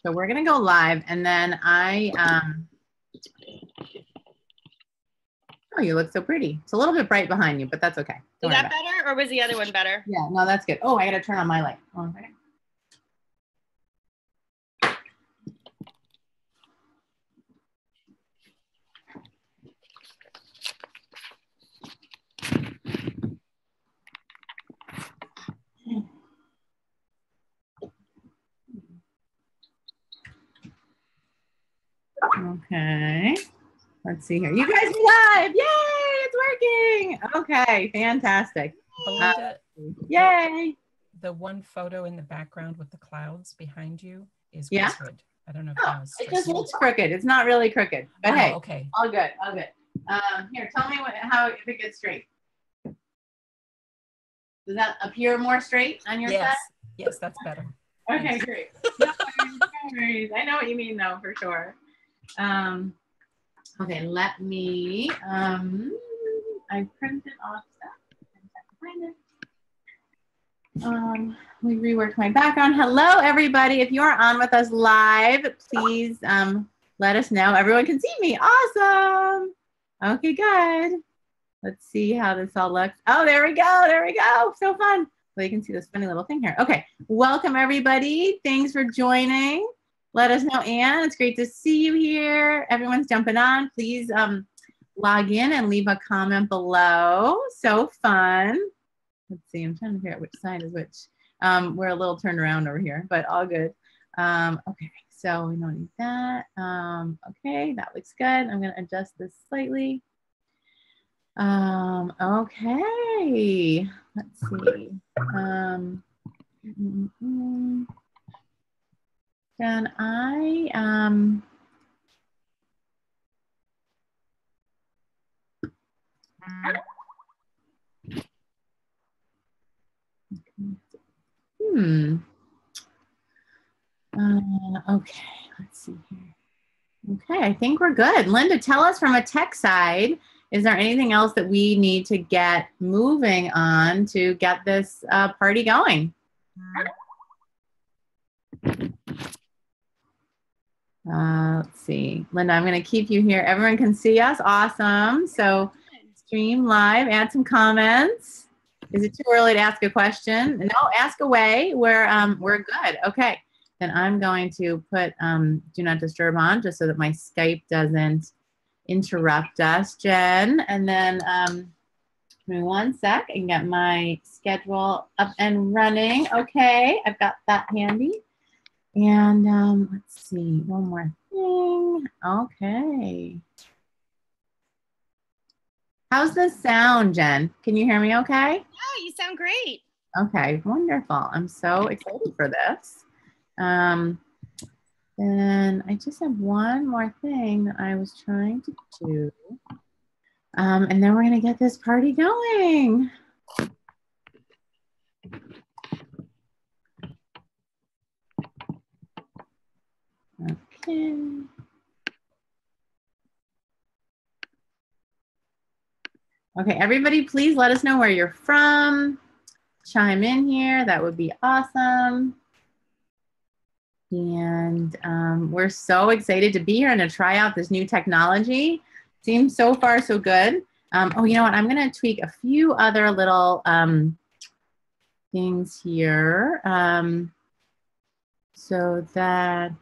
So we're gonna go live, and then oh, you look so pretty. It's a little bit bright behind you, but that's okay. Is that better, or was the other one better? Yeah, no, that's good. Oh, I gotta turn on my light. Hold on a second. Okay, let's see here. You guys are live. Yay, it's working. Okay, fantastic. Belinda, yay. The one photo in the background with the clouds behind you is Yeah? crooked. I don't know if It just looks crooked. It's not really crooked, but hey, okay. All good, all good. Here, tell me how if it gets straight. Does that appear more straight on your side? Yes, that's better. Okay, Thanks. great. No worries. I know what you mean though, for sure. Okay, let me, I printed off stuff. We reworked my background. Hello, everybody. If you are on with us live, please let us know. Everyone can see me. Awesome. Okay, good. Let's see how this all looks. Oh, there we go. There we go. So fun. So you can see this funny little thing here. Okay, welcome, everybody. Thanks for joining. Let us know, Anne. It's great to see you here. Everyone's jumping on. Please log in and leave a comment below. So fun. Let's see, I'm trying to figure out which side is which. We're a little turned around over here, but all good. Okay, so we don't need that. Okay, that looks good. I'm gonna adjust this slightly. Okay, let's see. Can I, okay, let's see here. Okay, I think we're good. Linda, tell us from a tech side, is there anything else that we need to get moving on to get this party going? Let's see. Linda, I'm going to keep you here. Everyone can see us. Awesome. So stream live, add some comments. Is it too early to ask a question? No, ask away. We're good. Okay. Then I'm going to put do not disturb on just so that my Skype doesn't interrupt us, Jen. And then give me 1 sec and get my schedule up and running. Okay, I've got that handy. And let's see, one more thing. Okay. How's the sound, Jen? Can you hear me okay? Yeah, you sound great. Okay, wonderful. I'm so excited for this. Then I just have one more thing that I was trying to do. And then we're going to get this party going. Okay. Okay, everybody, please let us know where you're from. Chime in here. That would be awesome. And we're so excited to be here and to try out this new technology. Seems so far so good. Oh, you know what? I'm going to tweak a few other little things here so that.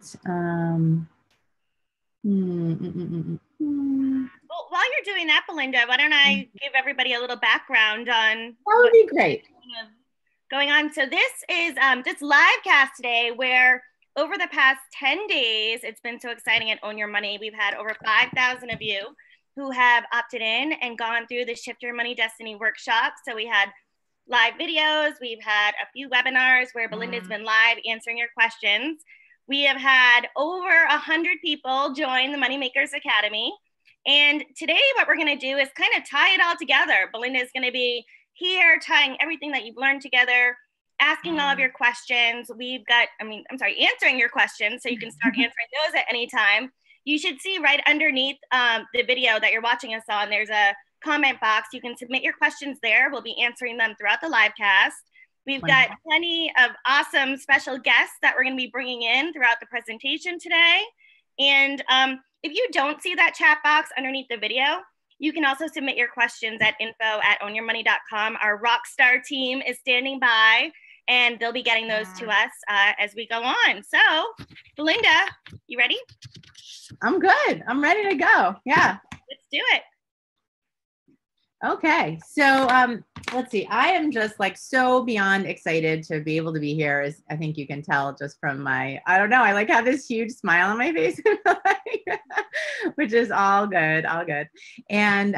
Well, while you're doing that, Belinda, why don't I give everybody a little background on that would be great. Going on. So this is just Livecast today, where over the past 10 days, it's been so exciting at Own Your Money. We've had over 5,000 of you who have opted in and gone through the Shift Your Money Destiny workshop. So we had live videos. We've had a few webinars where Belinda's been live answering your questions. We have had over 100 people join the Moneymakers Academy. And today what we're going to do is kind of tie it all together. Belinda is going to be here tying everything that you've learned together, asking all of your questions. Answering your questions so you can start answering those at any time. You should see right underneath the video that you're watching us on, there's a comment box. You can submit your questions there. We'll be answering them throughout the live cast. We've got plenty of awesome special guests that we're going to be bringing in throughout the presentation today. And if you don't see that chat box underneath the video, you can also submit your questions at info@ownyourmoney.com. Our Rockstar team is standing by, and they'll be getting those to us as we go on. So, Belinda, you ready? I'm good. I'm ready to go. Yeah. Let's do it. Okay. So let's see. I am just like so beyond excited to be able to be here, as I think you can tell just from my, I don't know, I like have this huge smile on my face, which is all good, all good. And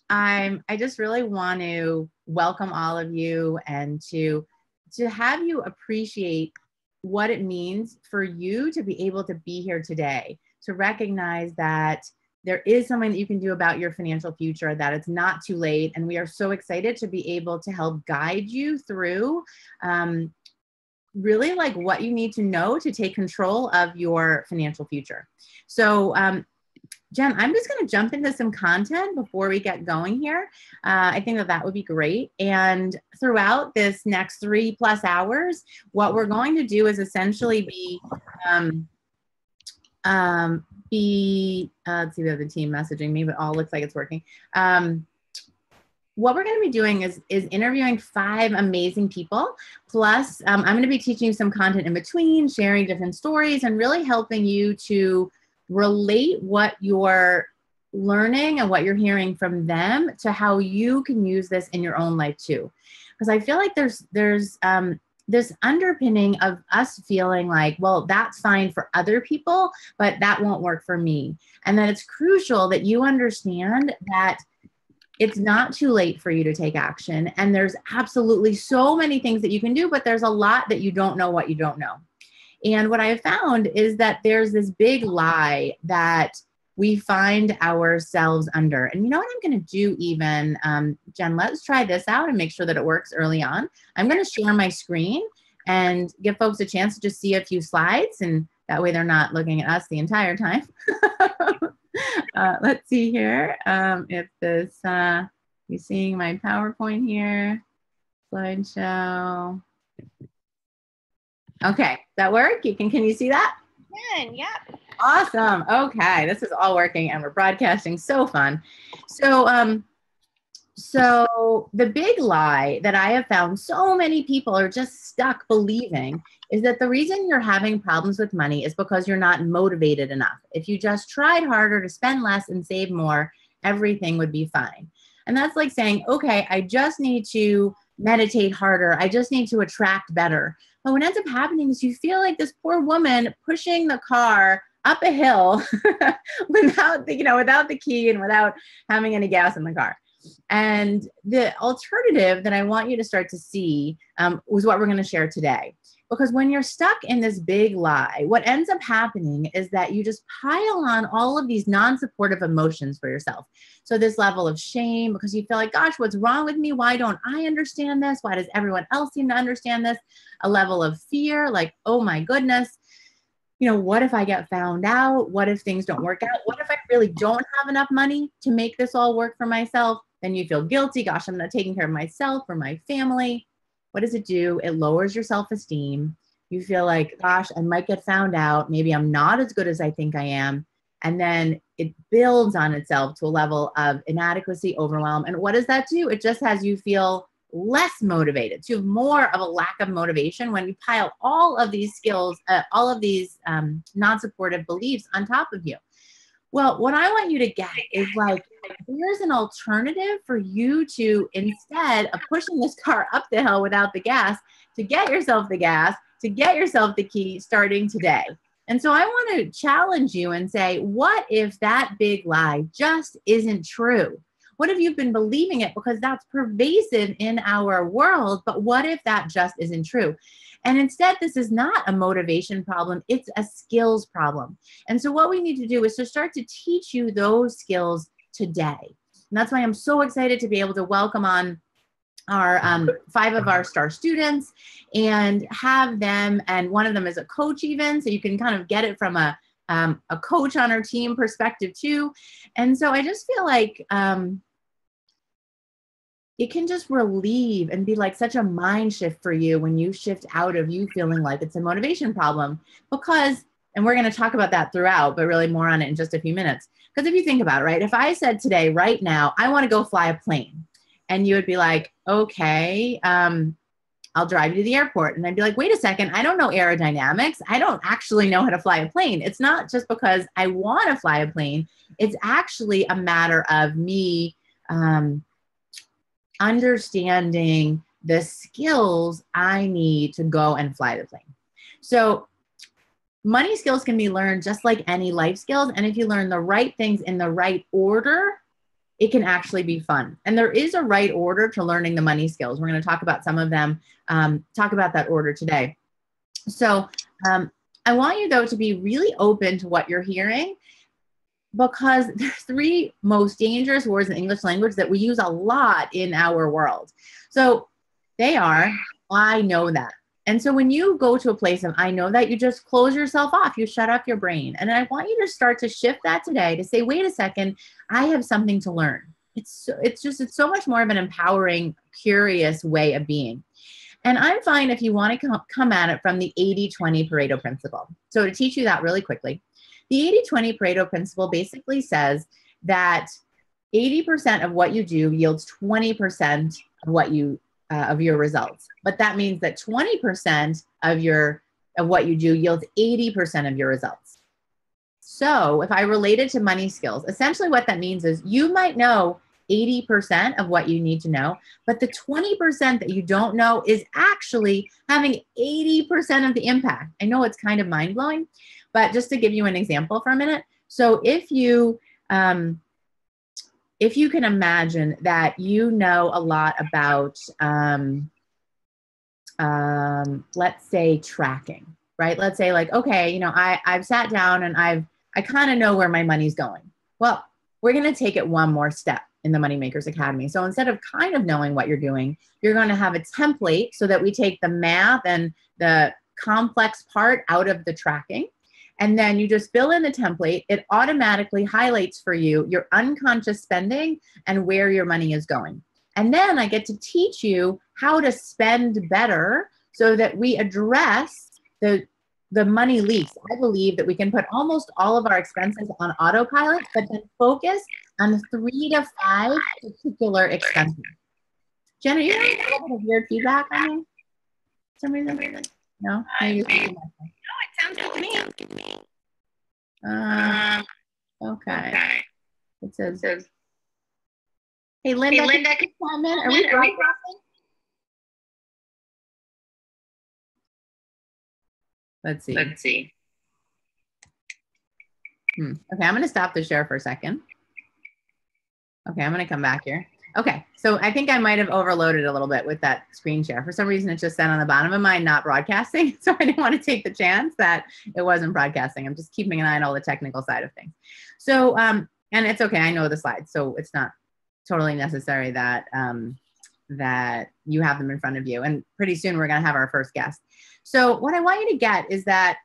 I just really want to welcome all of you and to have you appreciate what it means for you to be able to be here today, to recognize that there is something that you can do about your financial future, that it's not too late. And we are so excited to be able to help guide you through really like what you need to know to take control of your financial future. So Jen, I'm just going to jump into some content before we get going here. I think that would be great. And throughout this next 3+ hours, what we're going to do is essentially be, let's see, we have the team messaging me, but all looks like it's working. What we're going to be doing is interviewing 5 amazing people. Plus, I'm going to be teaching you some content in between, sharing different stories, and really helping you to relate what you're learning and what you're hearing from them to how you can use this in your own life too. Because I feel like there's this underpinning of us feeling like, well, that's fine for other people, but that won't work for me. And then it's crucial that you understand that it's not too late for you to take action. And there's absolutely so many things that you can do, but there's a lot that you don't know what you don't know. And what I have found is that there's this big lie that we find ourselves under. And you know what I'm going to do even, Jen, let's try this out and make sure that it works early on. I'm going to share my screen and give folks a chance to just see a few slides, and that way they're not looking at us the entire time. Let's see here if this, you seeing my PowerPoint here, slideshow. Okay, that work? Can you see that? Yeah. Awesome. Okay, this is all working and we're broadcasting. So fun. So the big lie that I have found so many people are just stuck believing is that the reason you're having problems with money is because you're not motivated enough. If you just tried harder to spend less and save more, everything would be fine. And that's like saying, okay, I just need to meditate harder. I just need to attract better. But what ends up happening is you feel like this poor woman pushing the car up a hill without the key and without having any gas in the car. And the alternative that I want you to start to see was what we're going to share today. Because when you're stuck in this big lie, what ends up happening is that you just pile on all of these non-supportive emotions for yourself. So this level of shame because you feel like, gosh, what's wrong with me? Why don't I understand this? Why does everyone else seem to understand this? A level of fear, like, oh my goodness, what if I get found out? What if things don't work out? What if I really don't have enough money to make this all work for myself? Then you feel guilty. Gosh, I'm not taking care of myself or my family. What does it do? It lowers your self-esteem. You feel like, gosh, I might get found out. Maybe I'm not as good as I think I am. And then it builds on itself to a level of inadequacy, overwhelm. And what does that do? It just has you feel less motivated. So you have more of a lack of motivation when you pile all of these skills, all of these non-supportive beliefs on top of you. Well, what I want you to get is like, here's an alternative for you to, instead of pushing this car up the hill without the gas, to get yourself the gas, to get yourself the key starting today. And so I want to challenge you and say, what if that big lie just isn't true? What if you've been believing it because that's pervasive in our world, but what if that just isn't true? And instead, this is not a motivation problem, it's a skills problem. And so what we need to do is to start to teach you those skills today. And that's why I'm so excited to be able to welcome on our 5 of our star students and have them, and one of them is a coach even, so you can kind of get it from a coach on our team perspective too. And so I just feel like it can just relieve and be like such a mind shift for you when you shift out of you feeling like it's a motivation problem. Because, and we're going to talk about that throughout, but really more on it in just a few minutes. Because if you think about it, right, if I said today, right now, I want to go fly a plane, and you would be like, okay, I'll drive you to the airport. And I'd be like, wait a second, I don't know aerodynamics. I don't actually know how to fly a plane. It's not just because I want to fly a plane. It's actually a matter of me understanding the skills I need to go and fly the plane. So money skills can be learned just like any life skills. And if you learn the right things in the right order, it can actually be fun. And there is a right order to learning the money skills. We're going to talk about some of them, talk about that order today. So I want you, though, to be really open to what you're hearing, because there's 3 most dangerous words in English language that we use a lot in our world. So they are, I know that. And so when you go to a place of I know that, you just close yourself off. You shut off your brain. And I want you to start to shift that today to say, wait a second, I have something to learn. It's so much more of an empowering, curious way of being. And I'm fine if you want to come at it from the 80-20 Pareto principle. So to teach you that really quickly, the 80-20 Pareto principle basically says that 80% of what you do yields 20% of what you of your results. But that means that 20% of what you do yields 80% of your results. So if I relate it to money skills, essentially what that means is you might know 80% of what you need to know, but the 20% that you don't know is actually having 80% of the impact. I know it's kind of mind-blowing, but just to give you an example for a minute. So if you can imagine that you know a lot about, let's say tracking, right? Let's say like, okay, you know, I've sat down and I kind of know where my money's going. Well, we're going to take it one more step in the Moneymakers Academy. So instead of kind of knowing what you're doing, you're going to have a template so that we take the math and the complex part out of the tracking. And then you just fill in the template. It automatically highlights for you your unconscious spending and where your money is going. And then I get to teach you how to spend better so that we address the money leaks. I believe that we can put almost all of our expenses on autopilot, but then focus on 3 to 5 particular expenses. Jenna, you have a little bit of weird feedback on you? For some reason? No? Maybe it's No, it sounds good to me. Okay. It says, hey, Linda, can you come in? Are we broadcasting? Let's see. Okay, I'm going to stop the share for a second. Okay, I'm going to come back here. Okay, so I think I might have overloaded a little bit with that screen share. For some reason, it just said on the bottom of mine, not broadcasting. So I didn't want to take the chance that it wasn't broadcasting. I'm just keeping an eye on all the technical side of things. So, and it's okay. I know the slides, so it's not totally necessary that, that you have them in front of you. And pretty soon we're going to have our first guest. So what I want you to get is that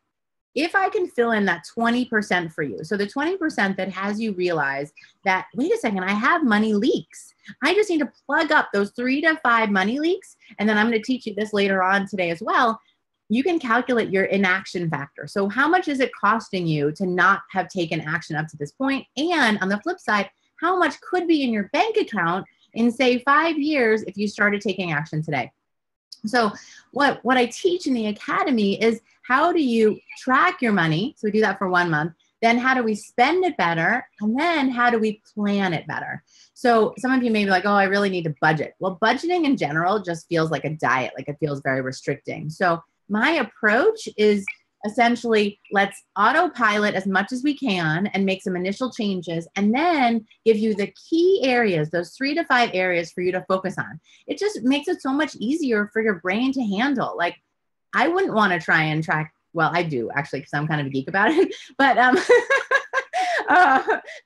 if I can fill in that 20% for you, so the 20% that has you realize that, wait a second, I have money leaks. I just need to plug up those 3 to 5 money leaks. And then I'm going to teach you this later on today as well. You can calculate your inaction factor. So how much is it costing you to not have taken action up to this point? And on the flip side, how much could be in your bank account in, say, 5 years if you started taking action today? So what I teach in the academy is how do you track your money? So we do that for 1 month. Then how do we spend it better? And then how do we plan it better? So some of you may be like, oh, I really need to budget. Well, budgeting in general just feels like a diet, like it feels very restricting. So my approach is essentially, let's autopilot as much as we can and make some initial changes, and then give you the key areas, those 3 to 5 areas for you to focus on. It just makes it so much easier for your brain to handle. Like, I wouldn't want to try and track, well, I do actually, because I'm kind of a geek about it, but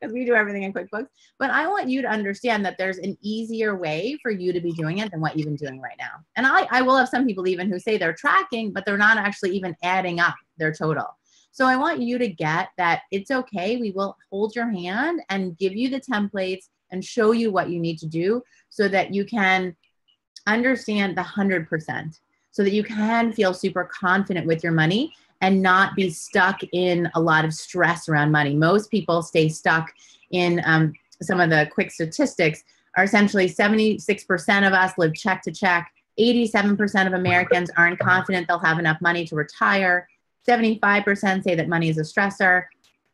because we do everything in QuickBooks. But I want you to understand that there's an easier way for you to be doing it than what you've been doing right now. And I will have some people even who say they're tracking, but they're not actually even adding up their total. So I want you to get that it's okay. We will hold your hand and give you the templates and show you what you need to do so that you can understand the 100%, so that you can feel super confident with your money and not be stuck in a lot of stress around money. Most people stay stuck in some of the quick statistics are essentially 76% of us live check to check. 87% of Americans aren't confident they'll have enough money to retire. 75% say that money is a stressor.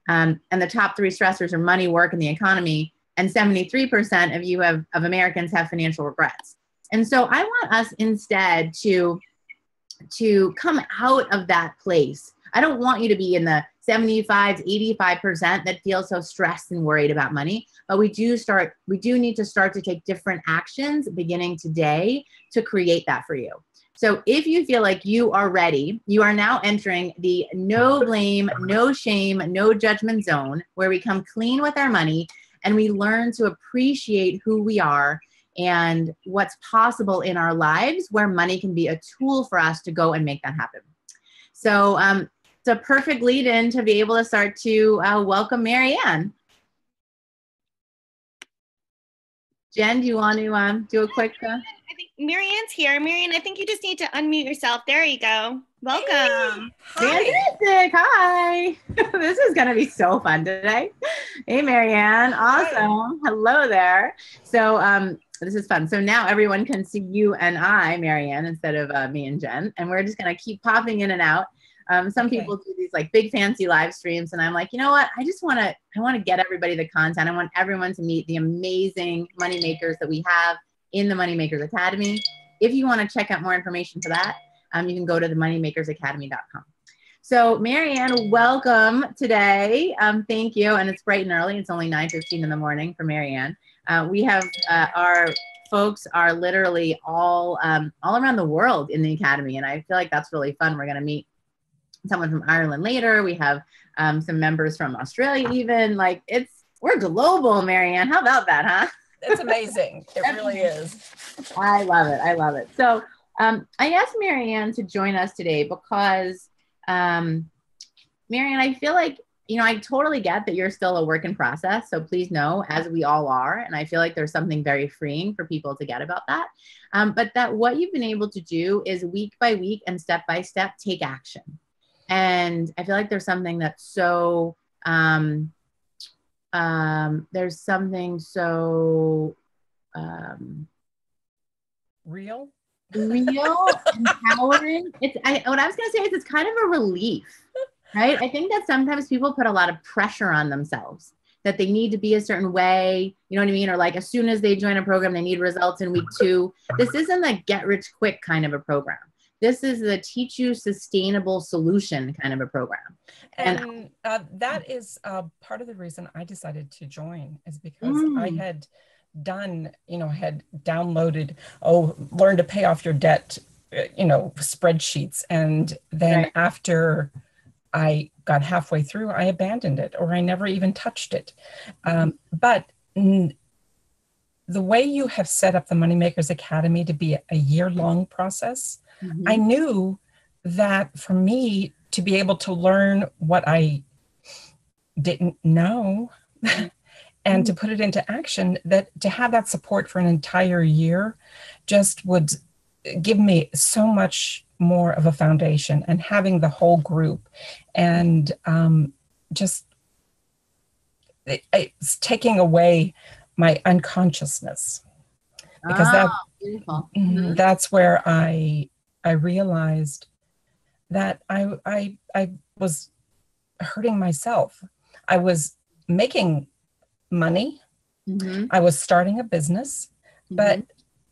And the top three stressors are money, work, and the economy. And 73% of Americans have financial regrets. And so I want us instead to come out of that place. I don't want you to be in the 75, 85% that feel so stressed and worried about money, but we do need to start to take different actions beginning today to create that for you. So if you feel like you are ready, you are now entering the no blame, no shame, no judgment zone where we come clean with our money and we learn to appreciate who we are and what's possible in our lives, where money can be a tool for us to go and make that happen. So it's a perfect lead in to be able to start to welcome Marianne. Jen, do you want to do a quick? I think Marianne's here. Marianne, I think you just need to unmute yourself. There you go. Welcome. Hey. Fantastic. Hi. This is going to be so fun today. Hey, Marianne. Awesome. Hi. Hello there. So this is fun. So now everyone can see you and I, Marianne, instead of me and Jen. And we're just going to keep popping in and out. Some people do these like big fancy live streams, and I'm like, you know what? I want to get everybody the content. I want everyone to meet the amazing money makers that we have in the Money Makers Academy. If you want to check out more information for that, you can go to themoneymakersacademy.com. So Marianne, welcome today. Thank you. And it's bright and early. It's only 9:15 in the morning for Marianne. We have our folks are literally all around the world in the Academy. And I feel like that's really fun. We're going to meet someone from Ireland later. We have some members from Australia even. Like we're global, Marianne. How about that, huh? It's amazing. It really is. I love it. I love it. So I asked Marianne to join us today because, Marianne, I feel like, I totally get that you're still a work in process. So please know, as we all are, and I feel like there's something very freeing for people to get about that. But that what you've been able to do is week by week and step by step, take action. And I feel like there's something that's so, there's something so real, empowering. What I was going to say is it's kind of a relief, right? I think that sometimes people put a lot of pressure on themselves that they need to be a certain way, you know what I mean? Or like as soon as they join a program, they need results in week 2. This isn't a get rich quick kind of a program. This is the teach you sustainable solution kind of a program. And that is part of the reason I decided to join, is because I had done, had downloaded, learn to pay off your debt, spreadsheets. And then after I got halfway through, I abandoned it, or I never even touched it. But the way you have set up the Moneymakers Academy to be a year-long process, I knew that for me to be able to learn what I didn't know and to put it into action, that to have that support for an entire year just would give me so much more of a foundation, and having the whole group and it's taking away my unconsciousness, because that's where I realized that I was hurting myself. I was making money. I was starting a business, but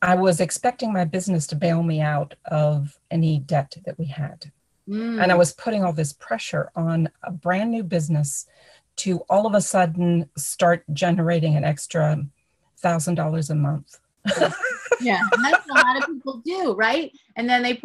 I was expecting my business to bail me out of any debt that we had. And I was putting all this pressure on a brand new business to all of a sudden start generating an extra $1,000 a month. Yeah, and that's what a lot of people do, right? And then they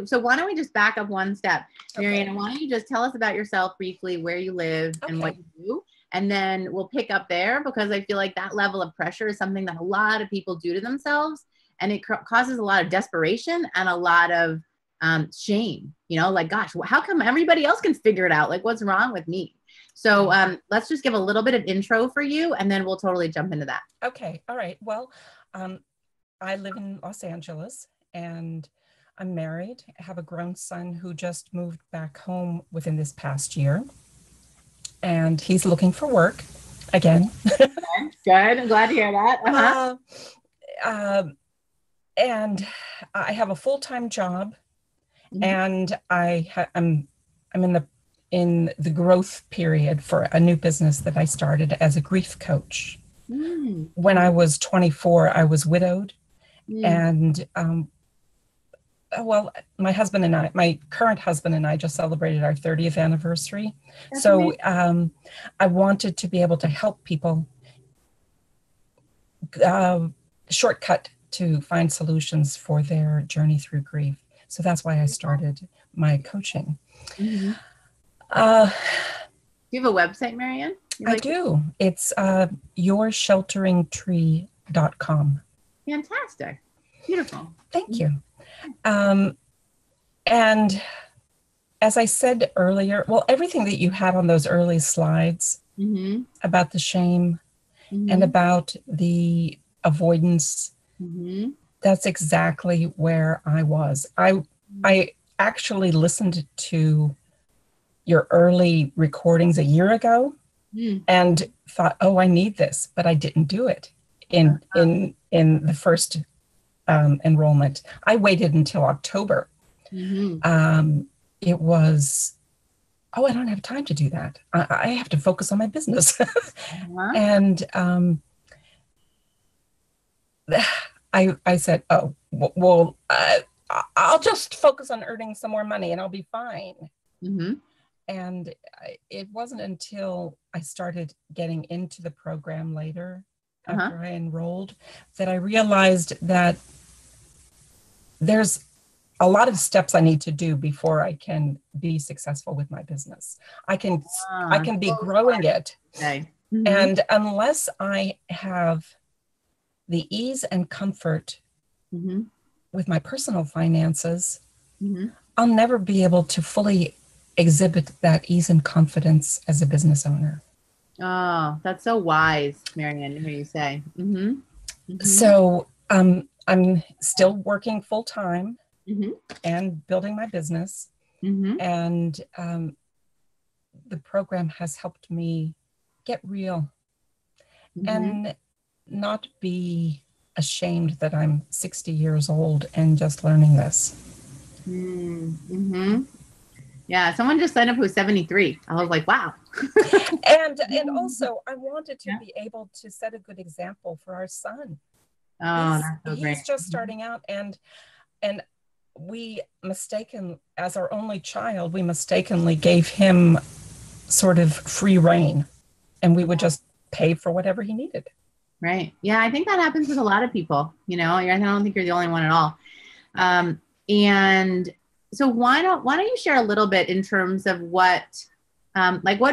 so why don't we just back up one step? Marianne, why don't you just tell us about yourself briefly, where you live and what you do? And then we'll pick up there, because I feel like that level of pressure is something that a lot of people do to themselves. And it causes a lot of desperation and a lot of shame, like, gosh, how come everybody else can figure it out? Like, what's wrong with me? So let's just give a little bit of intro for you, and then we'll totally jump into that. Okay. All right. Well, I live in Los Angeles, and I'm married. I have a grown son who just moved back home within this past year, and he's looking for work again. Good. I'm glad to hear that. And I have a full-time job, Mhm. and I'm in the growth period for a new business that I started as a grief coach. When I was 24, I was widowed, and well, my current husband and I just celebrated our 30th anniversary. That's so amazing. I wanted to be able to help people shortcut to find solutions for their journey through grief. So that's why I started my coaching. Mm-hmm. Do you have a website, Marianne? I do. It's yourshelteringtree.com. Fantastic. Beautiful. Thank you. And as I said earlier, well, everything that you had on those early slides about the shame and about the avoidance, that's exactly where I was. I actually listened to your early recordings a year ago and thought, oh, I need this, but I didn't do it in the first enrollment. I waited until October. It was, I don't have time to do that. I have to focus on my business. And I said, oh, well, I'll just focus on earning some more money and I'll be fine. And it wasn't until I started getting into the program later, after I enrolled, that I realized that there's a lot of steps I need to do before I can be successful with my business. I can be growing it. And unless I have the ease and comfort with my personal finances, I'll never be able to fully exhibit that ease and confidence as a business owner. Oh, that's so wise, Marianne, to hear you say. So I'm still working full time and building my business. And the program has helped me get real and not be ashamed that I'm 60 years old and just learning this. Yeah, someone just signed up who was 73. I was like, wow. and also I wanted to be able to set a good example for our son. Oh, that's so great. He's just starting out, and we as our only child, we mistakenly gave him sort of free rein, and we would just pay for whatever he needed. Right. Yeah, I think that happens with a lot of people. I don't think you're the only one at all. And so why don't you share a little bit in terms of what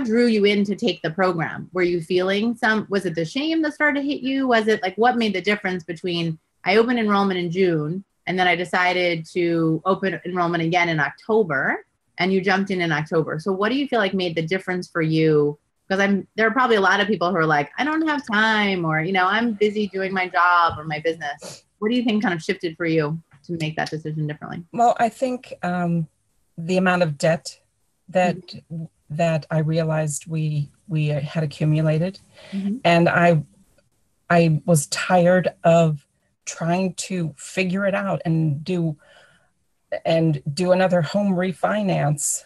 drew you in to take the program? Were you feeling was it the shame that started to hit you? Was it what made the difference between I opened enrollment in June and then I decided to open enrollment again in October and you jumped in October? So what do you feel like made the difference for you? Because there are probably a lot of people who are like, I don't have time, or, I'm busy doing my job or my business. What do you think kind of shifted for you to make that decision differently? Well, I think the amount of debt that I realized we had accumulated, and I was tired of trying to figure it out and do another home refinance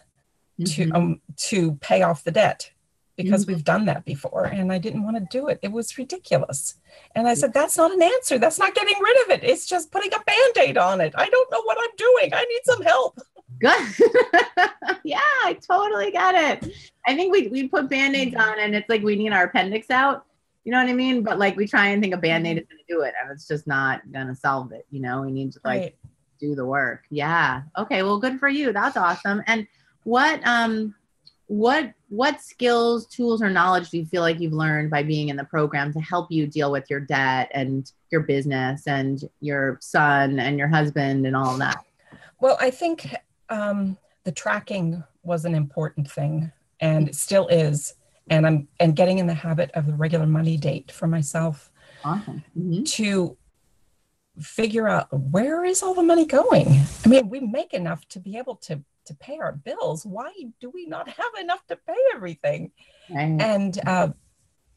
to pay off the debt, because we've done that before, and I didn't want to do it. It was ridiculous. And I said, that's not an answer. That's not getting rid of it. It's just putting a Band-Aid on it. I don't know what I'm doing. I need some help. Good. Yeah, I totally get it. I think we put Band-Aids on and it's like we need our appendix out. You know what I mean? But we try and think a Band-Aid is going to do it, and it's just not going to solve it. We need to do the work. Yeah. Okay. Well, good for you. That's awesome. And what skills, tools, or knowledge do you feel like you've learned by being in the program to help you deal with your debt and your business and your son and your husband and all of that? Well, I think the tracking was an important thing. and still is. And I'm getting in the habit of the regular money date for myself. Awesome. Mm-hmm. To figure out, where is all the money going? I mean, we make enough to be able to pay our bills. Why do we not have enough to pay everything? Right. And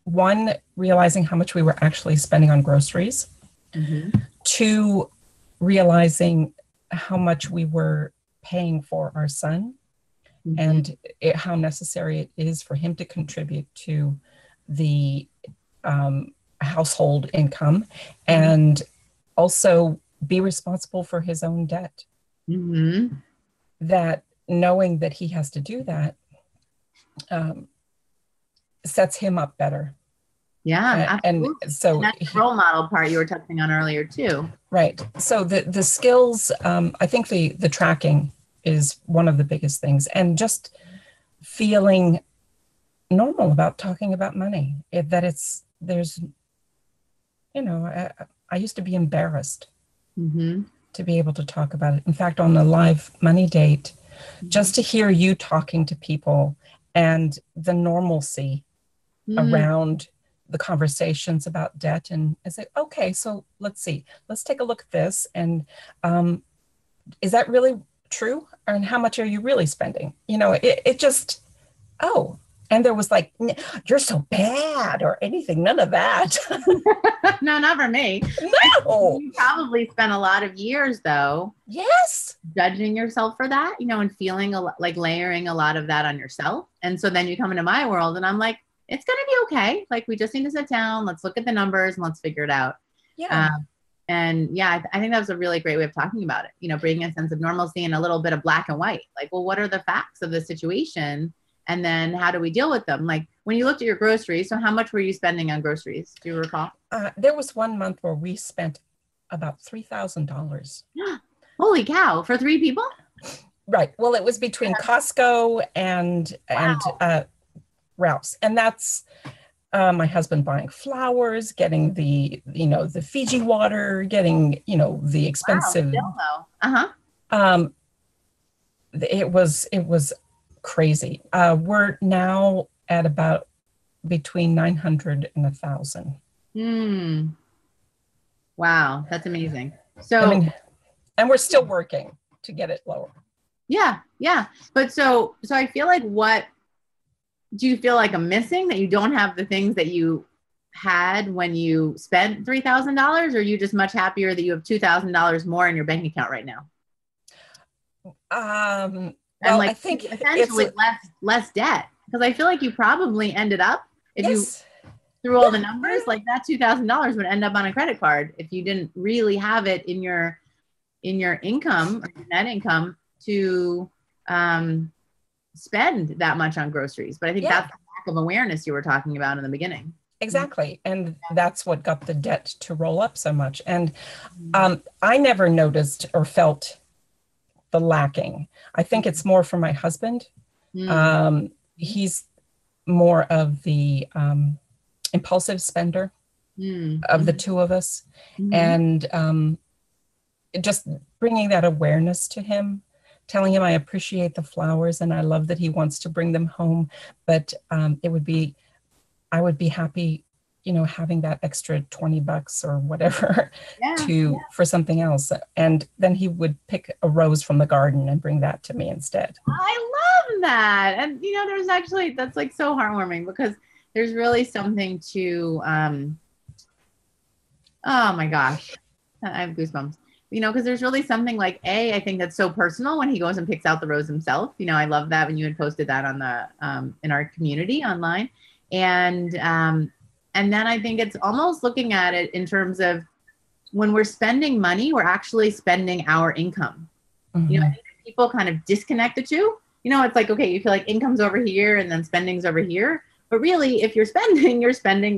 one, realizing how much we were actually spending on groceries. Mm-hmm. Two, realizing how much we were paying for our son, mm-hmm. and how necessary it is for him to contribute to the household income, mm-hmm. and also be responsible for his own debt. Mm-hmm. That knowing that he has to do that sets him up better. Yeah, absolutely. And so and that's the role model part you were touching on earlier too. Right. So the skills, I think the tracking is one of the biggest things, and just feeling normal about talking about money. There's, I used to be embarrassed mm-hmm. to be able to talk about it. In fact, on the live money date, mm-hmm. just to hear you talking to people and the normalcy mm-hmm. around the conversations about debt, and I say, okay, so let's take a look at this, and is that really true? And how much are you really spending? It just, and there was like, you're so bad or anything, none of that. No, not for me. No. You probably spent a lot of years though. Yes. Judging yourself for that, and feeling like layering a lot of that on yourself. And so then you come into my world and I'm like, it's going to be okay. Like, we just need to sit down. Let's look at the numbers and let's figure it out. Yeah. I think that was a really great way of talking about it, bringing a sense of normalcy and a little bit of black and white. Like, well, what are the facts of the situation? And then how do we deal with them? Like, when you looked at your groceries, so how much were you spending on groceries? Do you recall? There was 1 month where we spent about $3,000. Holy cow. For 3 people? Right. Well, it was between Costco and Ralph's. And that's my husband buying flowers, getting the Fiji water, getting, the expensive. Wow, uh-huh. It was crazy. We're now at about between 900 and 1,000. Wow, that's amazing. So, and we're still working to get it lower. Yeah. But so I feel like, what do you feel like I'm missing, that you don't have the things that you had when you spent $3,000, or are you just much happier that you have $2,000 more in your bank account right now? Well, and I think essentially less debt, because I feel like you probably ended up, if yes. you threw all the numbers, like that $2,000 would end up on a credit card if you didn't really have it in your income or your net income to spend that much on groceries. But I think that's the lack of awareness you were talking about in the beginning. Exactly. And that's what got the debt to roll up so much. And I never noticed or felt the lacking. I think it's more for my husband. He's more of the impulsive spender of the two of us. And just bringing that awareness to him, telling him I appreciate the flowers and I love that he wants to bring them home, but I would be happy, having that extra $20 or whatever for something else. And then he would pick a rose from the garden and bring that to me instead. I love that. And there's actually, that's like so heartwarming, because there's really something to, oh my gosh, I have goosebumps. Because there's really something like, I think that's so personal when he goes and picks out the rose himself. I love that when you had posted that on the in our community online, and then I think it's almost looking at it in terms of, when we're spending money, we're actually spending our income. I think people kind of disconnect the two. It's like, okay, you feel like income's over here and then spending's over here, but really, if you're spending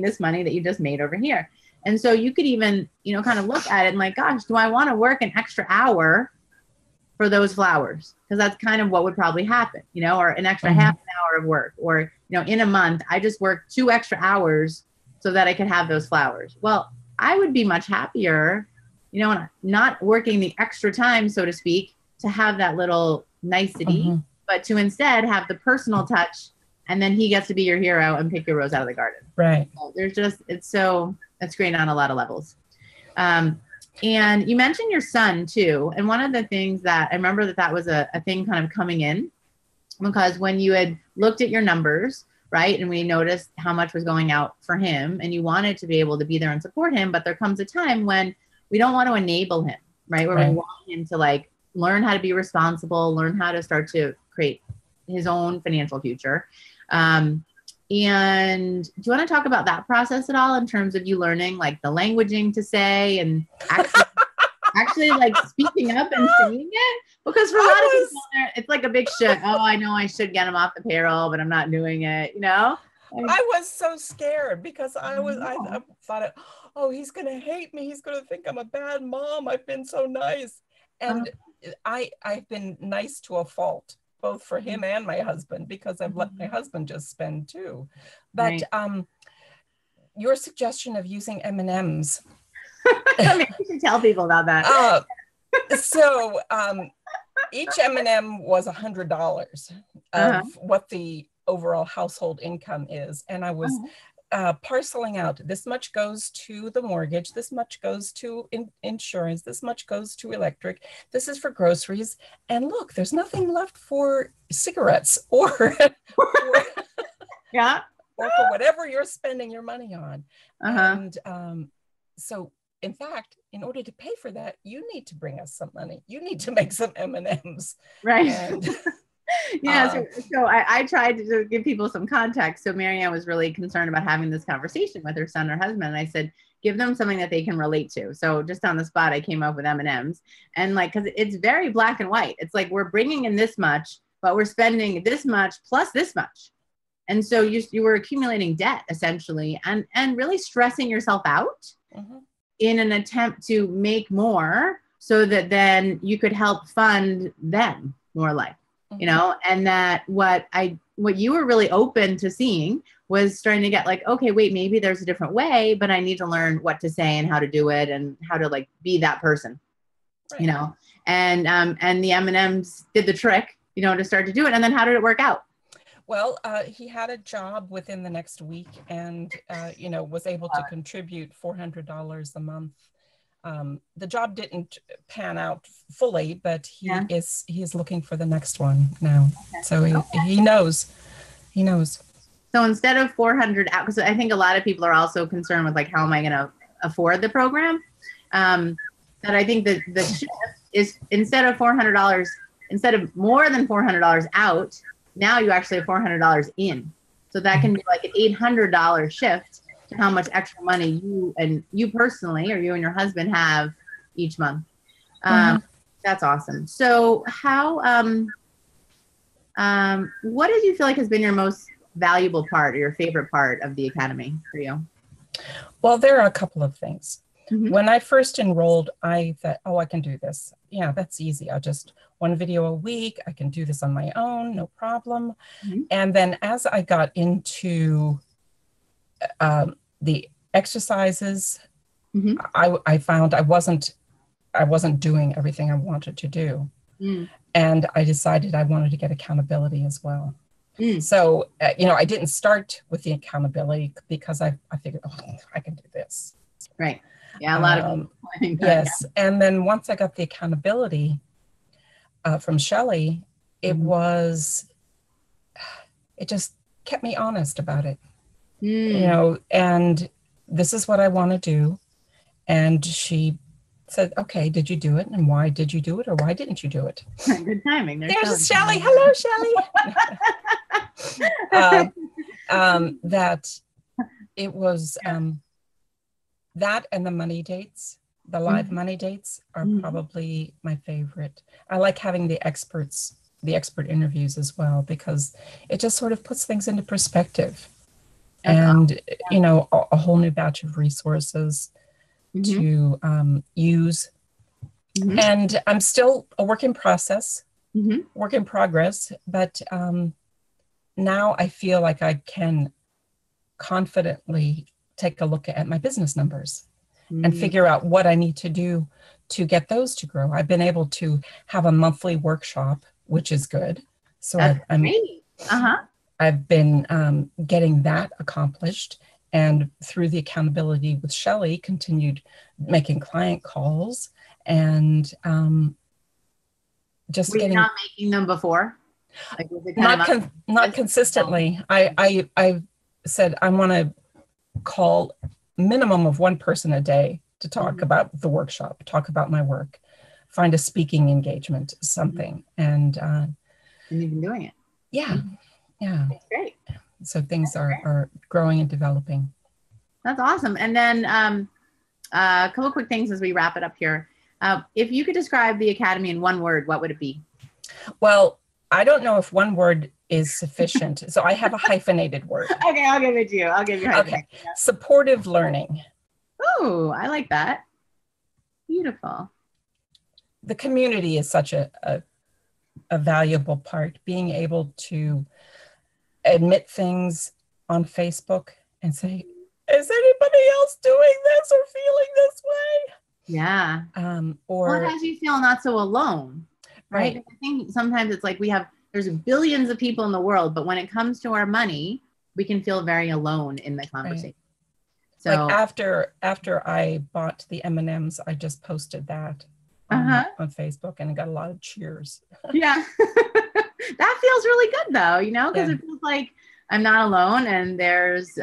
this money that you just made over here. And so you could even, kind of look at it and like, gosh, do I want to work an extra hour for those flowers? Because that's kind of what would probably happen, or an extra half an hour of work, or, in a month, I just work 2 extra hours so that I could have those flowers. Well, I would be much happier, not working the extra time, so to speak, to have that little nicety, but to instead have the personal touch and then he gets to be your hero and pick your rose out of the garden. Right. So it's great on a lot of levels. And you mentioned your son too. And one of the things that I remember that was a thing kind of coming in, because when you had looked at your numbers, right, and we noticed how much was going out for him, and you wanted to be able to be there and support him, but there comes a time when we don't want to enable him, right, where we want him to like learn how to be responsible, learn how to start to create his own financial future. And do you want to talk about that process at all in terms of you learning like the languaging to say and actually like speaking up and saying it? Because for a lot of people, it's like a big shit. Oh, I know I should get him off the payroll, but I'm not doing it, you know? I was so scared because I thought, oh, he's going to hate me. He's going to think I'm a bad mom. I've been so nice. And I've been nice to a fault, both for him and my husband, because I've let my husband just spend too. But your suggestion of using M&Ms. Maybe you should tell people about that. So each M&M was $100 of what the overall household income is. And I was parceling out, this much goes to the mortgage, this much goes to insurance, this much goes to electric, this is for groceries. And look, there's nothing left for cigarettes or or for whatever you're spending your money on. And so in fact, in order to pay for that, you need to bring us some money. You need to make some M&Ms. Right. And, so I tried to give people some context. So Marianne was really concerned about having this conversation with her son or husband. And I said, give them something that they can relate to. So just on the spot, I came up with M&Ms. And like, because it's very black and white. It's like, we're bringing in this much, but we're spending this much plus this much. And so you were accumulating debt essentially and really stressing yourself out in an attempt to make more so that then you could help fund them more like, you know, and that what you were really open to seeing was starting to get like, okay, wait, maybe there's a different way, but I need to learn what to say and how to do it and how to like be that person, you know, and the M&Ms did the trick, you know, to start to do it. And then how did it work out? Well, he had a job within the next week and, you know, was able to contribute $400 a month. The job didn't pan out fully, but he's looking for the next one now. So he knows. So instead of 400 out, because I think a lot of people are also concerned with like, how am I going to afford the program? That I think that the shift is instead of $400, instead of more than $400 out, now you actually have $400 in. So that can be like an $800 shift to how much extra money you personally, or you and your husband have each month. That's awesome. So how, what did you feel like has been your most valuable part or your favorite part of the Academy for you? Well, there are a couple of things. When I first enrolled, I thought, oh, I can do this. Yeah, that's easy. I'll just one video a week. I can do this on my own, no problem. And then as I got into the exercises, I found I wasn't doing everything I wanted to do. And I decided I wanted to get accountability as well. So, you know, I didn't start with the accountability because I figured, oh, I can do this. Right. Yeah, a lot of people. Yes. And then once I got the accountability from Shelley, it just kept me honest about it. You know, and this is what I want to do. And she said, okay, did you do it? And why did you do it? Or why didn't you do it? Good timing. There's Shelley. Hello, Shelley. That it was that and the money dates, the live money dates are probably my favorite. I like having the expert interviews as well, because it just sort of puts things into perspective. And, you know, a whole new batch of resources to use. And I'm still a work in progress, but now I feel like I can confidently take a look at my business numbers and figure out what I need to do to get those to grow. I've been able to have a monthly workshop, which is good. So I'm I've been getting that accomplished, and through the accountability with Shelley, continued making client calls, and just Were you getting not making them before? Like, was it kind of not consistently. I said I want to call minimum of one person a day to talk about the workshop, talk about my work, find a speaking engagement, something, and you've been doing it. Yeah. That's great. So things are growing and developing. That's awesome. And then a couple quick things as we wrap it up here. If you could describe the Academy in one word, what would it be? Well, I don't know if one word is sufficient. So I have a hyphenated word. Okay, I'll give it to you. I'll give you hyphenated. Okay. Supportive learning. Oh, I like that. Beautiful. The community is such a valuable part. Being able to admit things on Facebook and say, is anybody else doing this or feeling this way? Yeah. Or it has you feel not so alone, right? I think sometimes it's like there's billions of people in the world, but when it comes to our money, we can feel very alone in the conversation. Right. So like after I bought the M&Ms, I just posted that on Facebook, and I got a lot of cheers. Yeah. That feels really good though, because it feels like I'm not alone, and there's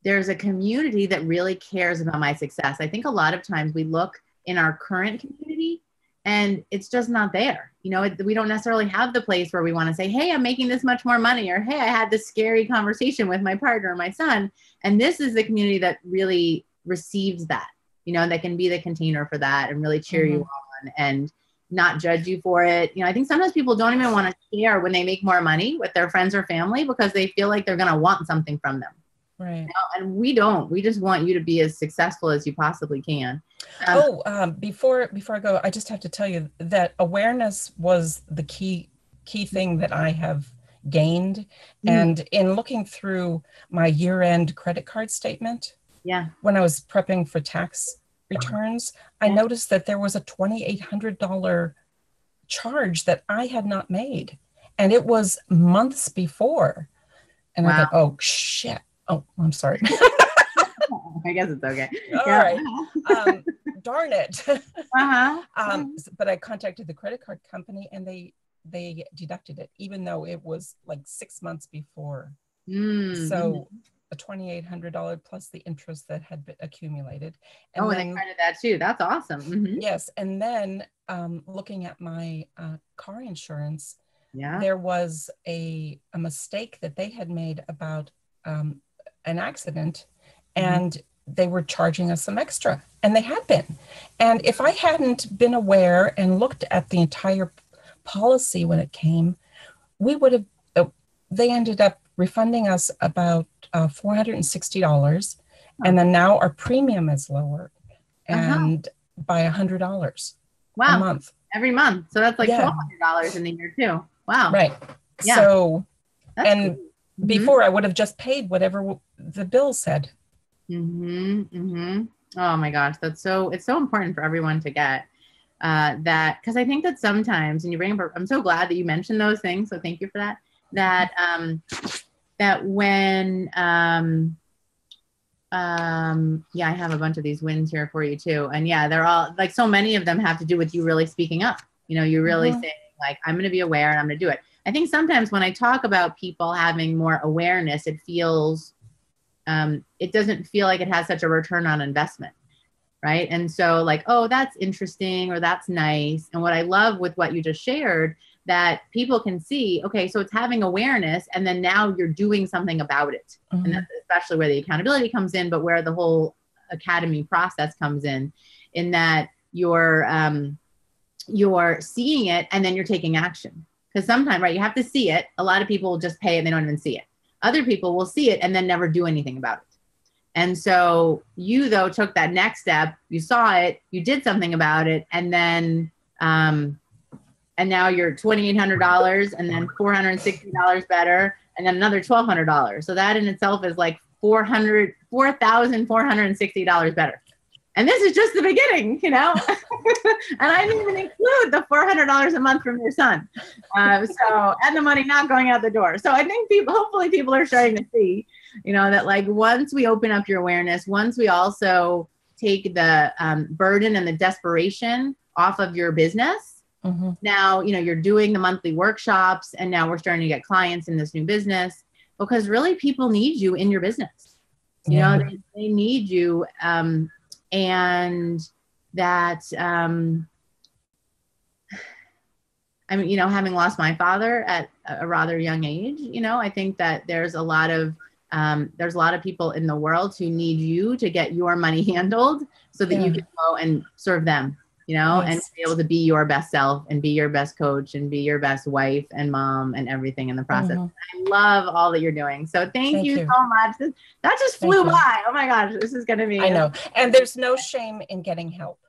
there's a community that really cares about my success. I think a lot of times we look in our current community and it's just not there. We don't necessarily have the place where we want to say, hey, I'm making this much more money, or hey, I had this scary conversation with my partner or my son. And this is the community that really receives that, that can be the container for that and really cheer you on and not judge you for it. I think sometimes people don't even want to share when they make more money with their friends or family because they feel like they're going to want something from them. Right. And we don't. We just want you to be as successful as you possibly can. Before I go, I just have to tell you that awareness was the key thing that I have gained. And in looking through my year-end credit card statement, when I was prepping for tax returns, I noticed that there was a $2,800 charge that I had not made. And it was months before. And I thought, oh, shit. Oh, I'm sorry. I guess it's okay. All right. Darn it. But I contacted the credit card company and they deducted it, even though it was like 6 months before. So a $2,800 plus the interest that had been accumulated. And they credited that too. That's awesome. Yes. And then looking at my car insurance, there was a mistake that they had made about an accident, and they were charging us some extra, and they had been. And if I hadn't been aware and looked at the entire policy when it came, we would have, they ended up refunding us about $460. And then now our premium is lower and by $100 a month. Every month. So that's like $1,200 in a year too. Wow. Right. Yeah. So, that's cool. Before I would have just paid whatever the bill said. Oh my gosh. It's so important for everyone to get that, because I think that sometimes, and you bring up, I'm so glad that you mentioned those things. So thank you for that. That when, I have a bunch of these wins here for you too. And they're all like, so many of them have to do with you really speaking up. You really saying like, I'm going to be aware and I'm going to do it. I think sometimes when I talk about people having more awareness, it feels, it doesn't feel like it has such a return on investment, right? And so like, oh, that's interesting, or that's nice. And what I love with what you just shared, that people can see, okay, so it's having awareness, and then now you're doing something about it. And that's especially where the accountability comes in, but where the whole academy process comes in that you're seeing it and then you're taking action. Because sometimes, right, you have to see it. A lot of people will just pay it and they don't even see it. Other people will see it and then never do anything about it. And so you, though, took that next step. You saw it, you did something about it, and then, and now you're $2,800 and then $460 better, and then another $1,200. So that in itself is like $4,460 better. And this is just the beginning, you know? And I didn't even include the $400 a month from your son. And the money not going out the door. So I think hopefully people are starting to see, you know, that like once we open up your awareness, once we also take the burden and the desperation off of your business, now, you know, you're doing the monthly workshops and now we're starting to get clients in this new business because really people need you in your business. You know, they need you. And that, I mean, you know, having lost my father at a rather young age, you know, I think that there's a lot of people in the world who need you to get your money handled so that you can go and serve them, you know, and be able to be your best self and be your best coach and be your best wife and mom and everything in the process. I love all that you're doing. So thank you so much. That just flew by. Oh my gosh, this is going to be. I know. And there's no shame in getting help.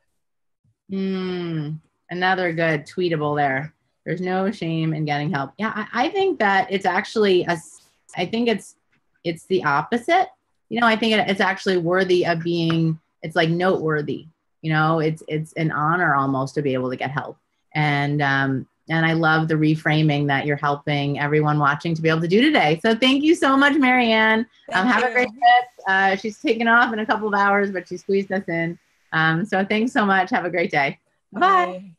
Another good tweetable there. There's no shame in getting help. Yeah, I think that it's actually I think it's the opposite. You know, I think it's actually worthy of being, it's like noteworthy. You know, it's an honor almost to be able to get help. And I love the reframing that you're helping everyone watching to be able to do today. So thank you so much, Marianne. Have a great trip. She's taking off in a couple of hours, but she squeezed us in. So thanks so much. Have a great day. Bye.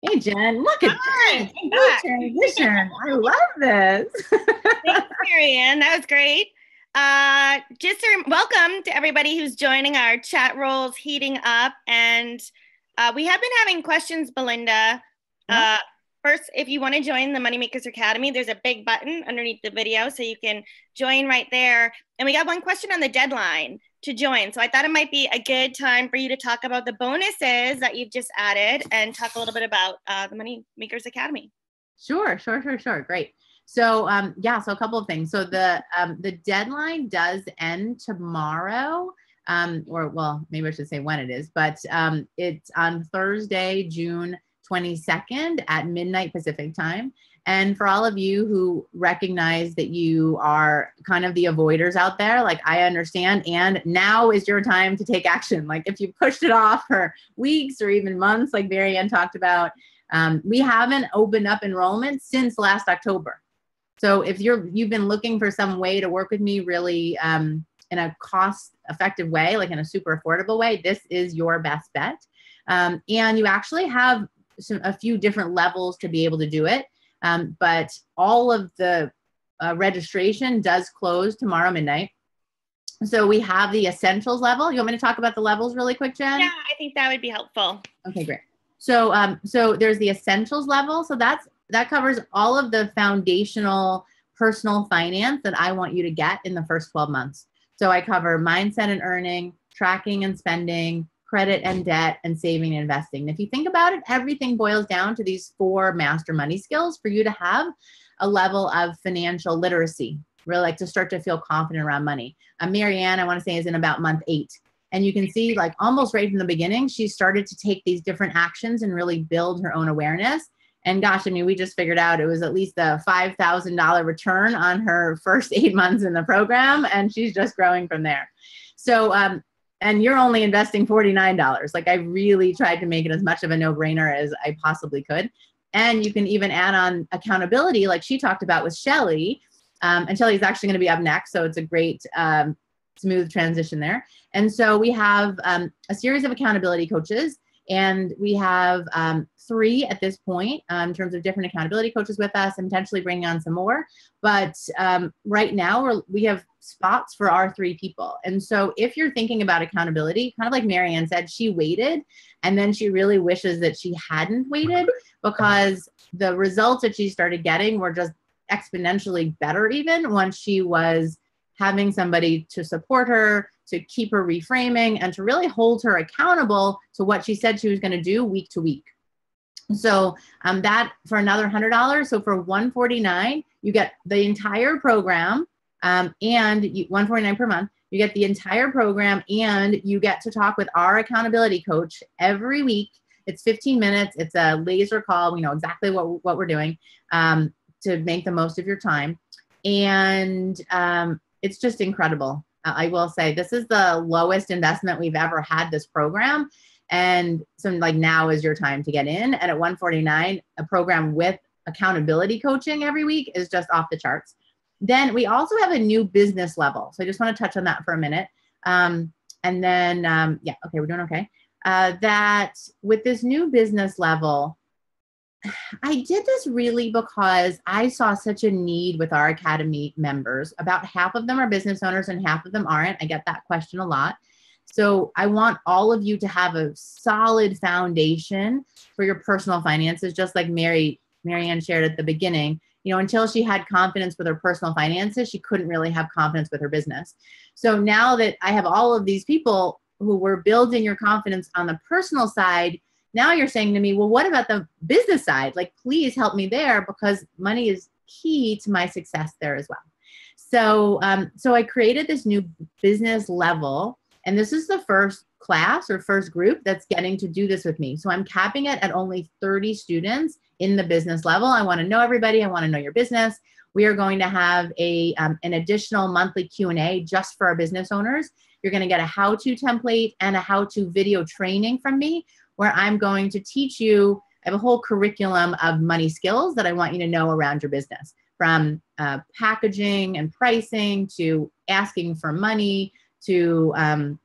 Hey, Jen, look at that. Good transition. I love this. Thanks, Marianne. That was great. Welcome to everybody who's joining our chat rolls heating up. And we have been having questions, Belinda. First, if you want to join the Moneymakers Academy, there's a big button underneath the video, so you can join right there. And we got one question on the deadline to join. So I thought it might be a good time for you to talk about the bonuses that you've just added and talk a little bit about the Moneymakers Academy. Sure. Great. So, so a couple of things. So the deadline does end tomorrow, maybe I should say when it is, but it's on Thursday, June 22nd at midnight Pacific time. And for all of you who recognize that you are kind of the avoiders out there, like I understand, and now is your time to take action. Like if you pushed it off for weeks or even months, like Marianne talked about, we haven't opened up enrollment since last October. So if you've been looking for some way to work with me really in a cost-effective way, like in a super affordable way, this is your best bet. And you actually have a few different levels to be able to do it. But all of the registration does close tomorrow midnight. So we have the essentials level. You want me to talk about the levels really quick, Jen? Yeah, I think that would be helpful. Okay, great. So there's the essentials level. So that covers all of the foundational personal finance that I want you to get in the first 12 months. So I cover mindset and earning, tracking and spending, credit and debt, and saving and investing. And if you think about it, everything boils down to these 4 master money skills for you to have a level of financial literacy, really like to start to feel confident around money. Marianne, I want to say, is in about month 8. And you can see like almost right from the beginning, she started to take these different actions and really build her own awareness. And gosh, I mean, we just figured out it was at least a $5,000 return on her first 8 months in the program. And she's just growing from there. So, and you're only investing $49. Like I really tried to make it as much of a no-brainer as I possibly could. And you can even add on accountability like she talked about with Shelly. And Shelly's actually going to be up next. So it's a great smooth transition there. And so we have a series of accountability coaches. And we have 3 at this point in terms of different accountability coaches with us and potentially bringing on some more. But right now we have spots for our 3 people. And so if you're thinking about accountability, kind of like Marianne said, she waited and then she really wishes that she hadn't waited because the results that she started getting were just exponentially better even once she was having somebody to support her, to keep her reframing, and to really hold her accountable to what she said she was going to do week to week. So that for another $100. So for $149, you get the entire program, and $149 per month. You get the entire program, and you get to talk with our accountability coach every week. It's 15 minutes. It's a laser call. We know exactly what we're doing to make the most of your time, and it's just incredible. I will say this is the lowest investment we've ever had this program. And so like now is your time to get in. And at $149, a program with accountability coaching every week is just off the charts. Then we also have a new business level. So I just want to touch on that for a minute. And then, yeah, okay, we're doing okay. That with this new business level, I did this really because I saw such a need with our Academy members. About half of them are business owners and half of them aren't. I get that question a lot. So I want all of you to have a solid foundation for your personal finances, just like Marianne shared at the beginning. You know, until she had confidence with her personal finances, she couldn't really have confidence with her business. So now that I have all of these people who were building your confidence on the personal side, now you're saying to me, well, what about the business side? Like, please help me there, because money is key to my success there as well. So, so I created this new business level, and this is the first class or first group that's getting to do this with me. So I'm capping it at only 30 students in the business level. I want to know everybody. I want to know your business. We are going to have an additional monthly Q&A just for our business owners. You're going to get a how-to template and a how-to video training from me, where I'm going to teach you. I have a whole curriculum of money skills that I want you to know around your business, from packaging and pricing to asking for money to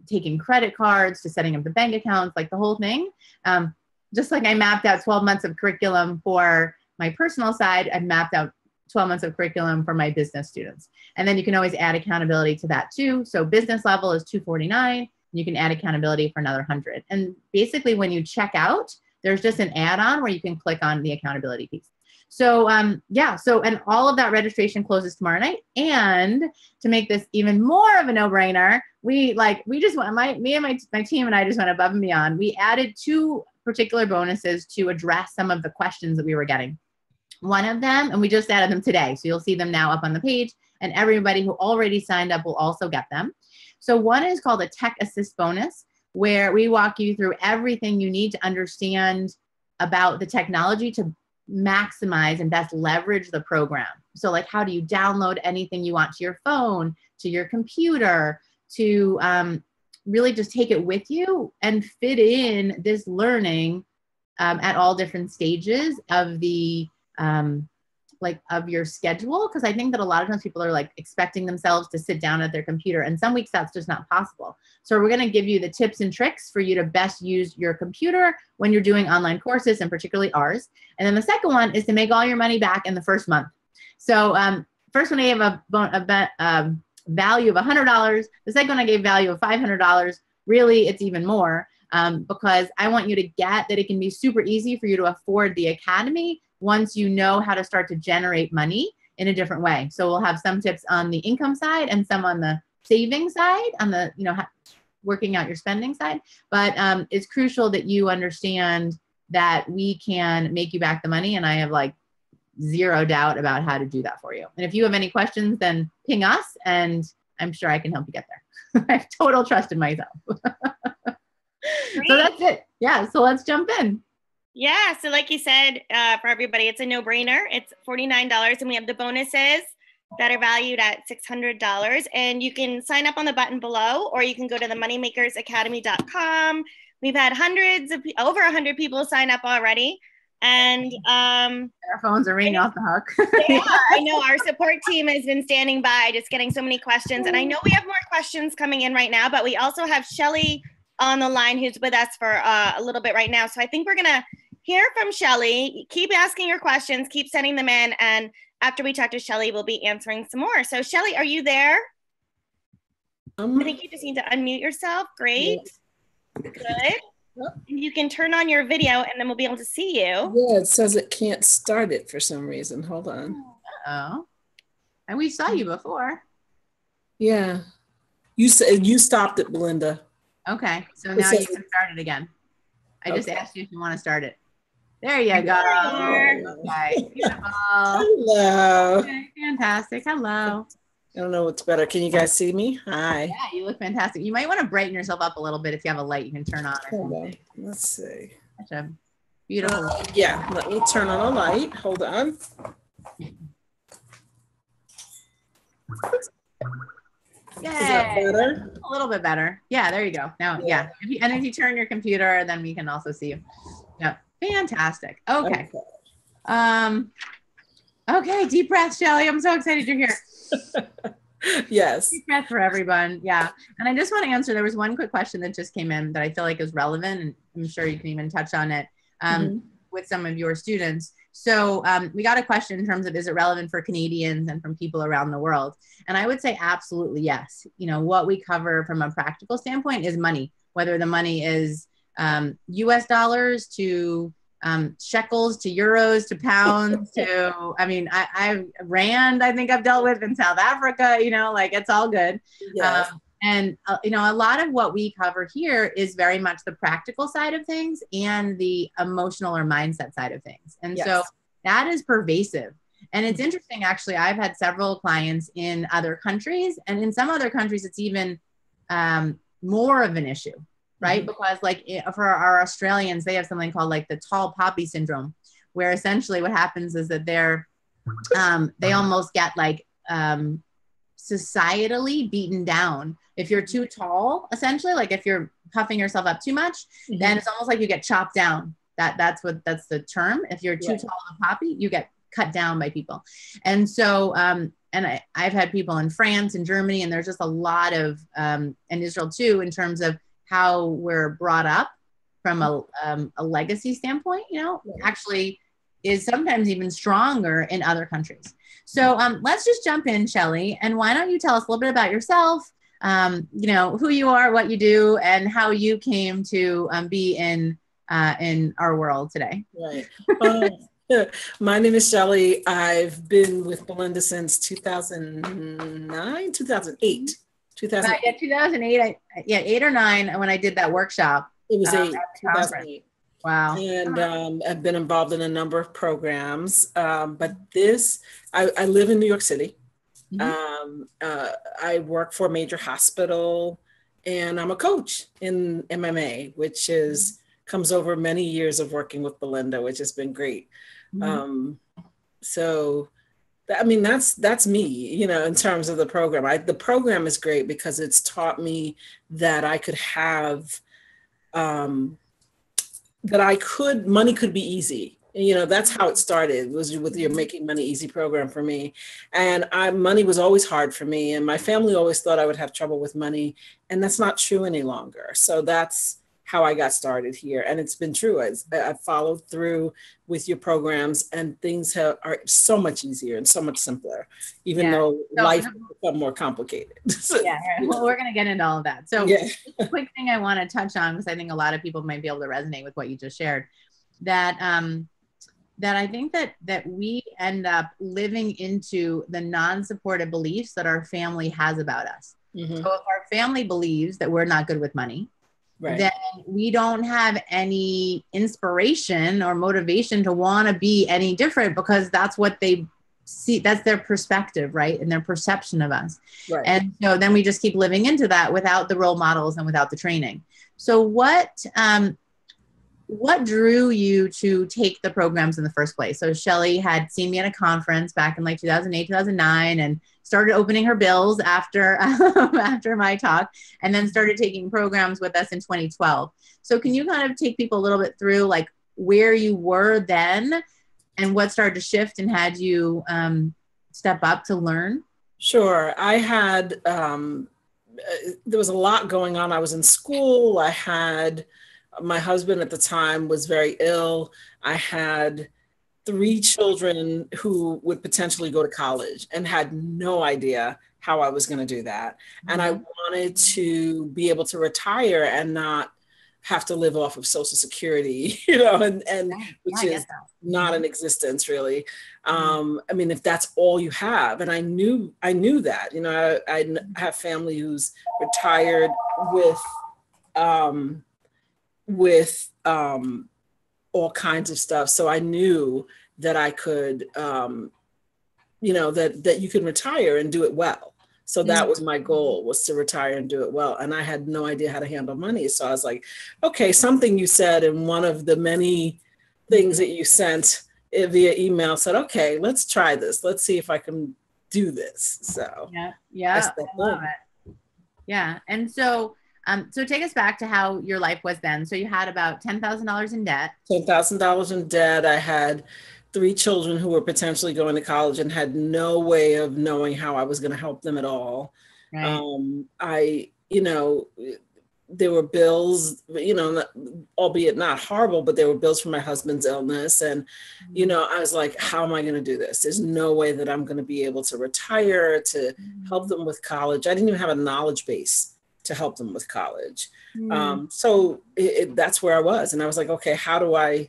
taking credit cards to setting up the bank accounts, like the whole thing. Just like I mapped out 12 months of curriculum for my personal side, I've mapped out 12 months of curriculum for my business students. And then you can always add accountability to that too. So business level is $249. You can add accountability for another $100. And basically when you check out, there's just an add-on where you can click on the accountability piece. So yeah, so, and all of that registration closes tomorrow night. And to make this even more of a no-brainer, we just went, me and my team and I just went above and beyond. We added 2 particular bonuses to address some of the questions that we were getting. One of them, and we just added them today, so you'll see them now up on the page, and everybody who already signed up will also get them. So one is called a Tech Assist bonus, where we walk you through everything you need to understand about the technology to maximize and best leverage the program. So like, how do you download anything you want to your phone, to your computer, to really just take it with you and fit in this learning at all different stages of the of your schedule. Because I think that a lot of times people are like expecting themselves to sit down at their computer, and some weeks that's just not possible. So we're going to give you the tips and tricks for you to best use your computer when you're doing online courses, and particularly ours. And then the second one is to make all your money back in the first month. So first one I gave a value of $100. The second one I gave value of $500. Really, it's even more because I want you to get that it can be super easy for you to afford the Academy once you know how to start to generate money in a different way. So we'll have some tips on the income side and some on the saving side, on the, working out your spending side. But it's crucial that you understand that we can make you back the money. And I have like zero doubt about how to do that for you. And if you have any questions, then ping us and I'm sure I can help you get there. I have total trust in myself. So that's it. Yeah. So let's jump in. Yeah. So like you said, for everybody, it's a no-brainer. It's $49 and we have the bonuses that are valued at $600. And you can sign up on the button below, or you can go to the moneymakersacademy.com. We've had over 100 people sign up already. And our phones are ringing off the hook. Yeah, I know our support team has been standing by, just getting so many questions. And I know we have more questions coming in right now, but we also have Shelly on the line who's with us for a little bit right now. So I think we're going to hear from Shelly. Keep asking your questions, keep sending them in. And after we talk to Shelly, we'll be answering some more. So Shelly, are you there? I think you just need to unmute yourself. Great. Yes. Good. Yep. You can turn on your video and then we'll be able to see you. Yeah, it says it can't start it for some reason. Hold on. Uh-oh. And we saw you before. Yeah. You said you stopped it, Belinda. Okay. So now you can start it again. I just asked you if you want to start it. There you go. Okay. Beautiful. Hello. Okay, fantastic. Hello. I don't know what's better. Can you guys see me? Hi. Yeah, you look fantastic. You might want to brighten yourself up a little bit. If you have a light, you can turn on. Hold on. Let's see. Such a beautiful. Yeah, let me turn on a light. Hold on. Yay. Is that better? A little bit better. Yeah, there you go. Now, yeah. If you turn your computer, then we can also see you. Yeah, fantastic. Okay. Okay, deep breath, Shelly. I'm so excited you're here. Yes. Deep breath for everyone. Yeah. And I just want to answer, there was one quick question that just came in that I feel like is relevant, and I'm sure you can even touch on it with some of your students. So we got a question in terms of, is it relevant for Canadians and from people around the world? And I would say absolutely yes. You know, what we cover from a practical standpoint is money, whether the money is US dollars to shekels to euros to pounds to, I mean, I rand, I think I've dealt with in South Africa, you know, like it's all good. Yes. And, you know, a lot of what we cover here is very much the practical side of things and the emotional or mindset side of things. And so that is pervasive. And it's interesting, actually, I've had several clients in other countries, and in some other countries, it's even more of an issue, right? Because like for our Australians, they have something called like the tall poppy syndrome, where essentially what happens is that they almost get like societally beaten down. If you're too tall, essentially, like if you're puffing yourself up too much, then it's almost like you get chopped down. That's the term. If you're too tall to poppy, you get cut down by people. And so, and I've had people in France and Germany, and there's just a lot of, and Israel too, in terms of how we're brought up from a legacy standpoint, you know, actually is sometimes even stronger in other countries. So let's just jump in, Shelly, and why don't you tell us a little bit about yourself, you know, who you are, what you do, and how you came to be in our world today. Right. My name is Shelly. I've been with Belinda since 2009, 2008. 2008, 8 or 9 when I did that workshop. It was 2008. Wow. And I've been involved in a number of programs. But I live in New York City. I work for a major hospital, and I'm a coach in MMA, which comes over many years of working with Belinda, which has been great. So, I mean, that's me, you know, in terms of the program. The program is great because it's taught me that I could have, money could be easy. You know, that's how it started, was with your Making Money Easy program for me. And money was always hard for me. And my family always thought I would have trouble with money. And that's not true any longer. So that's how I got started here. And it's been true. I followed through with your programs, and things are so much easier and so much simpler, even though life has become more complicated. Well, we're going to get into all of that. So a quick thing I want to touch on, because I think a lot of people might be able to resonate with what you just shared, that I think that we end up living into the non-supportive beliefs that our family has about us. So if our family believes that we're not good with money, then we don't have any inspiration or motivation to want to be any different, because that's what they see. That's their perspective, right? And their perception of us. Right. And so then we just keep living into that without the role models and without the training. So what drew you to take the programs in the first place? So Shelly had seen me at a conference back in like 2008, 2009, and started opening her bills after my talk, and then started taking programs with us in 2012. So can you kind of take people a little bit through like where you were then and what started to shift and had you step up to learn? Sure. I had, there was a lot going on. I was in school. My husband at the time was very ill. I had 3 children who would potentially go to college and had no idea how I was going to do that. And I wanted to be able to retire and not have to live off of Social Security, you know, and which is not in existence really. I mean, if that's all you have, and I knew that, you know, I have family who's retired with all kinds of stuff. So I knew that I could, you know, that you can retire and do it well. So that was my goal, was to retire and do it well. And I had no idea how to handle money. So I was like, okay, something you said in one of the many things that you sent via email said, okay, let's try this. Let's see if I can do this. So I love it. Yeah. And so, so take us back to how your life was then. So you had about $10,000 in debt. $10,000 in debt. I had 3 children who were potentially going to college and had no way of knowing how I was going to help them at all. Right. There were bills, albeit not horrible, but there were bills for my husband's illness. And, I was like, how am I going to do this? There's no way that I'm going to be able to retire to help them with college. I didn't even have a knowledge base to help them with college. So that's where I was. And I was like, okay, how do I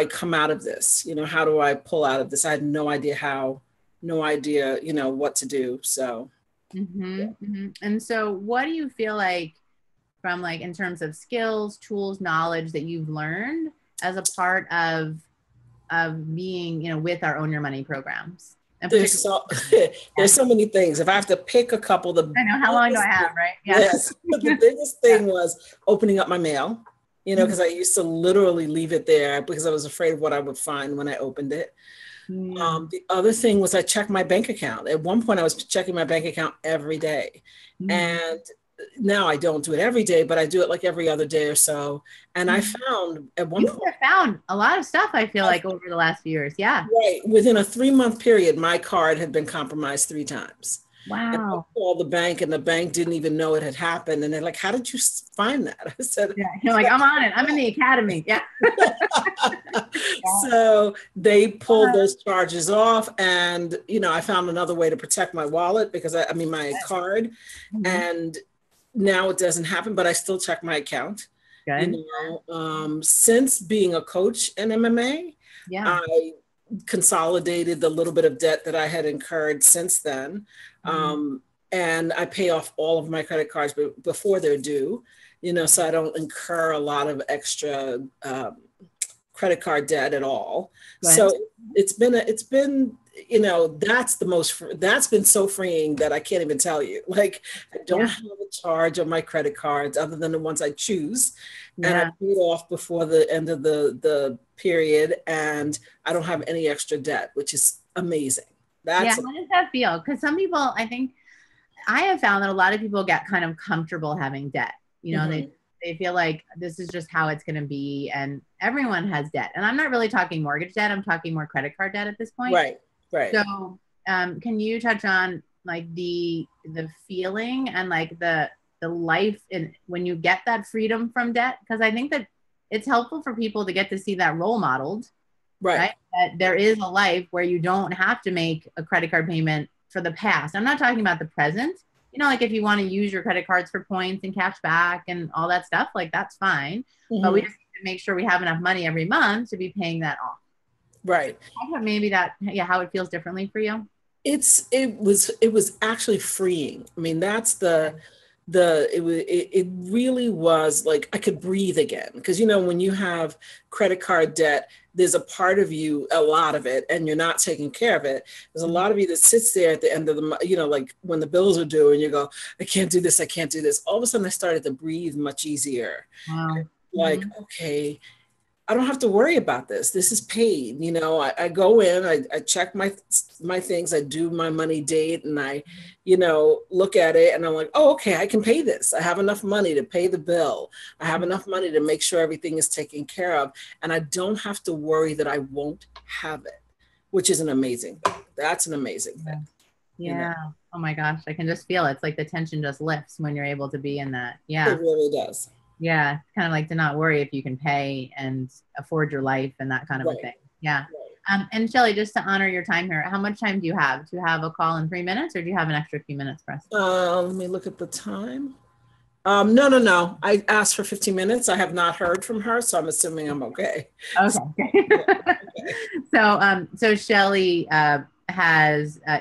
come out of this? How do I pull out of this? I had no idea how, what to do. So. And so what do you feel like from like in terms of skills, tools, knowledge that you've learned as a part of being, with our Own Your Money programs? There's so many things. If I have to pick a couple, I know, how long do I have, right? Yes. The biggest thing was opening up my mail, because I used to literally leave it there because I was afraid of what I would find when I opened it. The other thing was I checked my bank account. At one point I was checking my bank account every day. And now I don't do it every day, but I do it like every other day or so. And I found at one point, have found a lot of stuff, I feel like, over the last few years. Yeah. Right. Within a 3-month period, my card had been compromised 3 times. Wow. And I called the bank and the bank didn't even know it had happened. And they're like, how did you find that? I said, yeah. You're like, I'm on it. I'm in the academy. Yeah. So they pulled those charges off. And, I found another way to protect my wallet because my card. And now it doesn't happen, but I still check my account. Good. Since being a coach in MMA, I consolidated the little bit of debt that I had incurred since then. And I pay off all of my credit cards before they're due, so I don't incur a lot of extra credit card debt at all. Right. So it's been that's been so freeing that I can't even tell you. Like, I don't have a charge on my credit cards other than the ones I choose. And I pay it off before the end of the period, and I don't have any extra debt, which is amazing. How does that feel? Because some people, I think I have found that a lot of people get kind of comfortable having debt. They feel like this is just how it's going to be, and everyone has debt. And I'm not really talking mortgage debt. I'm talking more credit card debt at this point. Right. So can you touch on like the feeling and like the life in when you get that freedom from debt? Because I think that it's helpful for people to get to see that role modeled, right? That there is a life where you don't have to make a credit card payment for the past. I'm not talking about the present. Like if you want to use your credit cards for points and cash back and all that stuff, like that's fine. But we just need to make sure we have enough money every month to be paying that off. Right. I thought maybe how it feels differently for you. It was actually freeing. I mean, that's it really was like I could breathe again. Because, when you have credit card debt, there's a part of you, a lot of it, and you're not taking care of it. There's a lot of you that sits there at the end of the month, like when the bills are due and you go, I can't do this. I can't do this. All of a sudden I started to breathe much easier. Wow. Like, okay, I don't have to worry about this. This is paid. I go in, I check my things, I do my money date, and I, look at it and I'm like, oh, okay, I can pay this. I have enough money to pay the bill. I have enough money to make sure everything is taken care of. And I don't have to worry that I won't have it, which is an amazing thing. That's an amazing thing. Yeah. Oh my gosh. I can just feel it. It's like the tension just lifts when you're able to be in that. Yeah. It really does. Yeah, kind of like to not worry if you can pay and afford your life and that kind of a thing. Yeah. Right. And Shelly, just to honor your time here, how much time do you have? Do you have a call in 3 minutes, or do you have an extra few minutes for us? Let me look at the time. No. I asked for 15 minutes. I have not heard from her, so I'm assuming I'm okay. Okay. So Shelly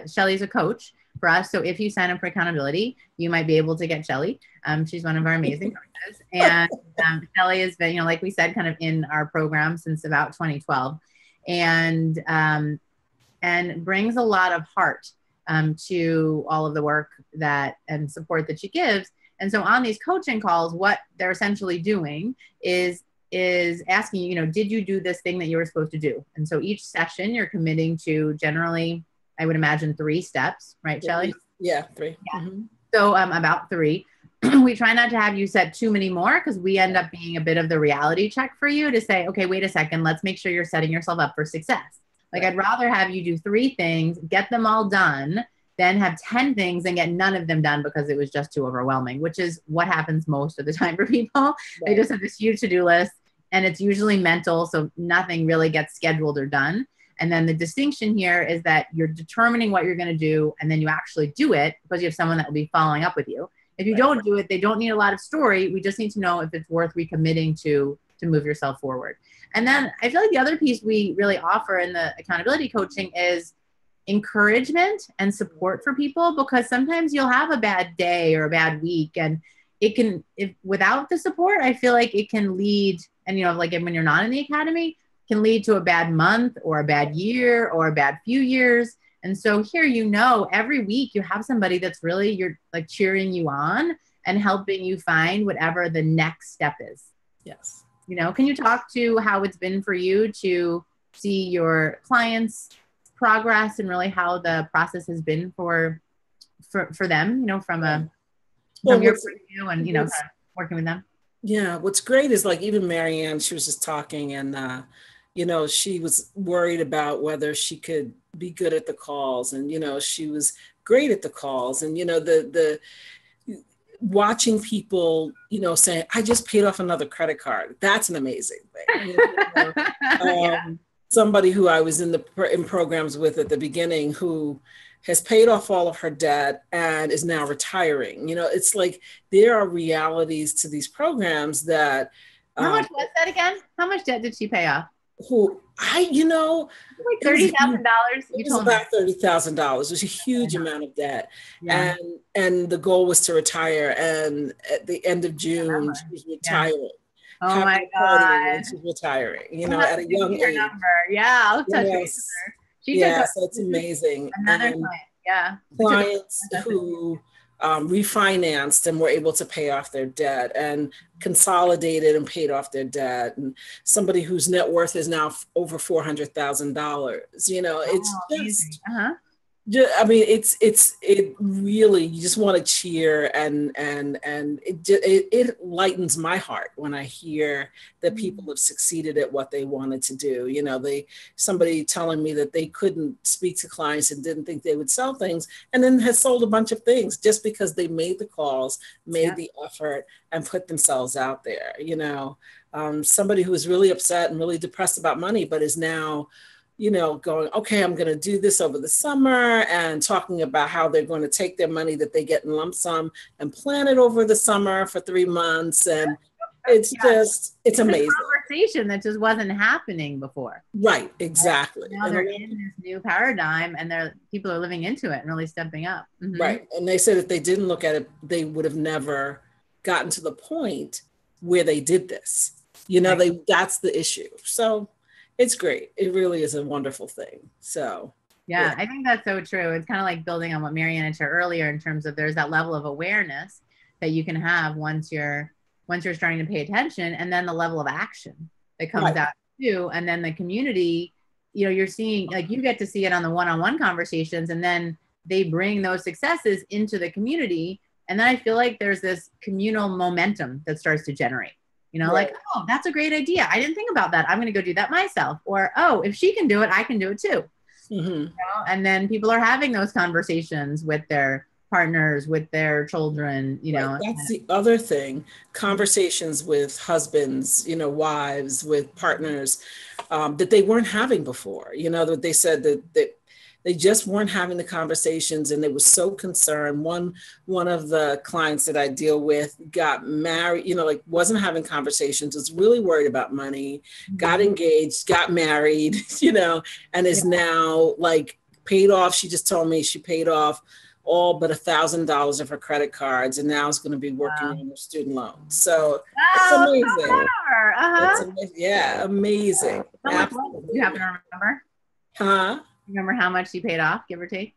Shelly's a coach for us. So if you sign up for accountability, you might be able to get Shelly. She's one of our amazing coaches. And Shelly has been, like we said, kind of in our program since about 2012, and brings a lot of heart to all of the work and support that she gives. And so on these coaching calls, what they're essentially doing is asking you, did you do this thing that you were supposed to do? And so each session you're committing to generally, I would imagine 3 steps, right, Shelly? Yeah, 3. Yeah. So about 3. We try not to have you set too many more because we end up being a bit of the reality check for you to say, okay, wait a second, let's make sure you're setting yourself up for success. Like I'd rather have you do 3 things, get them all done, then have 10 things and get none of them done because it was just too overwhelming, which is what happens most of the time for people. Right. They just have this huge to-do list and it's usually mental. So nothing really gets scheduled or done. And then the distinction here is that you're determining what you're going to do and then you actually do it because you have someone that will be following up with you. If you don't do it, they don't need a lot of story. We just need to know if it's worth recommitting to move yourself forward. And then I feel like the other piece we really offer in the accountability coaching is encouragement and support for people, because sometimes you'll have a bad day or a bad week and it can, if without the support, I feel like it can lead, and you know, like when you're not in the academy, can lead to a bad month or a bad year or a bad few years. And so here, you know, every week you have somebody that's really, you're like cheering you on and helping you find whatever the next step is. Yes. You know, can you talk to how it's been for you to see your clients' progress and really how the process has been for them, you know, from your point of view and, you know, kind of working with them? Yeah. What's great is like even Marianne, she was just talking and, you know, she was worried about whether she could be good at the calls. And, you know, she was great at the calls. And, you know, the watching people, you know, saying, I just paid off another credit card. That's an amazing thing. You know, Yeah. Somebody who I was in programs with at the beginning who has paid off all of her debt and is now retiring. You know, it's like there are realities to these programs that. How much was that again? How much debt did she pay off? You know, like $30,000. It was about $30,000. It was a huge amount of debt. Yeah. And the goal was to retire. And at the end of June, she was retiring. Yeah. Oh my God. And she's retiring, you know, at a young age. Yeah, I'll touch base with her. So it's amazing. Another client, yeah. Clients who refinanced and were able to pay off their debt and consolidated and paid off their debt, and somebody whose net worth is now over $400,000. You know, it's just, I mean, it really, you just want to cheer and it lightens my heart when I hear that people have succeeded at what they wanted to do. You know, somebody telling me that they couldn't speak to clients and didn't think they would sell things, and then has sold a bunch of things just because they made the calls, made the effort, and put themselves out there. You know, somebody who was really upset and really depressed about money, but is now, you know, going, okay, I'm going to do this over the summer, and talking about how they're going to take their money that they get in lump sum and plan it over the summer for 3 months. And it's just, it's amazing. A conversation that just wasn't happening before. Right, exactly. Now they're in this new paradigm and people are living into it and really stepping up. Mm-hmm. Right. And they said if they didn't look at it, they would have never gotten to the point where they did this. You know, that's the issue. So it's great. It really is a wonderful thing. So, yeah, I think that's so true. It's kind of like building on what Marianne had shared earlier in terms of there's that level of awareness that you can have once you're starting to pay attention, and then the level of action that comes out too. And then the community, you know, you're seeing, like you get to see it on the one-on-one conversations, and then they bring those successes into the community. And then I feel like there's this communal momentum that starts to generate. You know, like, oh, that's a great idea. I didn't think about that. I'm going to go do that myself. Or, oh, if she can do it, I can do it too. Mm-hmm. You know? And then people are having those conversations with their partners, with their children, you know. That's the other thing. Conversations with husbands, you know, wives, with partners that they weren't having before. You know, that they said that they just weren't having the conversations, and they were so concerned. One of the clients that I deal with got married, you know, like wasn't having conversations, was really worried about money, got engaged, got married, you know, and is now like paid off. She just told me she paid off all but $1,000 of her credit cards, and now is going to be working on her student loans. So it's amazing. It's amazing. Yeah, amazing. You happen to remember? Huh? Remember how much she paid off, give or take?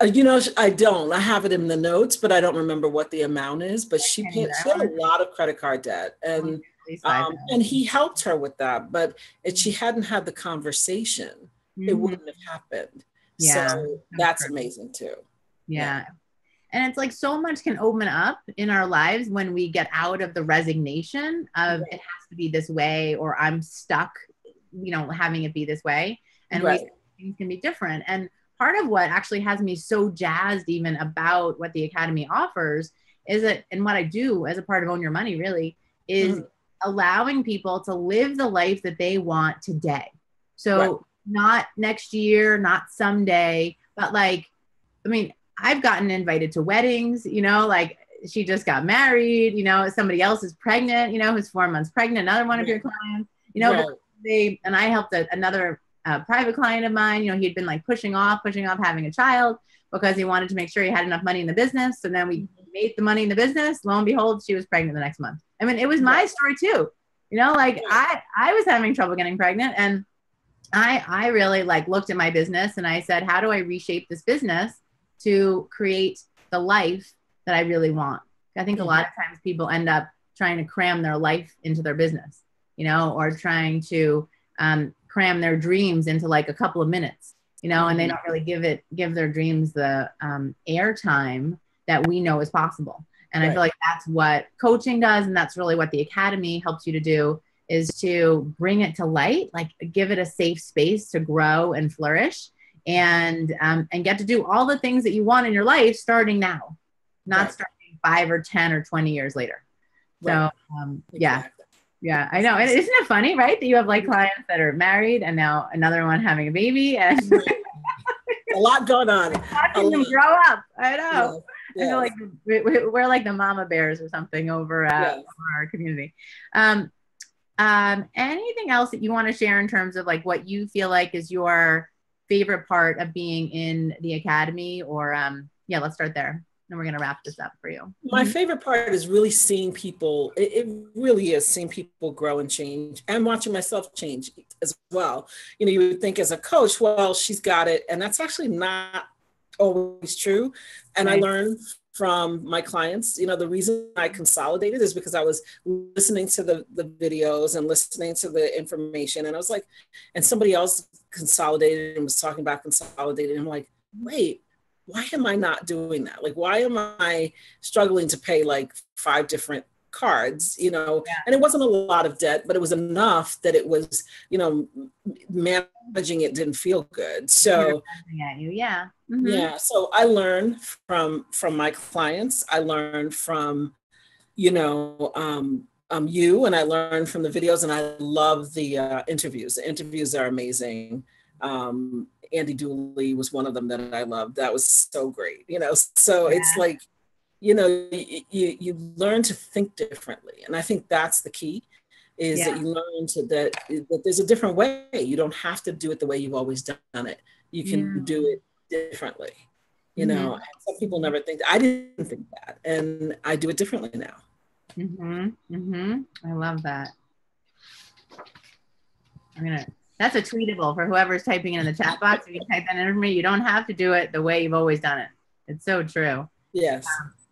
You know, I don't. I have it in the notes, but I don't remember what the amount is. But she had a lot of credit card debt, and he helped her with that. But if she hadn't had the conversation, it wouldn't have happened. Yeah, so that's amazing too. Yeah. And it's like so much can open up in our lives when we get out of the resignation of it has to be this way, or I'm stuck, having it be this way. And things can be different. And part of what actually has me so jazzed even about what the Academy offers is that, and what I do as a part of Own Your Money really is allowing people to live the life that they want today. So not next year, not someday, but I've gotten invited to weddings, like she just got married, somebody else is pregnant, who's 4 months pregnant, another one of your clients, and I helped another private client of mine, he had been like pushing off having a child because he wanted to make sure he had enough money in the business. So then we made the money in the business. Lo and behold, she was pregnant the next month. I mean, it was my story too, I was having trouble getting pregnant, and I really looked at my business and I said, how do I reshape this business to create the life that I really want? I think a lot of times people end up trying to cram their life into their business, or trying to cram their dreams into a couple of minutes, and they don't really give their dreams the airtime that we know is possible. And I feel like that's what coaching does. And that's really what the Academy helps you to do, is to bring it to light, give it a safe space to grow and flourish, and get to do all the things that you want in your life starting now, not starting 5 or 10 or 20 years later. So yeah, I know. And isn't it funny, right? That you have clients that are married and now another one having a baby, and a lot going on. Watching them grow up. I know. I feel like we're like the mama bears or something over our community. Anything else that you want to share in terms of what you feel like is your favorite part of being in the Academy? Or let's start there. And we're going to wrap this up for you. My favorite part is really seeing people. It really is seeing people grow and change, and watching myself change as well. You would think as a coach, well, she's got it. And that's actually not always true. And I learned from my clients, the reason I consolidated is because I was listening to the videos and listening to the information. And I was and somebody else consolidated and was talking about consolidated. And I'm like, wait, why am I not doing that? Why am I struggling to pay 5 different cards, and it wasn't a lot of debt, but it was enough that it was, managing it didn't feel good. So so I learned from my clients. I learned from, you, and I learned from the videos, and I love the interviews. The interviews are amazing. Andy Dooley was one of them that I loved. That was so great, so it's you learn to think differently. And I think that's the key, is that you learn that there's a different way. You don't have to do it the way you've always done it. You can do it differently, and some people never think that. I didn't think that, and I do it differently now. I love that. That's a tweetable for whoever's typing it in the chat box. You can type that in for me. You don't have to do it the way you've always done it. It's so true. Yes.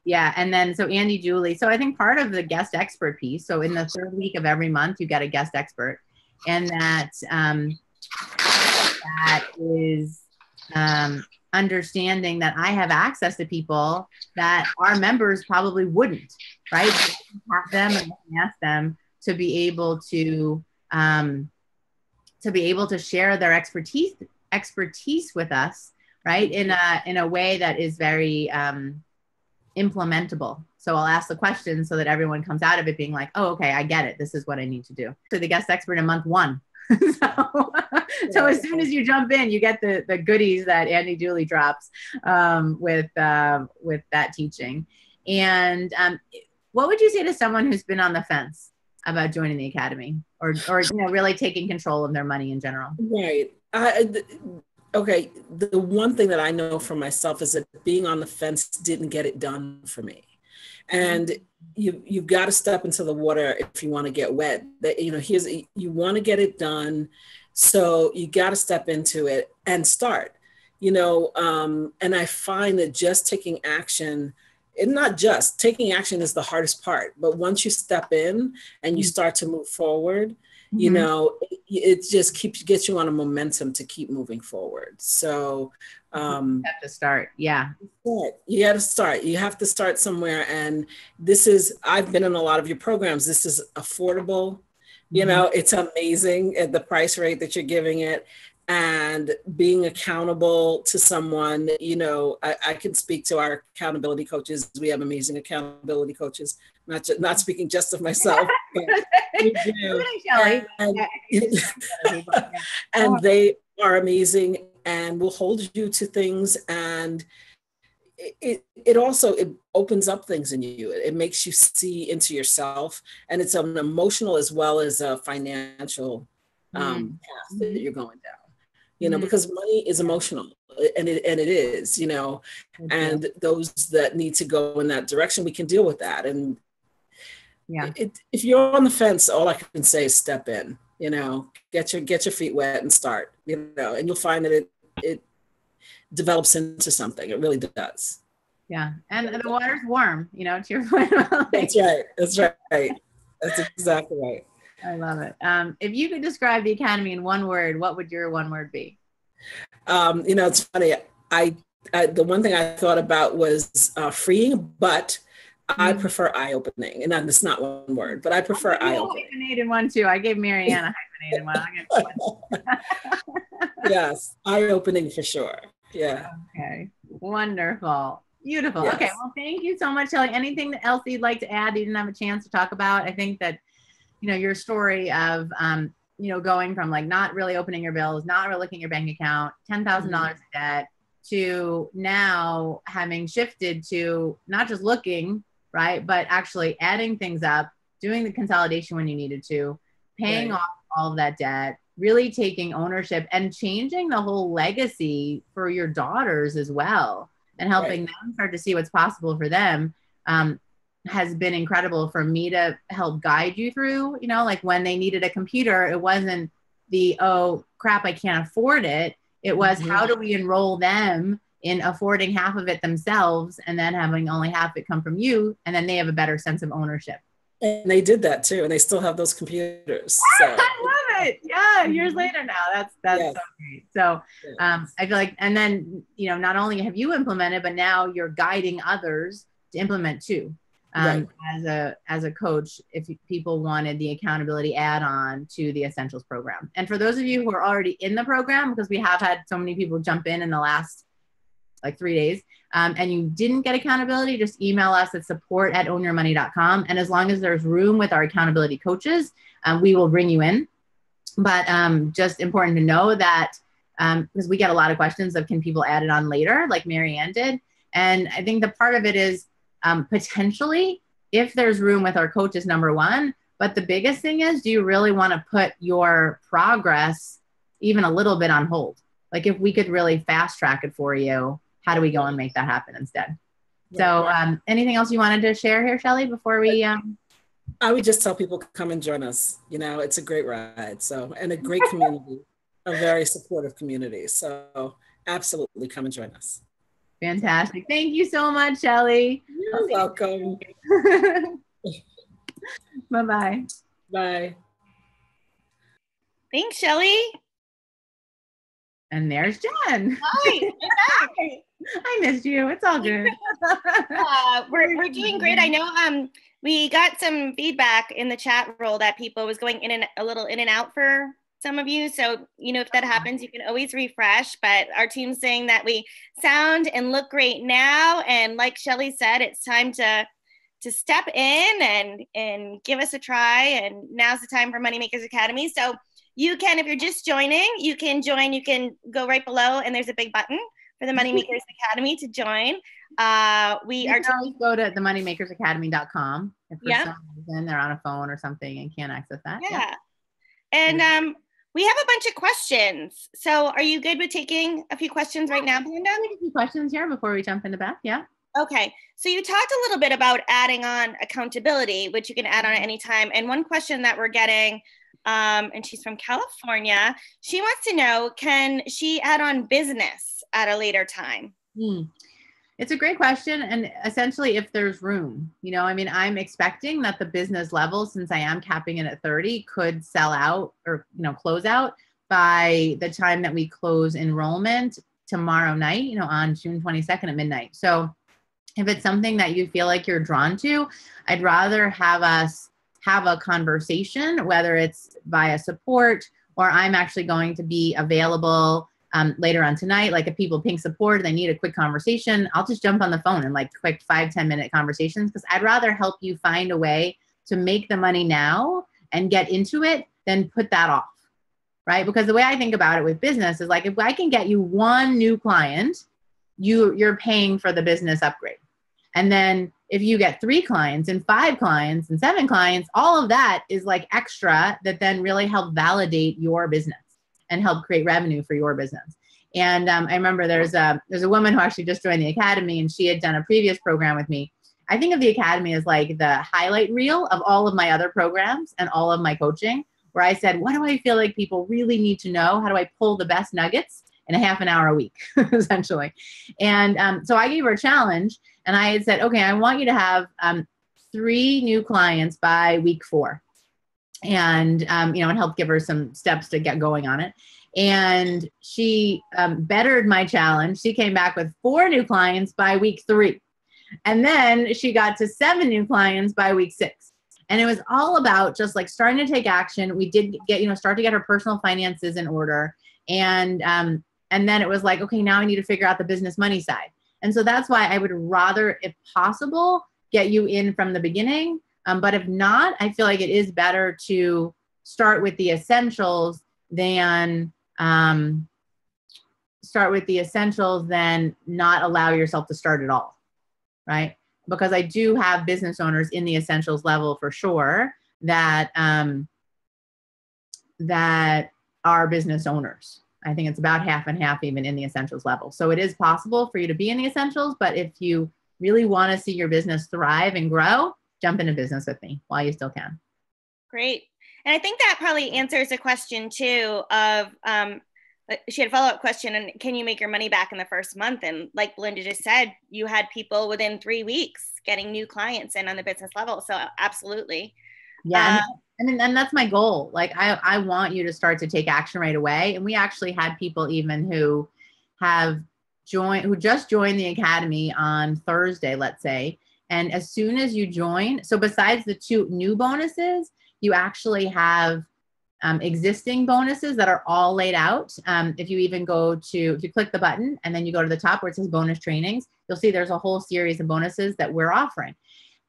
And then, so Andy Dooley. So I think part of the guest expert piece, so in the 3rd week of every month, you get a guest expert. And that is understanding that I have access to people that our members probably wouldn't, right? Have them and ask them to be able to share their expertise with us, right? In a way that is very implementable. So I'll ask the questions so that everyone comes out of it being like, oh, okay, I get it. This is what I need to do. So the guest expert in month 1. So as soon as you jump in, you get the goodies that Andy Dooley drops with that teaching. And what would you say to someone who's been on the fence about joining the Academy, or really taking control of their money in general? Right. Okay. The one thing that I know for myself is that being on the fence didn't get it done for me. And you've got to step into the water if you want to get wet. That, you want to get it done. So you got to step into it and start, and I find that just taking action, and not just taking action is the hardest part, but once you step in and you start to move forward, it just gets you on a momentum to keep moving forward. So you have to start. Yeah. You got to start. You have to start somewhere. And I've been in a lot of your programs. This is affordable. It's amazing at the price rate that you're giving it, and being accountable to someone. I can speak to our accountability coaches. We have amazing accountability coaches, not speaking just of myself. We do. And they are amazing and will hold you to things. And it also opens up things in you. It makes you see into yourself, and it's an emotional as well as a financial path that you're going down. Because money is emotional, and it is, and those that need to go in that direction, we can deal with that. And if you're on the fence, all I can say is step in. Get your feet wet and start. And you'll find that it develops into something. It really does. Yeah. And the water's warm, to your point. That's right. That's exactly right. I love it. If you could describe the Academy in one word, what would your one word be? It's funny. The one thing I thought about was freeing, but I prefer eye-opening. And it's not one word, but I prefer eye-opening. Hyphenated one too. I gave Marianne a hyphenated one. I'll give one. Yes, eye-opening for sure. Yeah. Okay. Wonderful. Beautiful. Yes. Okay. Well, thank you so much, Shelley. Anything else you'd like to add that you didn't have a chance to talk about? I think that, your story of, going from like not really opening your bills, not really looking at your bank account, $10,000 in debt, to now having shifted to not just looking, right, but actually adding things up, doing the consolidation when you needed to, paying off all of that debt, really taking ownership and changing the whole legacy for your daughters as well, and helping them start to see what's possible for them, has been incredible for me to help guide you through. Like when they needed a computer, it wasn't the, oh crap, I can't afford it. It was how do we enroll them in affording half of it themselves, and then having only half it come from you, and then they have a better sense of ownership. And they did that too, and they still have those computers. So. I love it. Yeah, years later now. That's so great. So I feel like, and then not only have you implemented, but now you're guiding others to implement too. As a coach, if people wanted the accountability add-on to the Essentials program. And for those of you who are already in the program, because we have had so many people jump in the last like 3 days, and you didn't get accountability, just email us at support@ownyourmoney.com. And as long as there's room with our accountability coaches, we will bring you in. But just important to know that, because we get a lot of questions of can people add it on later, like Marianne did. And I think the part of it is potentially, if there's room with our coaches, number one. But the biggest thing is, do you really want to put your progress even a little bit on hold? Like if we could really fast track it for you, how do we go and make that happen instead? So anything else you wanted to share here, Shelley, before we... I would just tell people, come and join us. It's a great ride. So, and a great community, a very supportive community. So absolutely come and join us. Fantastic. Thank you so much, Shelley. You're welcome. Bye-bye. Bye. Thanks, Shelley. And there's Jen. Hi. I missed you. It's all good. We're doing great. I know we got some feedback in the chat roll that people was going a little in and out for some of you. So, if that happens, you can always refresh, but our team's saying that we sound and look great now. And like Shelley said, it's time to step in and give us a try. And now's the time for Moneymakers Academy. So you can, if you're just joining, you can join, you can go right below and there's a big button for the Moneymakers Academy to join. We are always go to the moneymakersacademy.com if for some reason they're on a phone or something and can't access that. Yeah. And we have a bunch of questions. So are you good with taking a few questions right now, Belinda? I'll take a few questions here before we jump into Beth. Yeah. Okay. So you talked a little bit about adding on accountability, which you can add on at any time. And one question that we're getting, and she's from California, she wants to know, can she add on business at a later time? It's a great question. And essentially, if there's room, I mean, I'm expecting that the business level, since I am capping it at 30, could sell out or, close out by the time that we close enrollment tomorrow night, on June 22nd at midnight. So if it's something that you feel like you're drawn to, I'd rather have us have a conversation, whether it's via support or I'm actually going to be available later on tonight. Like if people ping support, they need a quick conversation, I'll just jump on the phone and like quick 5-10 minute conversations, because I'd rather help you find a way to make the money now and get into it than put that off, right? Because the way I think about it with business is like, if I can get you one new client, you're paying for the business upgrade. And then if you get 3 clients and 5 clients and 7 clients, all of that is like extra that then really help validate your business and help create revenue for your business. And I remember there's a woman who actually just joined the Academy, and she had done a previous program with me. I think of the Academy as like the highlight reel of all of my other programs and all of my coaching, where I said, what do I feel like people really need to know? How do I pull the best nuggets in a half an hour a week, essentially? And so I gave her a challenge, and I had said, okay, I want you to have 3 new clients by week 4. And, and help give her some steps to get going on it. And she bettered my challenge. She came back with 4 new clients by week 3. And then she got to 7 new clients by week 6. And it was all about just like starting to take action. We did get, start to get her personal finances in order. And then it was like, okay, now I need to figure out the business money side. And so that's why I would rather, if possible, get you in from the beginning. But if not, I feel like it is better to start with the essentials than not allow yourself to start at all, right? Because I do have business owners in the essentials level for sure that are business owners. I think it's about half and half even in the essentials level. So it is possible for you to be in the essentials, but if you really want to see your business thrive and grow, jump into business with me while you still can. Great. And I think that probably answers a question too of, she had a follow-up question, and can you make your money back in the first month? And like Belinda just said, you had people within 3 weeks getting new clients in on the business level. So absolutely. Yeah. And that's my goal. Like I want you to start to take action right away. And we actually had people even who just joined the Academy on Thursday, let's say. And as soon as you join, so besides the 2 new bonuses, you actually have existing bonuses that are all laid out. If you click the button and then you go to the top where it says bonus trainings, you'll see there's a whole series of bonuses that we're offering.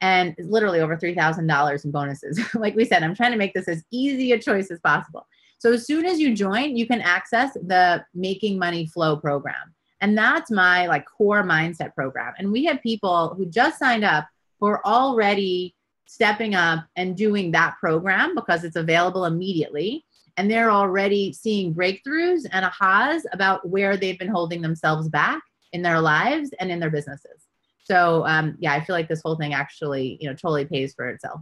And it's literally over $3,000 in bonuses. Like we said, I'm trying to make this as easy a choice as possible. So as soon as you join, you can access the Making Money Flow program. And that's my like core mindset program. And we have people who just signed up who are already stepping up and doing that program because it's available immediately. And they're already seeing breakthroughs and ahas about where they've been holding themselves back in their lives and in their businesses. So yeah, I feel like this whole thing actually, totally pays for itself.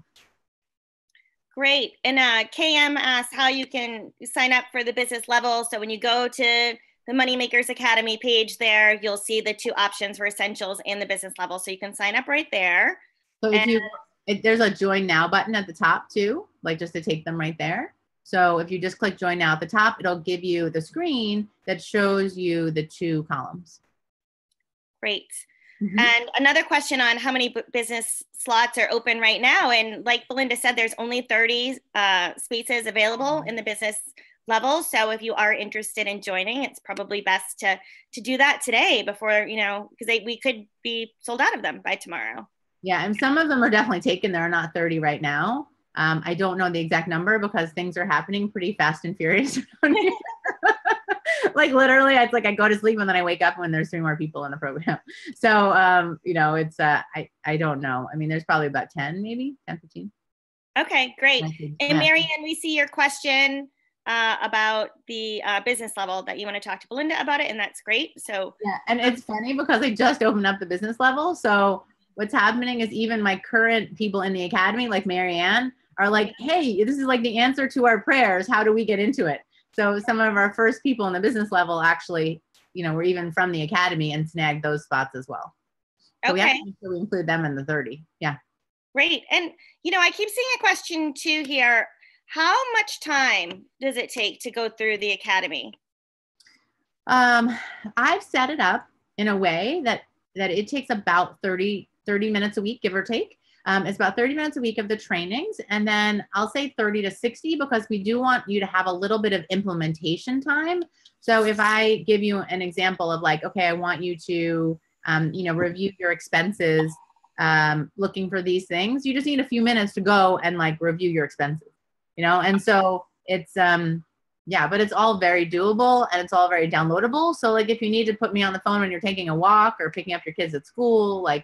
Great. And KM asked how you can sign up for the business level. So when you go to the Moneymakers Academy page there, you'll see the 2 options for essentials and the business level. So you can sign up right there. So there's a join now button at the top too, like just to take them right there. So if you just click join now at the top, it'll give you the screen that shows you the 2 columns. Great. Mm-hmm. And another question on how many business slots are open right now. And like Belinda said, there's only 30 spaces available in the business level. So if you are interested in joining, it's probably best to do that today before, because we could be sold out of them by tomorrow. Yeah. And some of them are definitely taken. There are not 30 right now. I don't know the exact number because things are happening pretty fast and furious around here. Like literally, it's like I go to sleep and then I wake up when there's 3 more people in the program. So, it's, I don't know. I mean, there's probably about 10, maybe 10, 15. Okay, great. And Marianne, we see your question about the business level that you want to talk to Belinda about it. And that's great. So yeah. And it's funny because I just opened up the business level. So what's happening is even my current people in the Academy, like Marianne, are like, hey, this is like the answer to our prayers. How do we get into it? So some of our first people in the business level actually, were even from the Academy and snagged those spots as well. So we have Okay. to make sure we include them in the 30. Yeah. Great. And, I keep seeing a question too here. How much time does it take to go through the academy? I've set it up in a way that it takes about 30 minutes a week, give or take. It's about 30 minutes a week of the trainings. And then I'll say 30 to 60 because we do want you to have a little bit of implementation time. So if I give you an example of like, okay, I want you to, review your expenses, looking for these things, you just need a few minutes to go and like review your expenses, and so it's, but it's all very doable and it's all very downloadable. So like if you need to put me on the phone when you're taking a walk or picking up your kids at school, like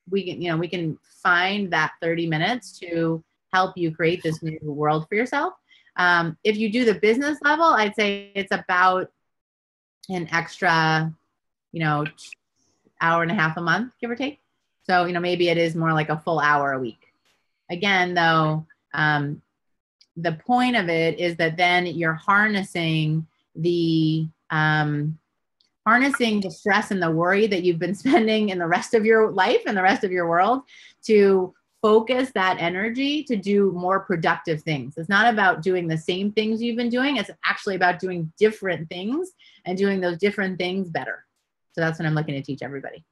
we can find that 30 minutes to help you create this new world for yourself. If you do the business level, I'd say it's about an extra, hour and a half a month, give or take. So, maybe it is more like a full hour a week. Again, though, the point of it is that then you're harnessing the stress and the worry that you've been spending in the rest of your life and the rest of your world to focus that energy to do more productive things. It's not about doing the same things you've been doing. It's actually about doing different things and doing those different things better. So that's what I'm looking to teach everybody.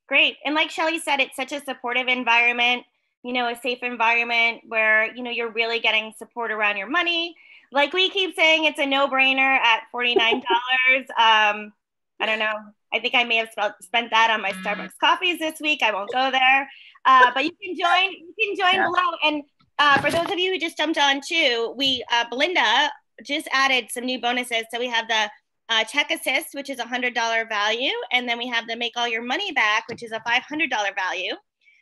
Great. And like Shelly said, it's such a supportive environment, a safe environment where, you're really getting support around your money. Like we keep saying, it's a no-brainer at $49. I don't know. I think I may have spent that on my Starbucks coffees this week. I won't go there. But you can join below. And for those of you who just jumped on too, Belinda just added some new bonuses. So we have the Check Assist, which is a $100 value. And then we have the Make All Your Money Back, which is a $500 value.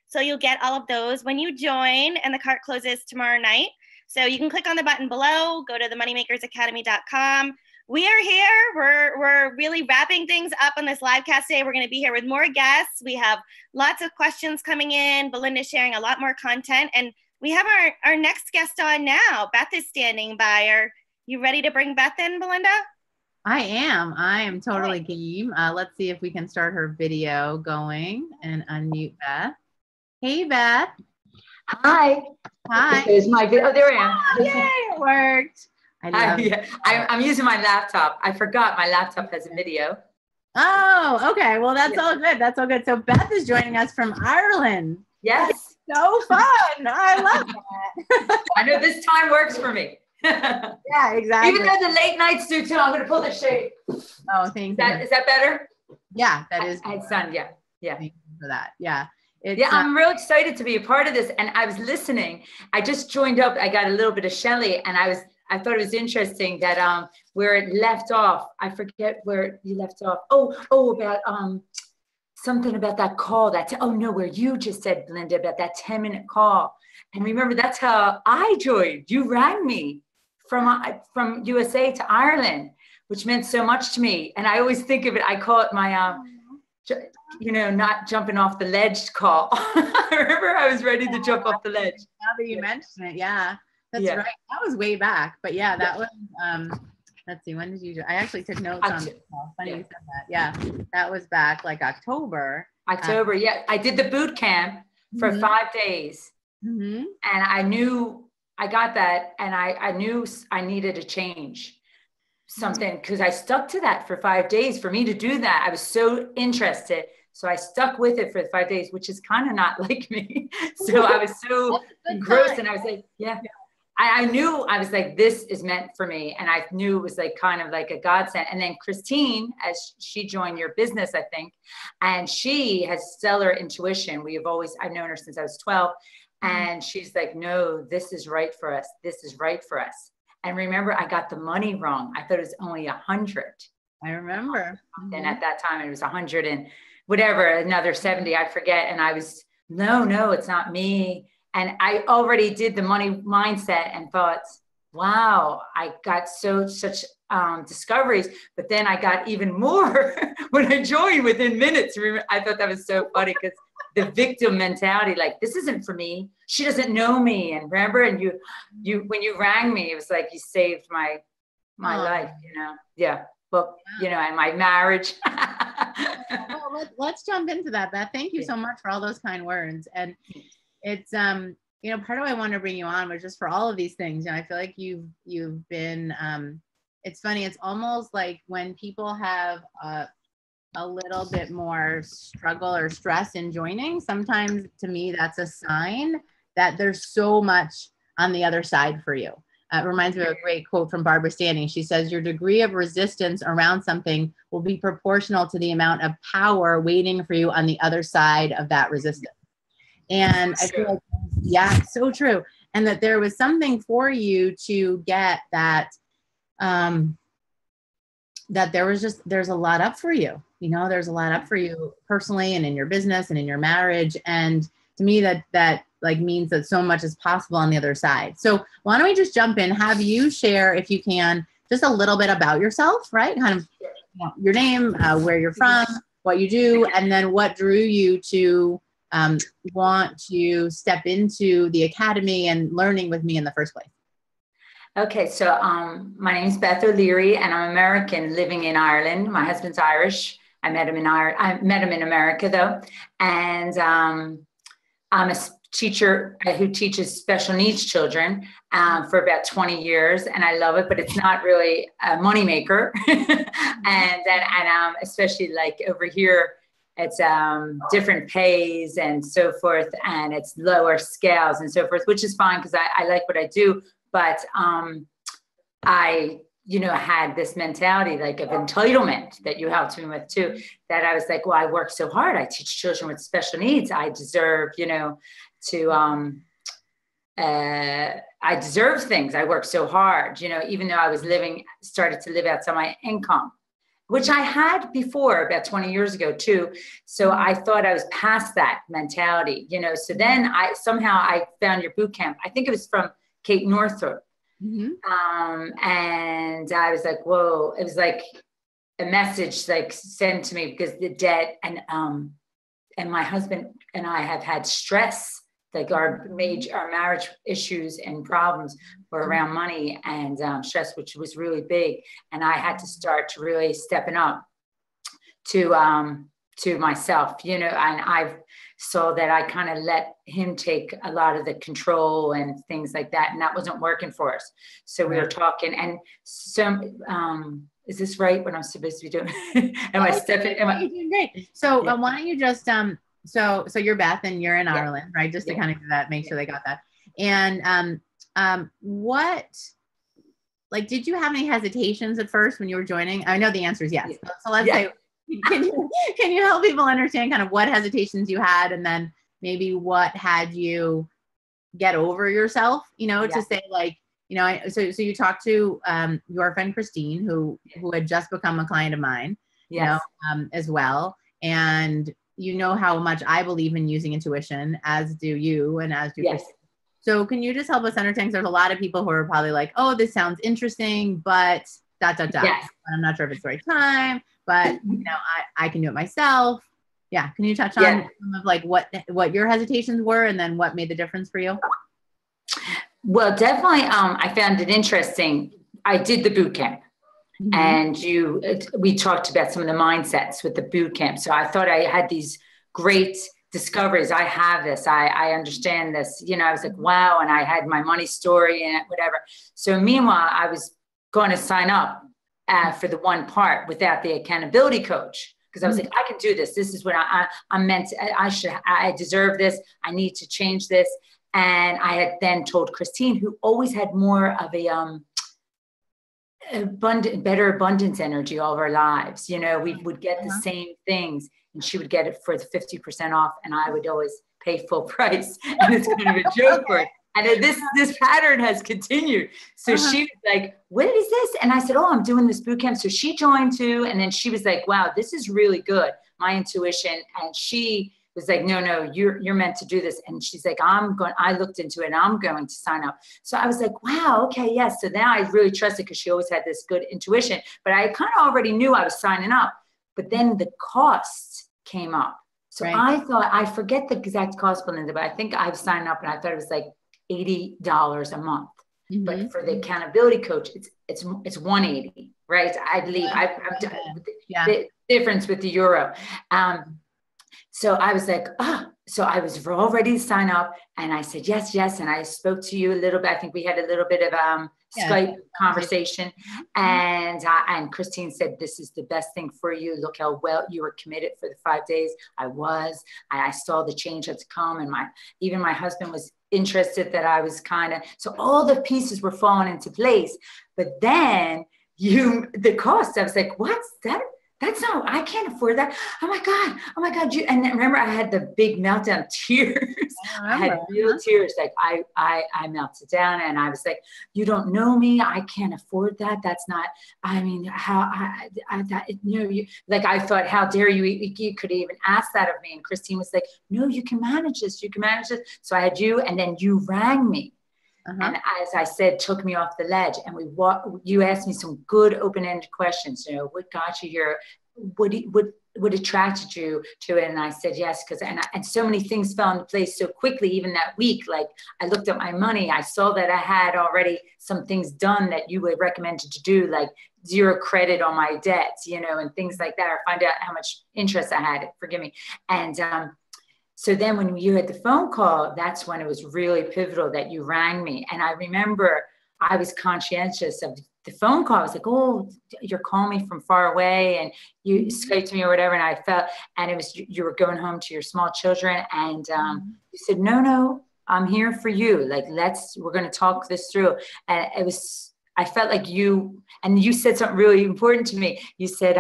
So you'll get all of those when you join, and the cart closes tomorrow night. So you can click on the button below, go to themoneymakersacademy.com. We are here. We're really wrapping things up on this live cast today. We're going to be here with more guests. We have lots of questions coming in. Belinda's sharing a lot more content. And we have our next guest on now. Beth is standing by. Are you ready to bring Beth in, Belinda? I am totally game. Let's see if we can start her video going and unmute Beth. Hey, Beth. Hi. Hi. There's my video. Oh, there I am. Oh, yay, it worked. I'm using my laptop. I forgot my laptop has a video. Oh, okay. Well, that's all good. That's all good. So Beth is joining us from Ireland. Yes. So fun. I love that. I know this time works for me. Yeah, exactly. Even though the late nights do too, I'm going to pull the shade. Oh, thank you. Is that better? Yeah, that is. It's done. Yeah. Thank you for that. Yeah. I'm real excited to be a part of this. And I was listening. I just joined up. I got a little bit of Shelly, and I thought it was interesting that where it left off. I forget where you left off. About something about that call. Where you just said, Belinda, about that 10-minute call. And remember, that's how I joined. You rang me from USA to Ireland, which meant so much to me. And I always think of it. I call it my not jumping off the ledge call. I remember I was ready to jump off the ledge. Now that you mention it, yeah, that's right. That was way back, but yeah, that was. Let's see, when did you do? I actually took notes on this. Funny you said that. Yeah, that was back like October. Yeah, I did the boot camp for 5 days, and I knew I got that, and I knew I needed a change. Something, because I stuck to that for 5 days. For me to do that, I was so interested. So I stuck with it for 5 days, which is kind of not like me. So I was so engrossed, and I was like, I knew, I was like, this is meant for me. And I knew it was like kind of like a godsend. And then Christine, as she joined your business, I think, and she has stellar intuition. I've known her since I was 12. And she's like, no, this is right for us. This is right for us. And remember, I got the money wrong. I thought it was only 100. I remember. And at that time it was 100 and whatever, another 70, I forget. And I was, no, it's not me. And I already did the money mindset and thought, wow, I got such discoveries, but then I got even more when I joined within minutes. I thought that was so funny because the victim mentality, like, this isn't for me. She doesn't know me. And remember, and you, when you rang me, it was like, you saved my life, Yeah. Well, and my marriage, Well, let's jump into that, Beth. Thank you so much for all those kind words. And it's, you know, part of why I wanted to bring you on was just for all of these things. And I feel like you've been, it's funny. It's almost like when people have a little bit more struggle or stress in joining, sometimes to me, that's a sign that there's so much on the other side for you. It reminds me of a great quote from Barbara Standing. She says, your degree of resistance around something will be proportional to the amount of power waiting for you on the other side of that resistance. And I feel like, yeah, so true. And that there was something for you to get that, that there's a lot up for you. You know, there's a lot up for you personally and in your business and in your marriage. And to me, that like means that so much is possible on the other side. So why don't we just jump in, have you share, if you can, just a little bit about yourself, right? Kind of, you know, your name, where you're from, what you do, and then what drew you to want to step into the academy and learning with me in the first place. Okay, so my name is Beth O'Leary, and I'm American living in Ireland. My husband's Irish. I met him in America, though, and I'm a teacher who teaches special needs children for about 20 years, and I love it, but it's not really a moneymaker. and especially like over here, it's different pays and so forth, and it's lower scales and so forth, which is fine because I like what I do. But I, you know, had this mentality like of entitlement that you helped me with too, that I was like, well, I work so hard. I teach children with special needs. I deserve, you know, to, I deserve things. I work so hard, you know, even though I was started to live outside my income, which I had before about 20 years ago too. So I thought I was past that mentality, you know. So then I found your boot camp. I think it was from Kate Northrup. Mm-hmm. And I was like, whoa, it was like a message like sent to me because the debt and my husband and I have had stress, like our marriage issues and problems were around money and stress, which was really big. And I had to start to really stepping up to myself, you know, and I've saw that I kind of let him take a lot of the control and things like that. And that wasn't working for us. So we were talking, and is this right? What I'm supposed to be doing? Am I stepping? You're doing great. So why don't you just, so you're Beth and you're in Ireland, right? Just to kind of do that, make sure they got that. And what, like, did you have any hesitations at first when you were joining? I know the answer is yes. So let's say, can you help people understand kind of what hesitations you had, and then maybe what had you get over yourself, you know, to say like, you know, so you talked to your friend Christine, who had just become a client of mine, you know, as well. And you know how much I believe in using intuition, as do you, and as do Christine. So can you just help us understand? There's a lot of people who are probably like, oh, this sounds interesting, but ... I'm not sure if it's the right time, but you know, I can do it myself. Yeah. Can you touch on some of like what your hesitations were and then what made the difference for you? Well, definitely. I found it interesting. I did the boot camp, and we talked about some of the mindsets with the boot camp. So I thought I had these great discoveries. I have this, I understand this, you know, I was like, wow. And I had my money story and whatever. So meanwhile, I was going to sign up for the one part without the accountability coach. Because I was like, I can do this. This is what I'm meant to, I deserve this. I need to change this. And I had then told Christine, who always had more of a better abundance energy all of our lives. You know, we would get the same things, and she would get it for the 50% off, and I would always pay full price. And it's kind of a joke for it. And this pattern has continued. So she was like, what is this? And I said, oh, I'm doing this boot camp. So she joined too. And then she was like, wow, this is really good. My intuition. And she was like, no, you're meant to do this. And she's like, I looked into it and I'm going to sign up. So I was like, wow, okay, yes. So now I really trust it because she always had this good intuition, but I kind of already knew I was signing up. But then the costs came up. So I thought, I forget the exact cost, Belinda, but I think I've signed up and I thought it was like $80 a month. But for the accountability coach, it's $180, right? I believe difference with the euro. So I was like, so I was all ready to sign up, and I said, yes. And I spoke to you a little bit. I think we had a little bit of Skype conversation, and Christine said, this is the best thing for you. Look how well you were committed for the 5 days. I saw the change that's come, and even my husband was interested that I was so all the pieces were falling into place. But then the cost, I was like, what's that? That's not, I can't afford that. Oh my God. And then remember, I had the big meltdown, tears. I had real tears. Like I melted down, and I was like, you don't know me. I can't afford that. That's not, I mean, like, I thought, how dare you, you could even ask that of me. And Christine was like, no, you can manage this. You can manage this. So I had you, and then you rang me. And as I said, took me off the ledge, and you asked me some good open-ended questions. What got you here? What attracted you to it? And I said, yes, because, and so many things fell into place so quickly, even that week. Like, I looked at my money. I saw that I had already some things done that you would recommended to do, like 0 credit on my debts, and things like that, or find out how much interest I had. Forgive me. And, so then when you had the phone call, that's when it was really pivotal that you rang me. And I remember I was conscientious of the phone call. I was like, oh, you're calling me from far away, and you Skyped me or whatever. And I felt, and it was, you were going home to your small children. And you said, no, I'm here for you. Like, we're going to talk this through. And I felt like you said something really important to me. You said,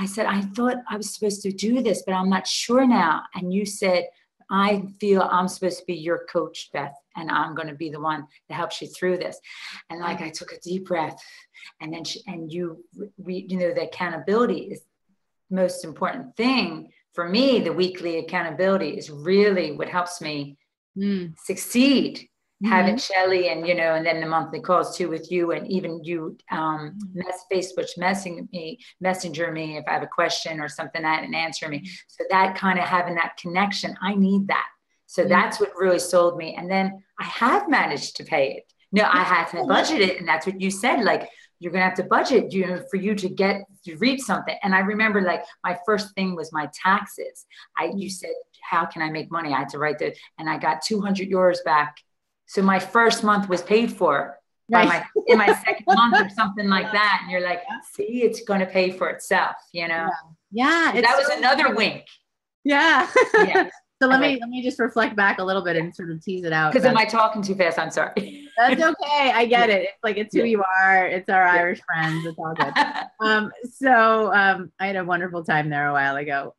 I said, I thought I was supposed to do this, but I'm not sure now. And you said, I feel I'm supposed to be your coach, Beth, and I'm going to be the one that helps you through this. And like, I took a deep breath, and then the accountability is the most important thing for me. The weekly accountability is really what helps me succeed. Having Shelly and then the monthly calls too with you, and even you Facebook messenger me if I have a question or something and answer me. So that kind of having that connection, I need that. So that's what really sold me. And then I have managed to pay it. No, I had to budget it, and that's what you said. Like, you're gonna have to budget, for you to reach something. And I remember, like, my first thing was my taxes. You said, how can I make money? I had to write that, and I got 200 euros back. So my first month was paid for in my second month or something like that. And you're like, see, it's going to pay for itself, Yeah. So that was another wink. Yeah. So let me just reflect back a little bit and sort of tease it out. Because am I talking too fast? I'm sorry. That's okay. I get it. It's like, it's who you are. It's our Irish friends. It's all good. I had a wonderful time there a while ago.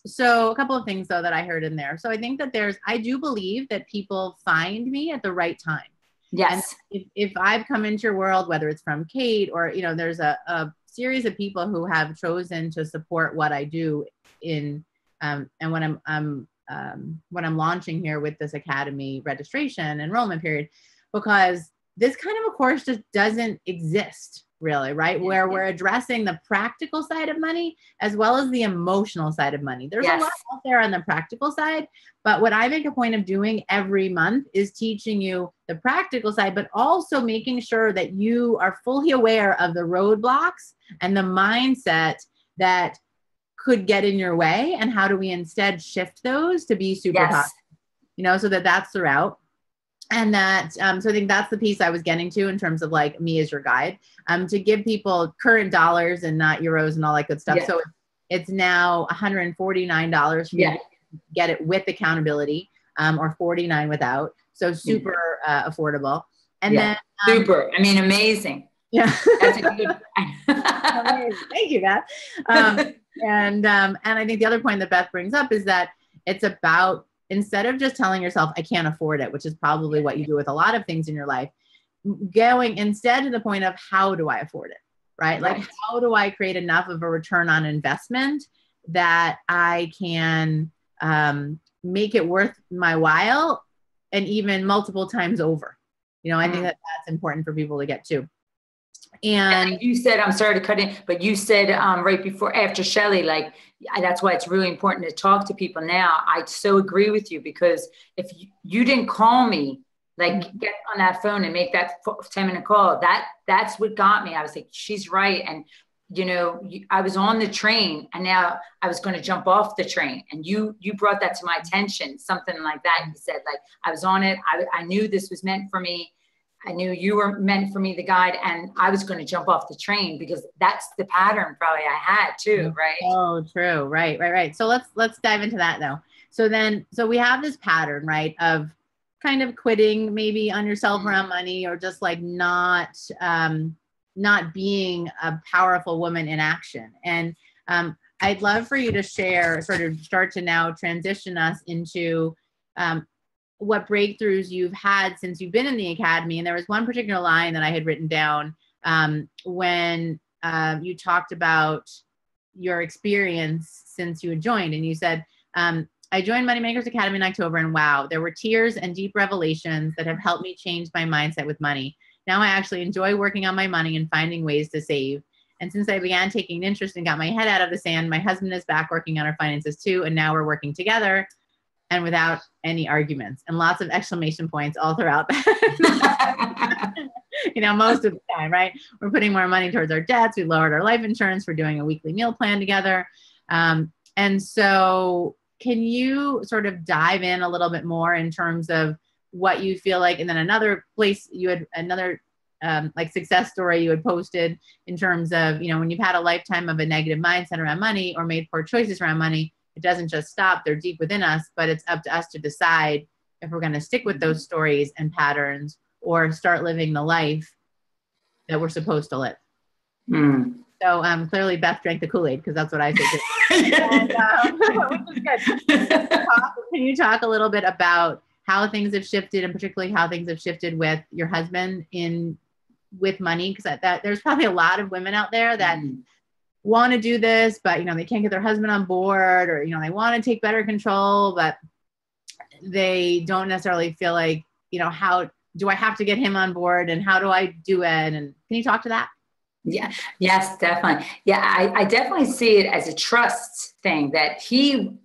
So a couple of things though that I heard in there. So I think that I do believe that people find me at the right time. Yes. And if I've come into your world, whether it's from Kate or, there's a series of people who have chosen to support what I do and when I'm launching here with this Academy registration enrollment period, because this kind of a course just doesn't exist really, right? Where we're addressing the practical side of money as well as the emotional side of money. There's a lot out there on the practical side, but what I make a point of doing every month is teaching you the practical side, but also making sure that you are fully aware of the roadblocks and the mindset that could get in your way, and how do we instead shift those to be super positive, so that's the route. And that, so I think that's the piece I was getting to in terms of like me as your guide, to give people current dollars and not euros and all that good stuff. Yeah. So it's now $149 for you to get it with accountability, or $49 without. So super affordable. And then super, I mean, amazing. Yeah. That's a good. Thank you, Beth. And I think the other point that Beth brings up is that it's about, instead of just telling yourself, I can't afford it, which is probably what you do with a lot of things in your life, going instead to the point of, how do I afford it? Right? Like, how do I create enough of a return on investment that I can make it worth my while, and even multiple times over? I think that that's important for people to get to. And you said, I'm sorry to cut in, but you said right before, after Shelly, like, that's why it's really important to talk to people now. I so agree with you, because if you didn't call me, like, get on that phone and make that 10-minute call, that's what got me. I was like, she's right. And you know, I was on the train and now I was going to jump off the train. And you brought that to my attention, something like that. You said, like, I was on it. I knew this was meant for me. I knew you were meant for me, the guide, and I was going to jump off the train because that's the pattern probably I had too, right? Oh, true. Right. So let's dive into that though. So we have this pattern, right, of kind of quitting maybe on yourself around money, or just like not being a powerful woman in action. And I'd love for you to share, sort of start to now transition us into what breakthroughs you've had since you've been in the academy. And there was one particular line that I had written down when you talked about your experience since you had joined. And you said, I joined Moneymakers Academy in October, and wow, there were tears and deep revelations that have helped me change my mindset with money. Now I actually enjoy working on my money and finding ways to save. And since I began taking an interest and got my head out of the sand, my husband is back working on our finances too. And now we're working together and without any arguments, and lots of exclamation points all throughout that. You know, most of the time, right? We're putting more money towards our debts. We lowered our life insurance. We're doing a weekly meal plan together. And so can you sort of dive in a little bit more in terms of what you feel like? And then another place you had another like success story you had posted in terms of, you know, when you've had a lifetime of a negative mindset around money or made poor choices around money, it doesn't just stop. They're deep within us, but it's up to us to decide if we're going to stick with those stories and patterns or start living the life that we're supposed to live. So clearly Beth drank the Kool-Aid, because that's what I say too. And, which is good. Can you talk a little bit about how things have shifted, and particularly how things have shifted with your husband with money? Because that there's probably a lot of women out there that want to do this, but, you know, they can't get their husband on board, or, you know, they want to take better control, but they don't necessarily feel like, you know, how do I have to get him on board, and how do I do it? And can you talk to that? Yeah. Yes, definitely. Yeah. I definitely see it as a trust thing, that he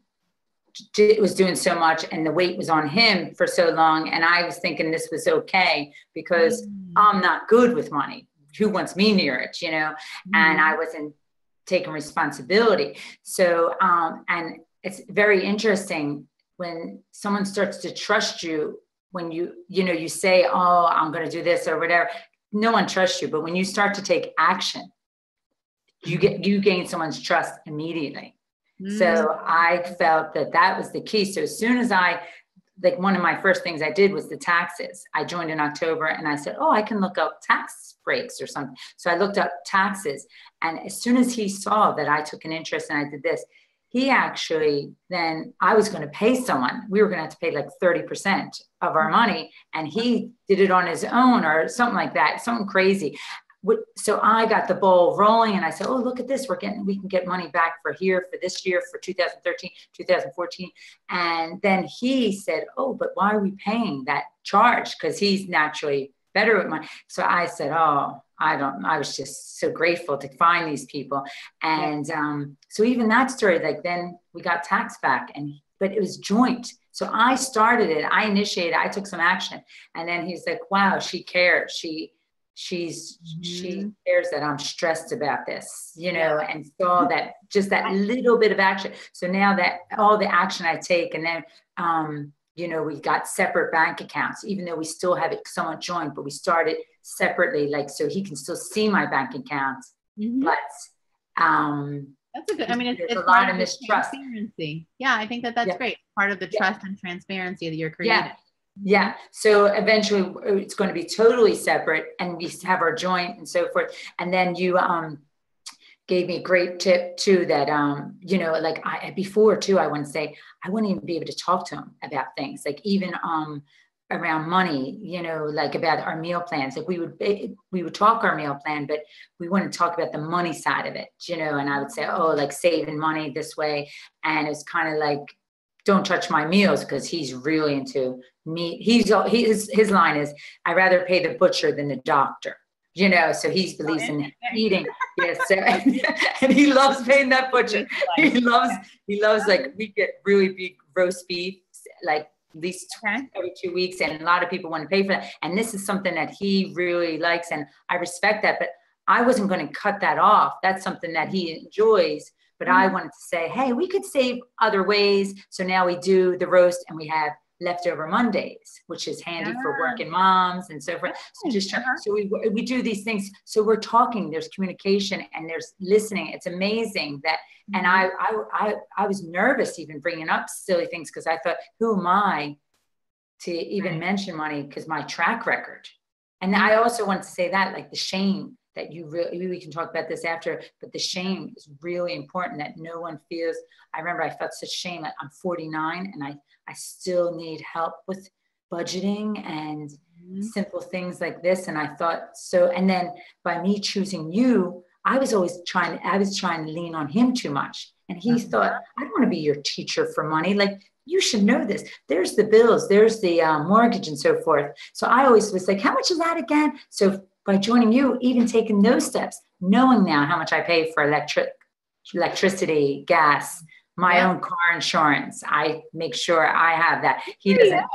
was doing so much and the weight was on him for so long. And I was thinking this was okay because I'm not good with money. Who wants me near it, you know? And I wasn't taking responsibility. So, and it's very interesting when someone starts to trust you, when you say, oh, I'm going to do this or whatever. No one trusts you, but when you start to take action, you gain someone's trust immediately. So I felt that was the key. So as soon as one of my first things I did was the taxes. I joined in October and I said, oh, I can look up tax breaks or something. So I looked up taxes. And as soon as he saw that I took an interest and I did this, he actually, then I was going to pay someone. We were going to have to pay like 30% of our money. And he did it on his own or something like that, something crazy. So I got the ball rolling and I said, oh, look at this. We can get money back for this year, for 2013, 2014. And then he said, oh, but why are we paying that charge? Because he's naturally better with money. So I said, oh, I was just so grateful to find these people. And so even that story, like then we got tax back, but it was joint. So I started it, I initiated, I took some action. And then he's like, wow, she cares. She cares that I'm stressed about this, you know, and saw that just that little bit of action. So now that all the action I take, and then, you know, we got separate bank accounts, even though we still have it somewhat joined, but we started separately, like, so he can still see my bank accounts. But that's a good, I mean, it's a lot of mistrust. Yeah, I think that's great. Part of the trust and transparency that you're creating. Yeah. So eventually it's going to be totally separate, and we have our joint and so forth. And then you gave me a great tip too, that, you know, like before too, I want to say, I wouldn't even be able to talk to him about things like even around money, you know, like about our meal plans. Like we would talk our meal plan, but we wouldn't talk about the money side of it, you know. And I would say, oh, like saving money this way. And it's kind of like, don't touch my meals, because he's really into meat. His line is, I'd rather pay the butcher than the doctor, you know. So he believes in eating. Yes, and he loves paying that butcher. He loves like, we get really big roast beef, like at least every 2 weeks, and a lot of people want to pay for that. And this is something that he really likes, and I respect that. But I wasn't going to cut that off. That's something that he enjoys. But I wanted to say, hey, we could save other ways. So now we do the roast and we have leftover Mondays, which is handy for working moms and so forth. So so we do these things. So we're talking, there's communication and there's listening. It's amazing that, and I was nervous even bringing up silly things because I thought, who am I to even mention money? Because my track record. And I also want to say that, like the shame that you really, we can talk about this after, but the shame is really important that no one feels. I remember I felt such shame that I'm 49 and I still need help with budgeting and simple things like this. And I thought so, and then by me choosing you, I was trying to lean on him too much. And he thought, I don't want to be your teacher for money. Like, you should know this. There's the bills, there's the mortgage and so forth. So I always was like, how much is that again? So by joining you, even taking those steps, knowing now how much I pay for electricity, gas, my own car insurance, I make sure I have that. He doesn't.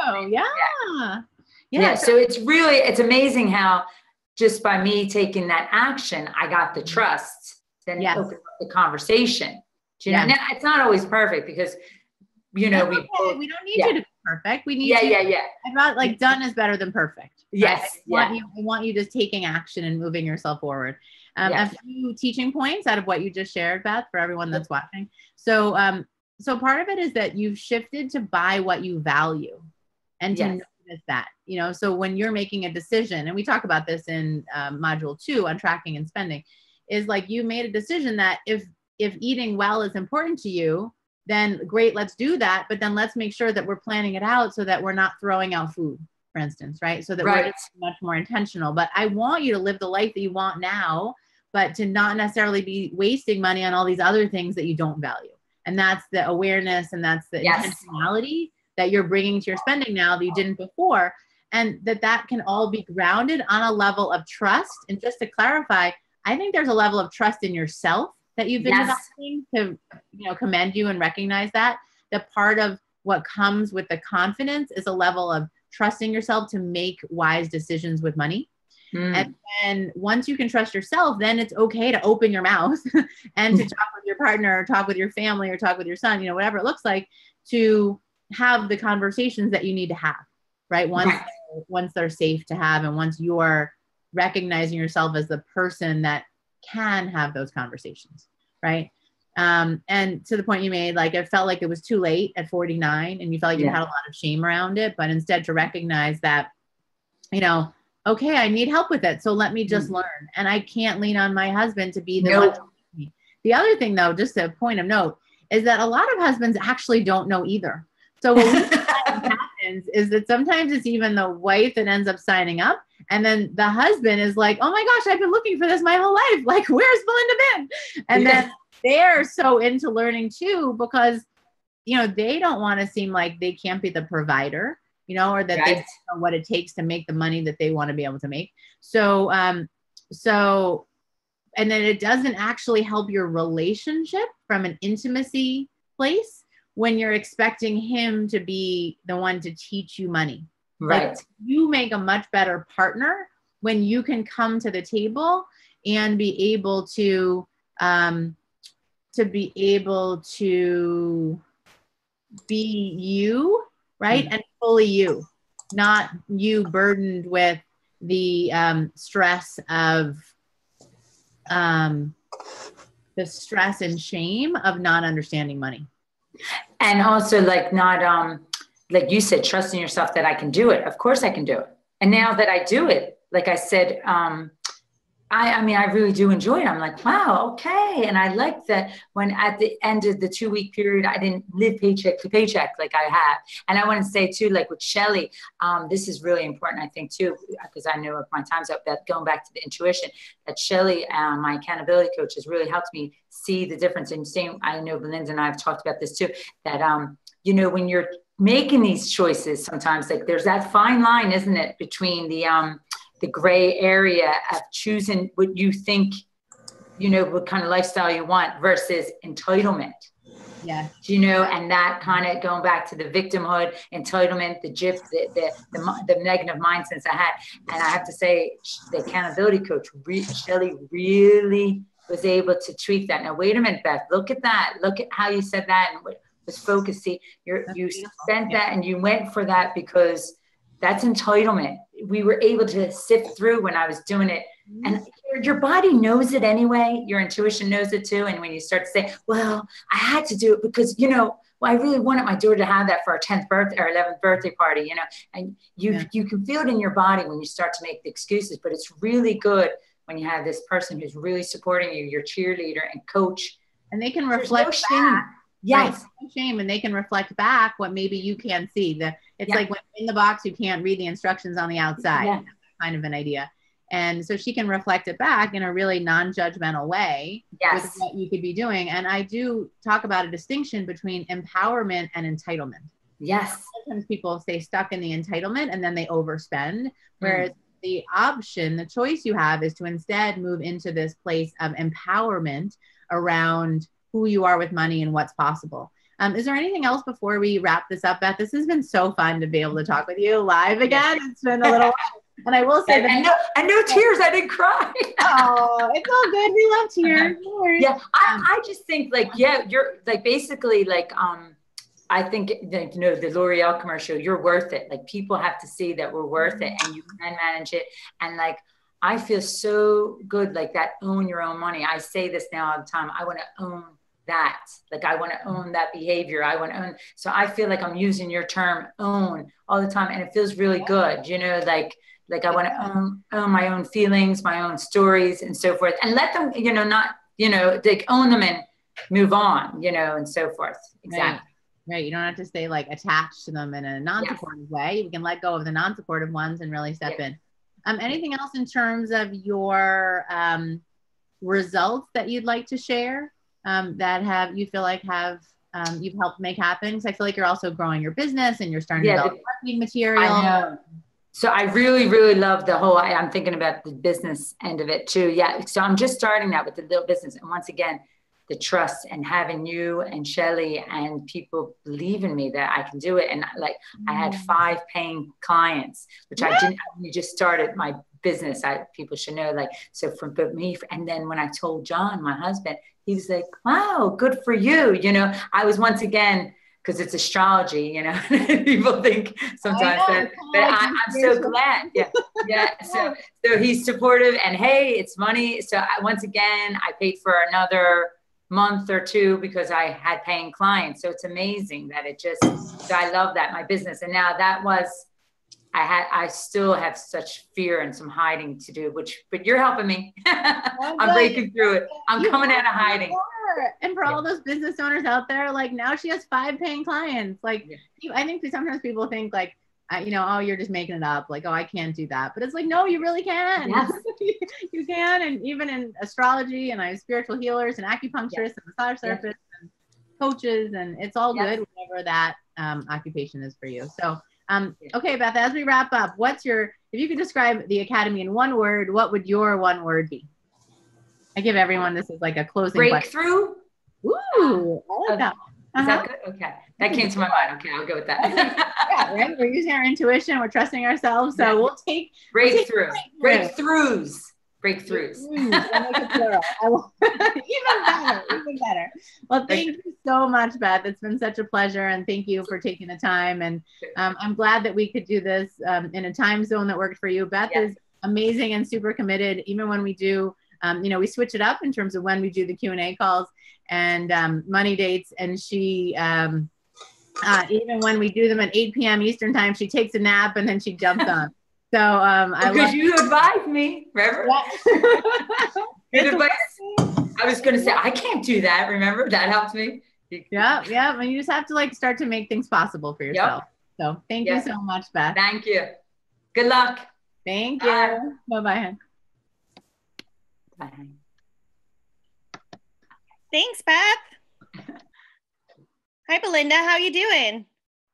Yeah. So it's amazing how just by me taking that action, I got the trust, then it opened up the conversation. Do you know? Now, it's not always perfect because, you know, we don't need you to be perfect. We need you. I thought like done is better than perfect. Yes. I want you just taking action and moving yourself forward. A few teaching points out of what you just shared, Beth, for everyone that's watching. So part of it is that you've shifted to buy what you value and to notice that, you know, so when you're making a decision, and we talk about this in module 2 on tracking and spending, is like you made a decision that if eating well is important to you, then great, let's do that. But then let's make sure that we're planning it out so that we're not throwing out food, for instance, right? So that we're just much more intentional. But I want you to live the life that you want now, but to not necessarily be wasting money on all these other things that you don't value. And that's the awareness and that's the intentionality that you're bringing to your spending now that you didn't before. And that can all be grounded on a level of trust. And just to clarify, I think there's a level of trust in yourself that you've been developing to, you know, commend you and recognize that part of what comes with the confidence is a level of trusting yourself to make wise decisions with money. And then once you can trust yourself, then it's okay to open your mouth and to talk with your partner or talk with your family or talk with your son, you know, whatever it looks like, to have the conversations that you need to have, right? Once they're safe to have, and once you're recognizing yourself as the person that can have those conversations, right? And to the point you made, like, it felt like it was too late at 49 and you felt like you had a lot of shame around it, but instead to recognize that, you know, okay, I need help with it. So let me just learn. And I can't lean on my husband to be the one to teach me. The other thing though, just a point of note, is that a lot of husbands actually don't know either. So what we find happens is that sometimes it's even the wife that ends up signing up. And then the husband is like, oh my gosh, I've been looking for this my whole life. Like, where's Belinda been? And then they're so into learning too, because, you know, they don't want to seem like they can't be the provider, you know, or that they don't know what it takes to make the money that they want to be able to make. So, and then it doesn't actually help your relationship from an intimacy place when you're expecting him to be the one to teach you money. Right. Like, you make a much better partner when you can come to the table and be able to be you, right? And fully you, not you burdened with the stress and shame of not understanding money. And also, like, not, like you said, trusting yourself that I can do it. Of course I can do it. And now that I do it, like I said, I mean, I really do enjoy it. I'm like, wow, okay. And I like that when at the end of the 2-week period, I didn't live paycheck to paycheck like I have. And I want to say too, like with Shelly, this is really important, I think too, because I know if my time's up, that going back to the intuition, that Shelly, my accountability coach, has really helped me see the difference. And same, I know Belinda and I have talked about this too, that, you know, when you're making these choices, sometimes like there's that fine line, isn't it, between the gray area of choosing what you think, you know, what kind of lifestyle you want versus entitlement. Yeah. You know, and that kind of going back to the victimhood, entitlement, the negative mindsets I had. And I have to say, the accountability coach, Shelley, really was able to tweak that. Now, wait a minute, Beth, look at that. Look at how you said that and what was focused. See, you spent that and you went for that because that's entitlement. We were able to sift through when I was doing it. And your body knows it anyway. Your intuition knows it too. And when you start to say, well, I had to do it because, you know, well, I really wanted my daughter to have that for our 10th birthday or 11th birthday party, you know, and you can feel it in your body when you start to make the excuses, but it's really good when you have this person who's really supporting you, your cheerleader and coach. And they can reflect back. Yes. Right. No shame. And they can reflect back what maybe you can't see. It's like when in the box, you can't read the instructions on the outside. Yeah. Kind of an idea. And so she can reflect it back in a really non-judgmental way with what you could be doing. And I do talk about a distinction between empowerment and entitlement. Yes. Sometimes people stay stuck in the entitlement and then they overspend. Whereas the option, the choice you have is to instead move into this place of empowerment around who you are with money and what's possible. Is there anything else before we wrap this up, Beth? This has been so fun to be able to talk with you live again. It's been a little while. And I will say and no tears. I didn't cry. Oh, it's all good. We love tears. No yeah. I just think like, you're like, basically like, I think, you know, the L'Oreal commercial, you're worth it. Like people have to see that we're worth it and you can manage it. And like, I feel so good like that. Own your own money. I say this now all the time. I want to own that. Like I want to own that behavior. I want to own. So I feel like I'm using your term own all the time. And it feels really good. You know, like I want to own my own feelings, my own stories and so forth, and let them, you know, not, you know, like own them and move on, you know, and so forth. Exactly. Right. You don't have to stay like attached to them in a non-supportive way. You can let go of the non-supportive ones and really step in. Anything else in terms of your results that you'd like to share that you feel like you've helped make happen? Because I feel like you're also growing your business and you're starting to develop marketing material. I know. So I really, really love the whole, I'm thinking about the business end of it too. Yeah. So I'm just starting that with the little business. And once again, the trust and having you and Shelley and people believe in me that I can do it. And like, I had 5 paying clients, which I didn't, I just started my business. People should know, like, so from me. And then when I told John, my husband, he was like, wow, good for you. You know, I was once again, because it's astrology, you know, people think sometimes that I'm so glad. Yeah. Yeah. So he's supportive and hey, it's money. So once again, I paid for another month or 2 because I had paying clients. So it's amazing that so I love that, my business. And now I still have such fear and some hiding to do, but you're helping me. I'm breaking through it. I'm coming out of hiding. And for all those business owners out there, like now she has 5 paying clients. Like I think sometimes people think like, you know, oh, you're just making it up. Like, oh, I can't do that. But it's like, no, you really can. Yes. You can. And even in astrology, and I have spiritual healers and acupuncturists and massage therapists and coaches, and it's all good, whatever that occupation is for you. So, okay, Beth, as we wrap up, if you could describe the Academy in one word, what would your one word be? I give everyone, this is like a closing breakthrough. Question. Ooh, I like that. Is that good? Okay. That came to my mind. Okay, I'll go with that. Yeah, right. We're using our intuition. We're trusting ourselves. So we'll take breakthroughs. Breakthroughs. Even better. Well, thank you so much, Beth. It's been such a pleasure, and thank you for taking the time. And I'm glad that we could do this in a time zone that worked for you. Beth is amazing and super committed. Even when we do, you know, we switch it up in terms of when we do the Q&A calls and money dates, and she even when we do them at 8 p.m. Eastern time, she takes a nap and then she jumps on. So because you advised me, remember? Good advice. I was going to say I can't do that. Remember, that helped me. Yeah. And you just have to like start to make things possible for yourself. So thank you so much, Beth. Thank you. Good luck. Thank you. Bye-bye. Bye. Thanks, Beth. Hi, Belinda. How you doing?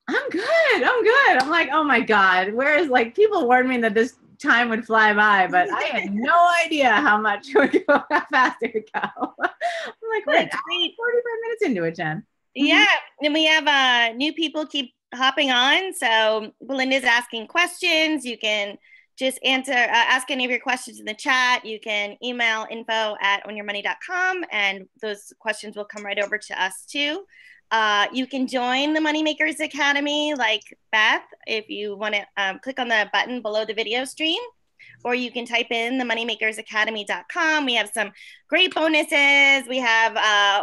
I'm good. I'm like, oh my God. Whereas like people warned me that this time would fly by, but I had no idea how fast it would go. I'm like, wait, 45 minutes into it, Jen. Yeah, and we have new people keep hopping on. So Belinda's asking questions. You can just ask any of your questions in the chat. You can email info@ownyourmoney.com, and those questions will come right over to us too. You can join the Moneymakers Academy like Beth if you want to click on the button below the video stream, or you can type in the moneymakersacademy.com. We have some great bonuses. We have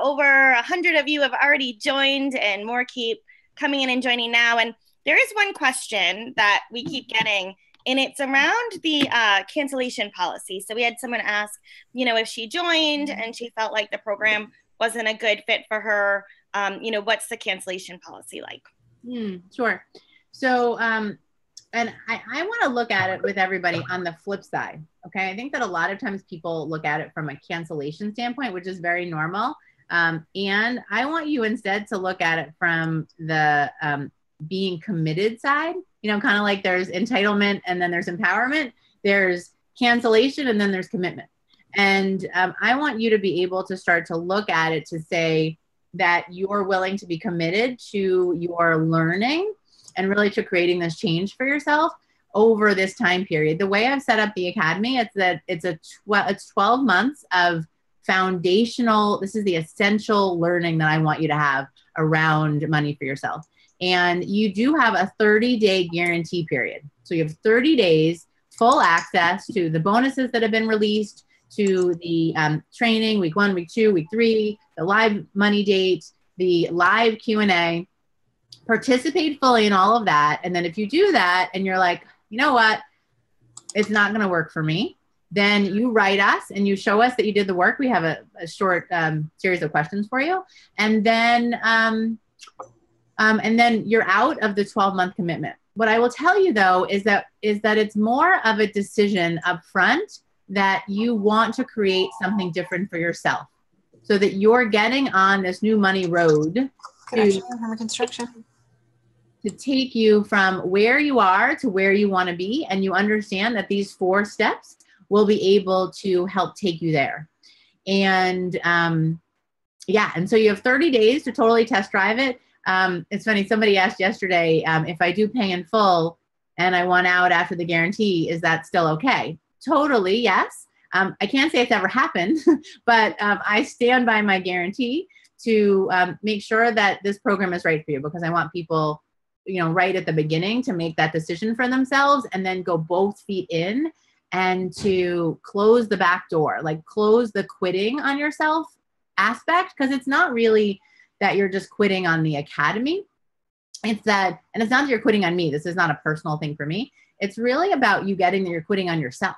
over 100 of you have already joined, and more keep coming in and joining now. And there is one question that we keep getting, and it's around the cancellation policy. So we had someone ask, if she joined and she felt like the program wasn't a good fit for her, what's the cancellation policy like? Sure. So, and I want to look at it with everybody on the flip side. Okay. I think that a lot of times people look at it from a cancellation standpoint, which is very normal. And I want you instead to look at it from the being committed side, kind of like there's entitlement and then there's empowerment, there's cancellation, and then there's commitment. And I want you to be able to start to look at it to say that you're willing to be committed to your learning and really to creating this change for yourself over this time period. The way I've set up the Academy, it's 12 months of foundational, this is the essential learning that I want you to have around money for yourself. And you do have a 30-day guarantee period. So you have 30 days, full access to the bonuses that have been released, to the training, week 1, week 2, week 3, the live money date, the live Q&A. Participate fully in all of that. And then if you do that and you're like, you know what, it's not going to work for me, then you write us and you show us that you did the work. We have a short series of questions for you. And then you're out of the 12-month commitment. What I will tell you though, is that it's more of a decision up front that you want to create something different for yourself so that you're getting on this new money road to take you from where you are to where you want to be. And you understand that these 4 steps will be able to help take you there. And and so you have 30 days to totally test drive it. It's funny, somebody asked yesterday, if I do pay in full and I want out after the guarantee, is that still okay? Totally, yes. I can't say it's ever happened, but I stand by my guarantee to make sure that this program is right for you, because I want people, right at the beginning to make that decision for themselves and then go both feet in and to close the back door, like close the quitting on yourself aspect, because it's not really that you're just quitting on the Academy. It's that, and it's not that you're quitting on me. This is not a personal thing for me. It's really about you getting that you're quitting on yourself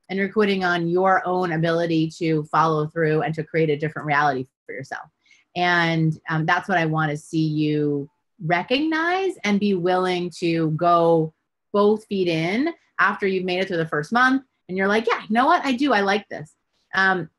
and you're quitting on your own ability to follow through and to create a different reality for yourself. And that's what I want to see you recognize and be willing to go both feet in after you've made it through the first month. And you're like, yeah, you know what? I like this. And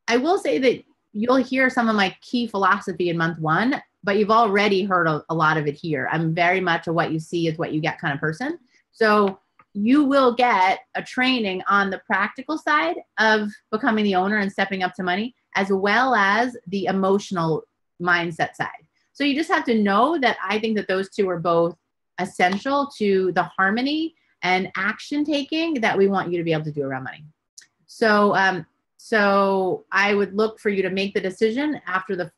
I will say that you'll hear some of my key philosophy in month 1, but you've already heard a lot of it here. I'm very much a what you see is what you get kind of person. So you will get a training on the practical side of becoming the owner and stepping up to money, as well as the emotional mindset side. So you just have to know that I think that those 2 are both essential to the harmony and action taking that we want you to be able to do around money. So, so I would look for you to make the decision after the,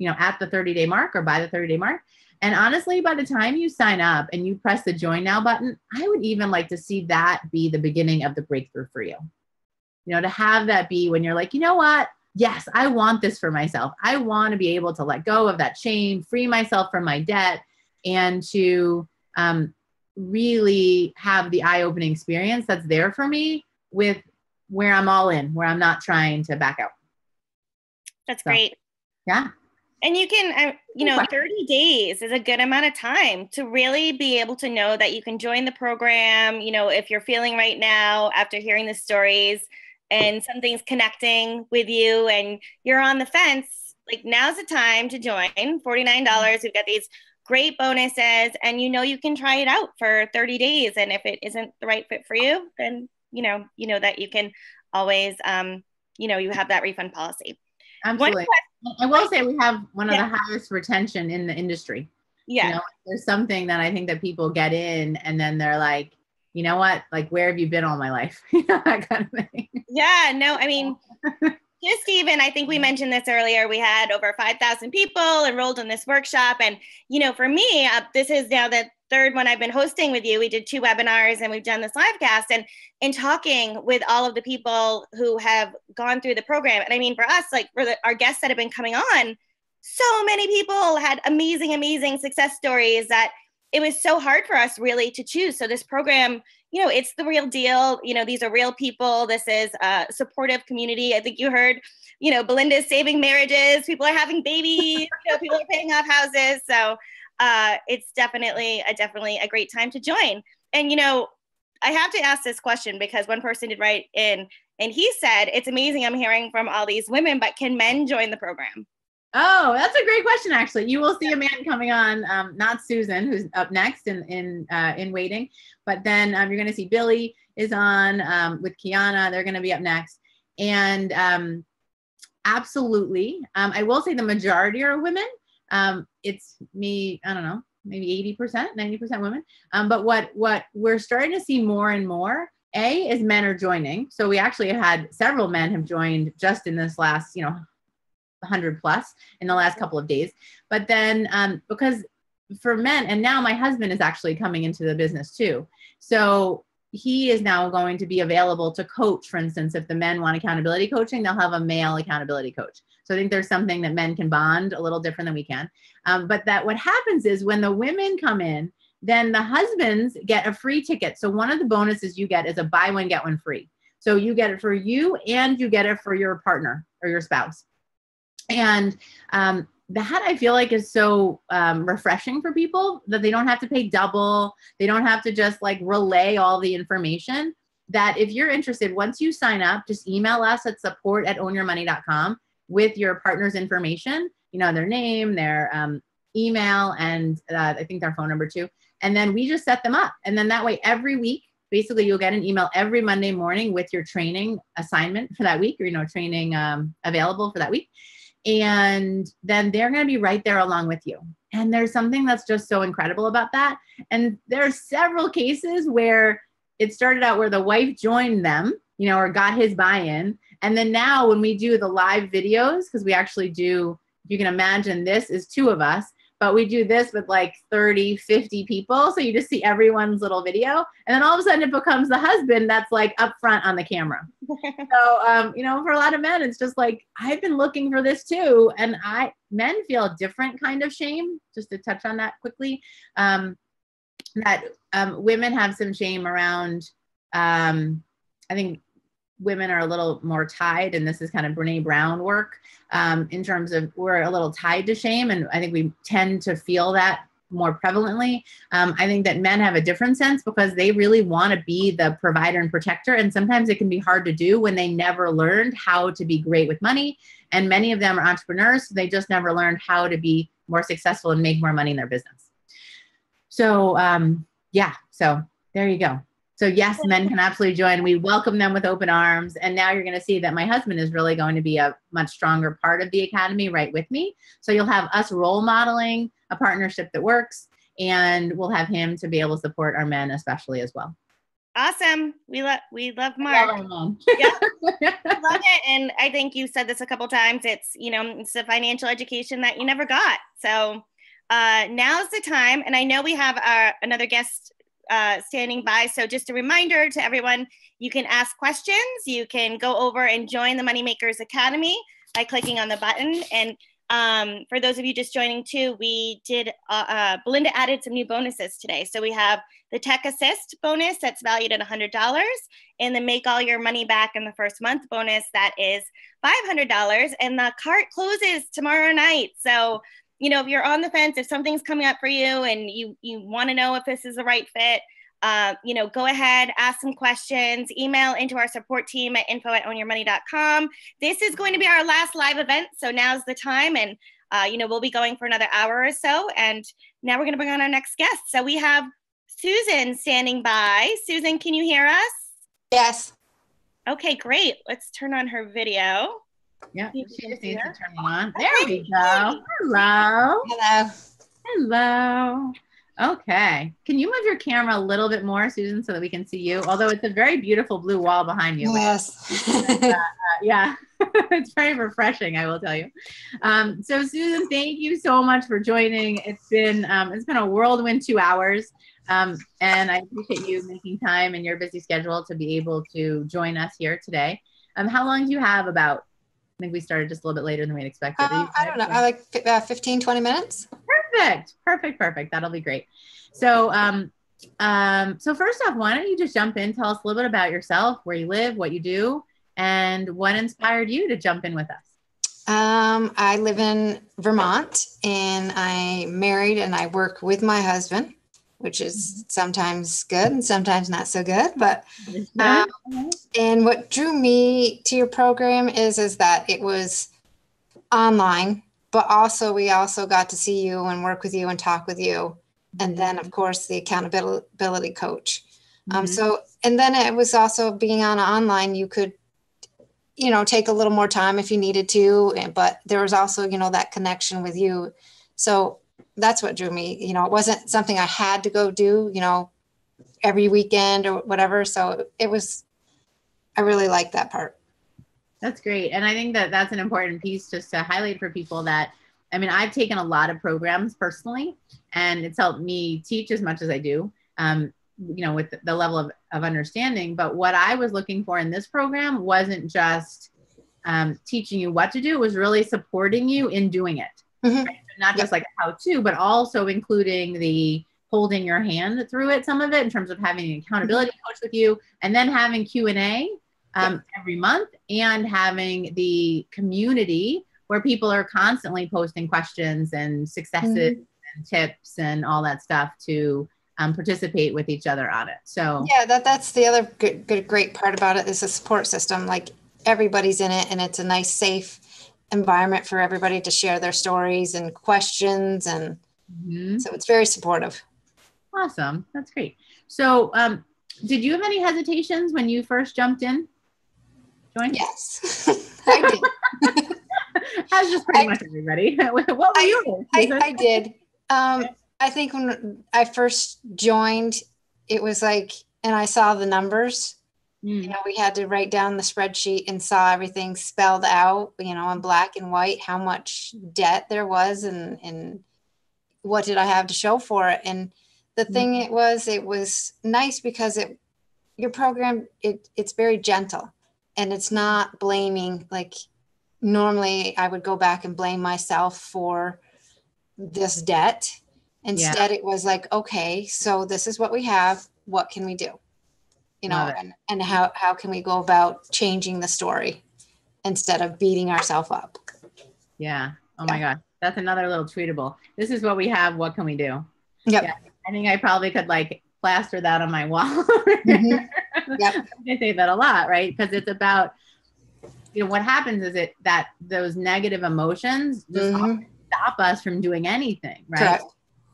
at the 30-day mark or by the 30-day mark. And honestly, by the time you sign up and you press the join now button, I would even like to see that be the beginning of the breakthrough for you. To have that be when you're like, you know what? Yes, I want this for myself. I want to be able to let go of that shame, free myself from my debt, and to really have the eye-opening experience that's there for me with where I'm all in, where I'm not trying to back out. That's great. Yeah. And you can, 30 days is a good amount of time to really be able to know that you can join the program. If you're feeling right now after hearing the stories and something's connecting with you and you're on the fence, like now's the time to join. $49. We've got these great bonuses, and you can try it out for 30 days. And if it isn't the right fit for you, then you know that you can always you have that refund policy. Absolutely. I will say we have one of the highest retention in the industry. Yeah. You know, there's something that I think that people get in and then they're like, you know what, like, where have you been all my life? That kind of thing. Yeah, no, I mean, just even, I think we mentioned this earlier, we had over 5,000 people enrolled in this workshop. And, you know, for me, this is now the third one I've been hosting with you. We did 2 webinars and we've done this live cast, and in talking with all of the people who have gone through the program. And I mean, for us, like for our guests that have been coming on, so many people had amazing, amazing success stories that it was so hard for us really to choose. So this program, you know, it's the real deal. You know, these are real people. This is a supportive community. I think you heard, you know, Belinda's saving marriages. People are having babies. You know, people are paying off houses. So it's definitely a great time to join. And, you know, I have to ask this question because one person did write in and he said, it's amazing I'm hearing from all these women, but can men join the program? Oh, that's a great question, actually. You will see a man coming on, not Susan, who's up next in waiting, but then you're going to see Billy is on with Kiana. They're going to be up next. And absolutely. I will say the majority are women. It's me, I don't know, maybe 80%, 90% women. But what we're starting to see more and more, is men are joining. So we actually had several men have joined just in this last, 100 plus in the last couple of days. But then because for men, and now my husband is actually coming into the business too. So he is now going to be available to coach. For instance, if the men want accountability coaching, they'll have a male accountability coach. So I think there's something that men can bond a little different than we can. But that what happens is when the women come in, then the husbands get a free ticket. So one of the bonuses you get is a buy one, get one free. So you get it for you and you get it for your partner or your spouse. And that I feel like is so refreshing for people that they don't have to pay double. They don't have to just like relay all the information. That if you're interested, once you sign up, just email us at support@ownyourmoney.com with your partner's information, their name, their email, and I think their phone number too. And then we just set them up. And then that way every week, basically you'll get an email every Monday morning with your training assignment for that week or, training available for that week. And then they're going to be right there along with you. And there's something that's just so incredible about that. And there are several cases where it started out where the wife joined them, or got his buy-in. And then now when we do the live videos, because we actually do, you can imagine this is 2 of us, but we do this with like 30, 50 people. So you just see everyone's little video. And then all of a sudden it becomes the husband that's like up front on the camera. So, for a lot of men, it's just like, I've been looking for this too. And men feel a different kind of shame, just to touch on that quickly, that women have some shame around, I think women are a little more tied, and this is kind of Brene Brown work, in terms of we're a little tied to shame. And I think we tend to feel that more prevalently. I think that men have a different sense because they really want to be the provider and protector. And sometimes it can be hard to do when they never learned how to be great with money. And many of them are entrepreneurs. So they just never learned how to be more successful and make more money in their business. So, so there you go. So yes, men can absolutely join. We welcome them with open arms. And now you're going to see that my husband is really going to be a much stronger part of the academy right with me. So you'll have us role modeling a partnership that works, and we'll have him to be able to support our men especially as well. Awesome. We love Mark. Yeah, love it. And I think you said this a couple times. It's, it's a financial education that you never got. So now's the time. And I know we have another guest standing by. So just a reminder to everyone, you can ask questions. You can go over and join the Moneymakers Academy by clicking on the button. And for those of you just joining too, we did, Belinda added some new bonuses today. So we have the Tech Assist bonus that's valued at $100, and the Make All Your Money Back in the First Month bonus that is $500. And the cart closes tomorrow night. So if you're on the fence, if something's coming up for you and you want to know if this is the right fit, go ahead, ask some questions, email into our support team at info@ownyourmoney.com. This is going to be our last live event. So now's the time. And, we'll be going for another hour or so. And now we're going to bring on our next guest. So we have Susan standing by. Susan, can you hear us? Yes. Okay, great. Let's turn on her video. Yeah, You she can just see needs to her. turn it on. There we go. Hello. Hello. Hello. Okay. Can you move your camera a little bit more, Susan, so that we can see you? Although it's a very beautiful blue wall behind you. Yes. Yeah, it's very refreshing, I will tell you. So Susan, thank you so much for joining. It's been a whirlwind 2 hours. And I appreciate you making time in your busy schedule to be able to join us here today. How long do you have about? I think we started just a little bit later than we expected. I don't know. I like 15, 20 minutes. Perfect. That'll be great. So, so first off, why don't you just jump in, tell us a little bit about yourself, where you live, what you do, and what inspired you to jump in with us? I live in Vermont and I'm married and I work with my husband, which is sometimes good and sometimes not so good, but, and what drew me to your program is that it was online, but also we also got to see you and work with you and talk with you. And then of course the accountability coach. So, and then it was also being on online, you could, you know, take a little more time if you needed to, but there was also, you know, that connection with you. So that's what drew me. You know, it wasn't something I had to go do, you know, every weekend or whatever. So it was, I really liked that part. That's great. And I think that that's an important piece just to highlight for people that, I mean, I've taken a lot of programs personally, and it's helped me teach as much as I do, you know, with the level of understanding. But what I was looking for in this program wasn't just teaching you what to do, it was really supporting you in doing it. Right? Not just like a how-to, but also including the holding your hand through it, some of it in terms of having an accountability coach with you, and then having Q&A every month, and having the community where people are constantly posting questions and successes and tips and all that stuff to participate with each other on it. So yeah, that's the other great part about it is the support system. Like everybody's in it, and it's a nice, safe environment for everybody to share their stories and questions, and so it's very supportive. Awesome, that's great. So, did you have any hesitations when you first jumped in? Yes, I did. As just pretty much everybody. What were you? I did. I think when I first joined, it was like, and I saw the numbers. You know, we had to write down the spreadsheet and saw everything spelled out, you know, in black and white, how much debt there was and what did I have to show for it. And the thing it was nice because your program, it's very gentle, and it's not blaming. Like normally I would go back and blame myself for this debt. Instead, it was like, okay, so this is what we have. What can we do? You know, and how can we go about changing the story instead of beating ourselves up? Yeah. Oh my gosh. That's another little tweetable. This is what we have. What can we do? Yep. Yeah. I think I probably could like plaster that on my wall. Yep. I say that a lot, right? Because it's about, you know, what happens is that those negative emotions just stop us from doing anything, right? Correct.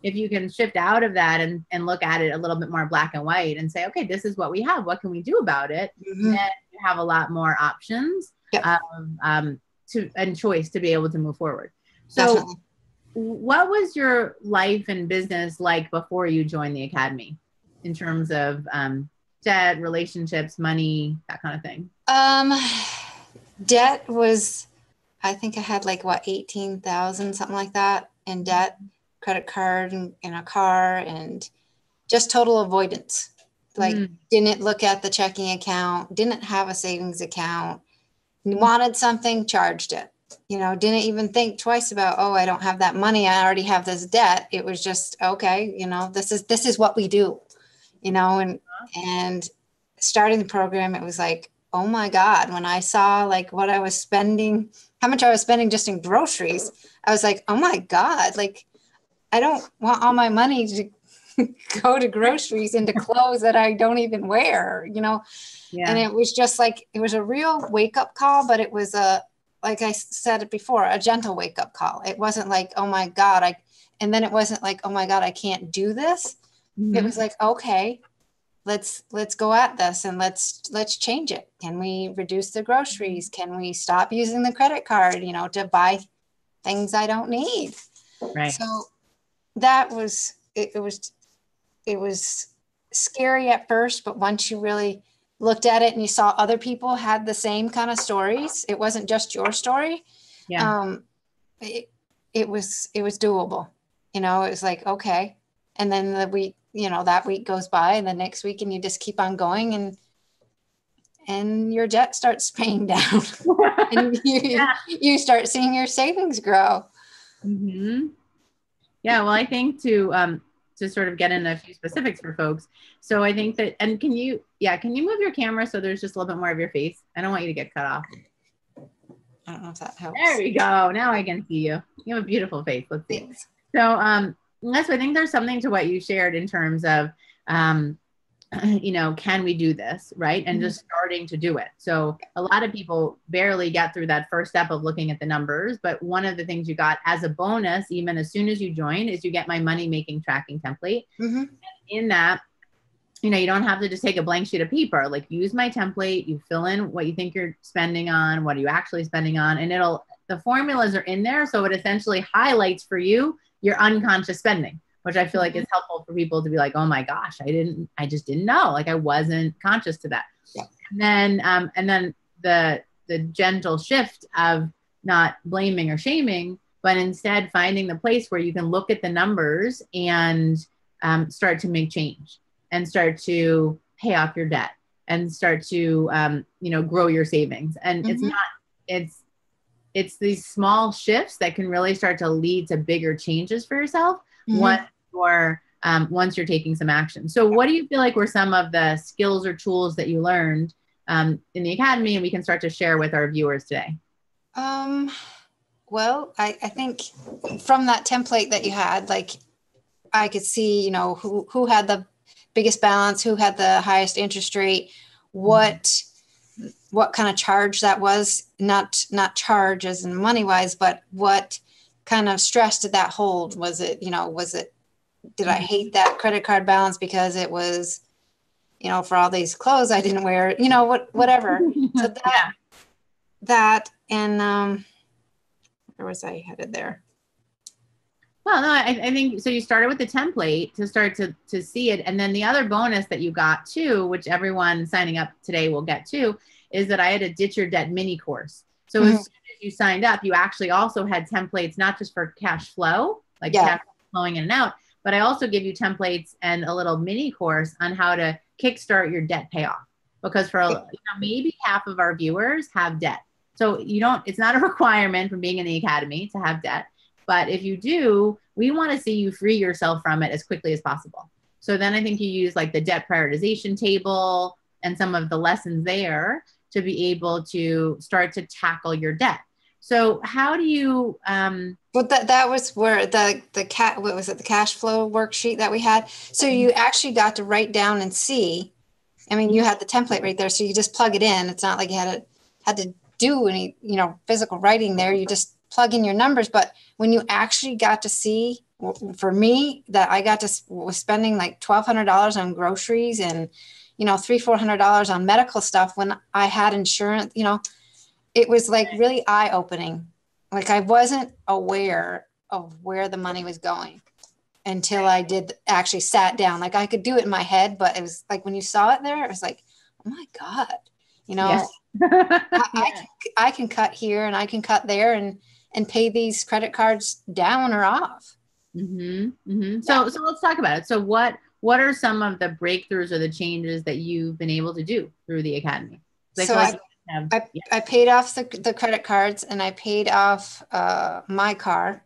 If you can shift out of that and look at it a little bit more black and white and say, okay, this is what we have. What can we do about it? Then you have a lot more options and choice to be able to move forward. So definitely. What was your life and business like before you joined the Academy in terms of debt, relationships, money, that kind of thing? Debt was, I think I had like 18,000, something like that in debt. Credit card and a car, and just total avoidance. Like didn't look at the checking account, didn't have a savings account, wanted something, charged it. You know, didn't even think twice about, oh, I don't have that money. I already have this debt. It was just, okay, you know, this is what we do, you know, and starting the program, it was like, oh my God, when I saw like what I was spending, how much I was spending just in groceries, I was like, oh my God, like, I don't want all my money to go to groceries and to clothes that I don't even wear, you know? Yeah. And it was just like, it was a real wake up call, but it was like I said it before, a gentle wake up call. It wasn't like, oh my God, and then it wasn't like, oh my God, I can't do this. It was like, okay, let's go at this and let's change it. Can we reduce the groceries? Can we stop using the credit card, to buy things I don't need? Right. So that was, it was scary at first, but once you really looked at it and you saw other people had the same kind of stories, it wasn't just your story. Yeah. It was doable. It was like, okay. And then the week, that week goes by and the next week, and you just keep on going, and your debt starts paying down. And you start seeing your savings grow. Mm-hmm. Yeah. Well, I think to sort of get into a few specifics for folks. So I think that, and can you move your camera so there's just a little bit more of your face? I don't want you to get cut off. I don't know if that helps. There we go. Now I can see you. You have a beautiful face. Let's see. Thanks. So, Les, I think there's something to what you shared in terms of, can we do this, right? And just starting to do it. So a lot of people barely get through that first step of looking at the numbers. But one of the things you got as a bonus, even as soon as you join, is you get my money making tracking template. Mm-hmm. And in that, you don't have to just take a blank sheet of paper, like use my template, you fill in what you think you're spending on, what are you actually spending on, and the formulas are in there. So it essentially highlights for you your unconscious spending, which I feel like is helpful for people to be like, oh my gosh, I just didn't know. Like I wasn't conscious to that. Yeah. And then the gentle shift of not blaming or shaming, but instead finding the place where you can look at the numbers and start to make change and start to pay off your debt and start to, grow your savings. And it's these small shifts that can really start to lead to bigger changes for yourself once you're taking some action. So what do you feel like were some of the skills or tools that you learned in the Academy, and we can start to share with our viewers today? Well, I think from that template that you had, like I could see, who had the biggest balance, who had the highest interest rate, what kind of charge that was, not charge as in money wise, but what kind of stress did that hold? Was it, did I hate that credit card balance because it was, for all these clothes I didn't wear, whatever. So that, and where was I headed there? Well, no, I think, so you started with the template to start to see it. And then the other bonus that you got too, which everyone signing up today will get too, is that I had a Ditch Your Debt mini course. So as soon as you signed up, you actually also had templates, not just for cash flow, cash flowing in and out, but I also give you templates and a little mini course on how to kickstart your debt payoff. Because for maybe half of our viewers have debt. So it's not a requirement from being in the Academy to have debt. But if you do, we want to see you free yourself from it as quickly as possible. So then I think you use like the debt prioritization table and some of the lessons there to be able to start to tackle your debt. So how do you? Well, that was where the cash flow worksheet that we had. So you actually got to write down and see. I mean, you had the template right there, so you just plug it in. It's not like you had to do any physical writing there. You just plug in your numbers. But when you actually got to see, for me, that I was spending like $1,200 on groceries and $300-400 on medical stuff when I had insurance, it was like really eye-opening. Like I wasn't aware of where the money was going until I actually sat down. Like I could do it in my head, but it was like when you saw it there, it was like, oh my God, yes. I can cut here and I can cut there and pay these credit cards down or off. Mm-hmm. Mm-hmm. So let's talk about it. So what are some of the breakthroughs or the changes that you've been able to do through the Academy? I paid off the credit cards and I paid off my car.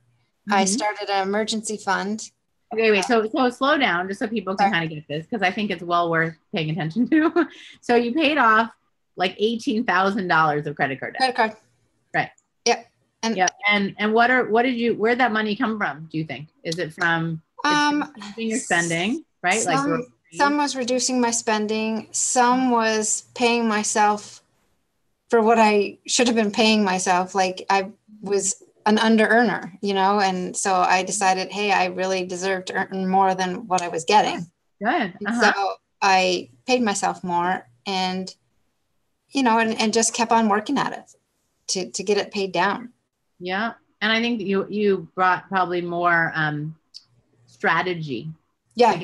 Mm-hmm. I started an emergency fund. Okay, wait. So slow down just so people can kind of get this, because I think it's well worth paying attention to. So you paid off like $18,000 of credit card debt. Credit card. Right. Yep. And where'd that money come from, do you think? Is it from reducing your spending, right? Some was reducing my spending. Some was paying myself for what I should have been paying myself. Like I was an under earner, and so I decided, hey, I really deserve to earn more than what I was getting. Good. Uh-huh. I paid myself more and, and just kept on working at it to get it paid down. Yeah. And I think you brought probably more strategy. Yeah.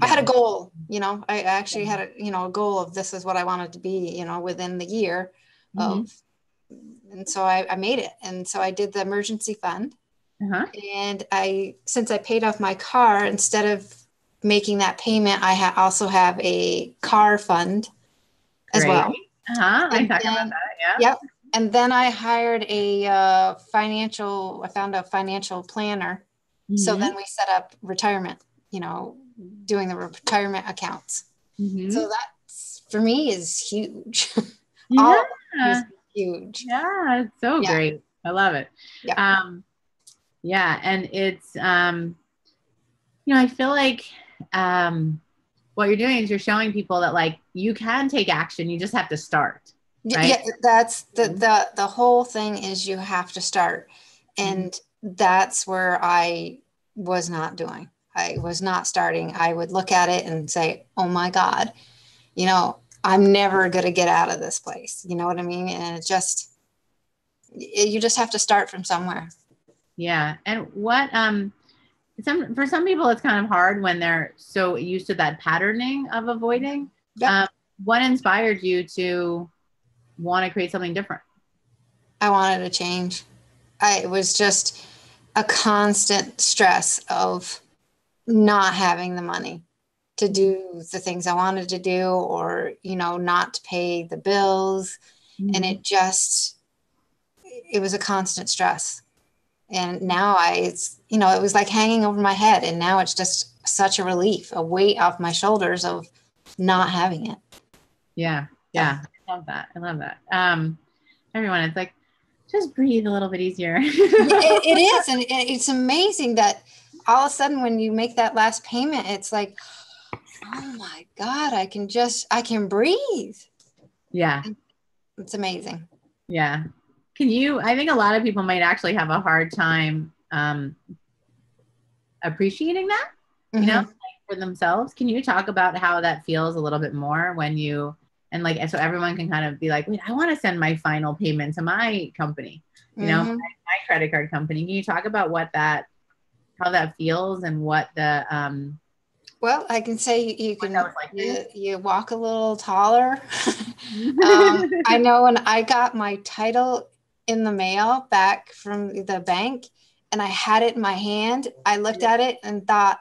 I had a goal, I actually had a goal of this is what I wanted to be, within the year of, and so I made it. And so I did the emergency fund. And since I paid off my car, instead of making that payment, I also have a car fund as well. I talk about that. Yeah. Yep. And then I hired I found a financial planner. So then we set up retirement, doing the retirement accounts. So that's, for me, is huge. Yeah. Is huge. Yeah. It's so great. I love it. Yeah. Yeah. And it's, I feel like what you're doing is you're showing people that like you can take action. You just have to start. Right? Yeah, that's the whole thing is you have to start. And that's where I was not doing. I was not starting. I would look at it and say, oh my God, I'm never going to get out of this place. You know what I mean? And you just have to start from somewhere. Yeah. And what, for some people, it's kind of hard when they're so used to that patterning of avoiding. Yep. What inspired you to want to create something different? I wanted to change. It was just a constant stress of not having the money to do the things I wanted to do, or, not to pay the bills. And it was a constant stress. And now it was like hanging over my head. And now it's just such a relief, a weight off my shoulders of not having it. Yeah. Yeah. I love that. Everyone, it's like, just breathe a little bit easier. It is. And it's amazing that all of a sudden when you make that last payment, it's like, oh my God, I can breathe. Yeah. It's amazing. Yeah. I think a lot of people might actually have a hard time appreciating that, like for themselves. Can you talk about how that feels a little bit more when so everyone can kind of be like, wait, I want to send my final payment to my company, my credit card company. Can you talk about how that feels and what the, well, I can say you walk a little taller. I know when I got my title in the mail back from the bank and I had it in my hand, I looked at it and thought,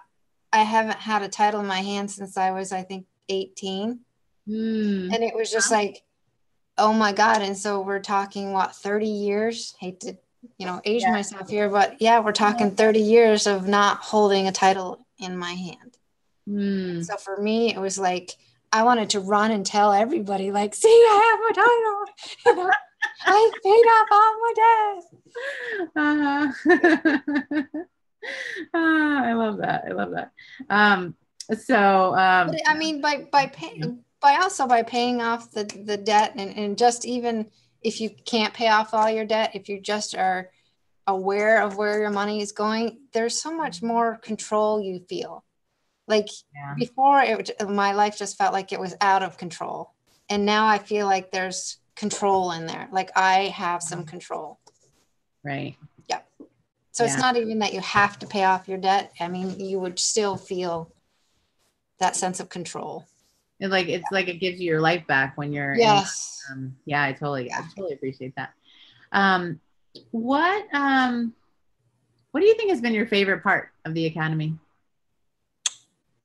I haven't had a title in my hand since I was, I think, 18. And it was just like, oh my God. And so we're talking, 30 years? Hate to, age myself here, but we're talking 30 years of not holding a title in my hand. So for me, it was like, I wanted to run and tell everybody, like, see, I have a title. I paid off all my debt. I love that. But I mean, by paying off the debt and just even if you can't pay off all your debt, if you just are aware of where your money is going, there's so much more control you feel. Like before, my life just felt like it was out of control. And now I feel like there's control in there. Like I have some control. Right. Yeah. So it's not even that you have to pay off your debt. I mean, you would still feel that sense of control. It's like it gives you your life back when you're yes. I totally appreciate that. What do you think has been your favorite part of the Academy?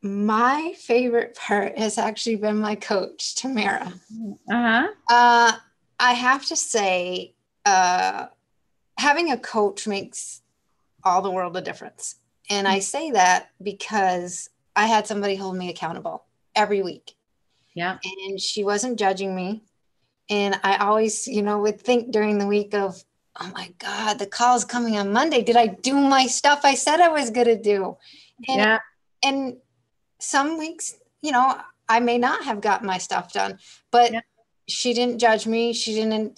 My favorite part has actually been my coach, Tamara. Uh-huh. I have to say, having a coach makes all the world a difference. And I say that because I had somebody hold me accountable every week. Yeah. And she wasn't judging me. And I always, would think during the week of, oh my God, the call's coming on Monday. Did I do my stuff I said I was going to do? And some weeks, I may not have got my stuff done, but she didn't judge me. She didn't,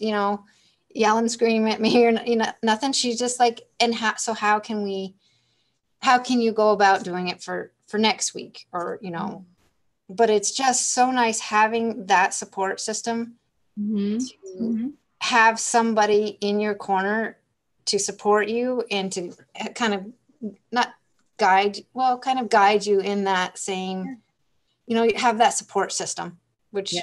yell and scream at me or, nothing. She's just like, so how can you go about doing it for next week or, but it's just so nice having that support system to have somebody in your corner to support you and to kind of guide you in that same, you have that support system, which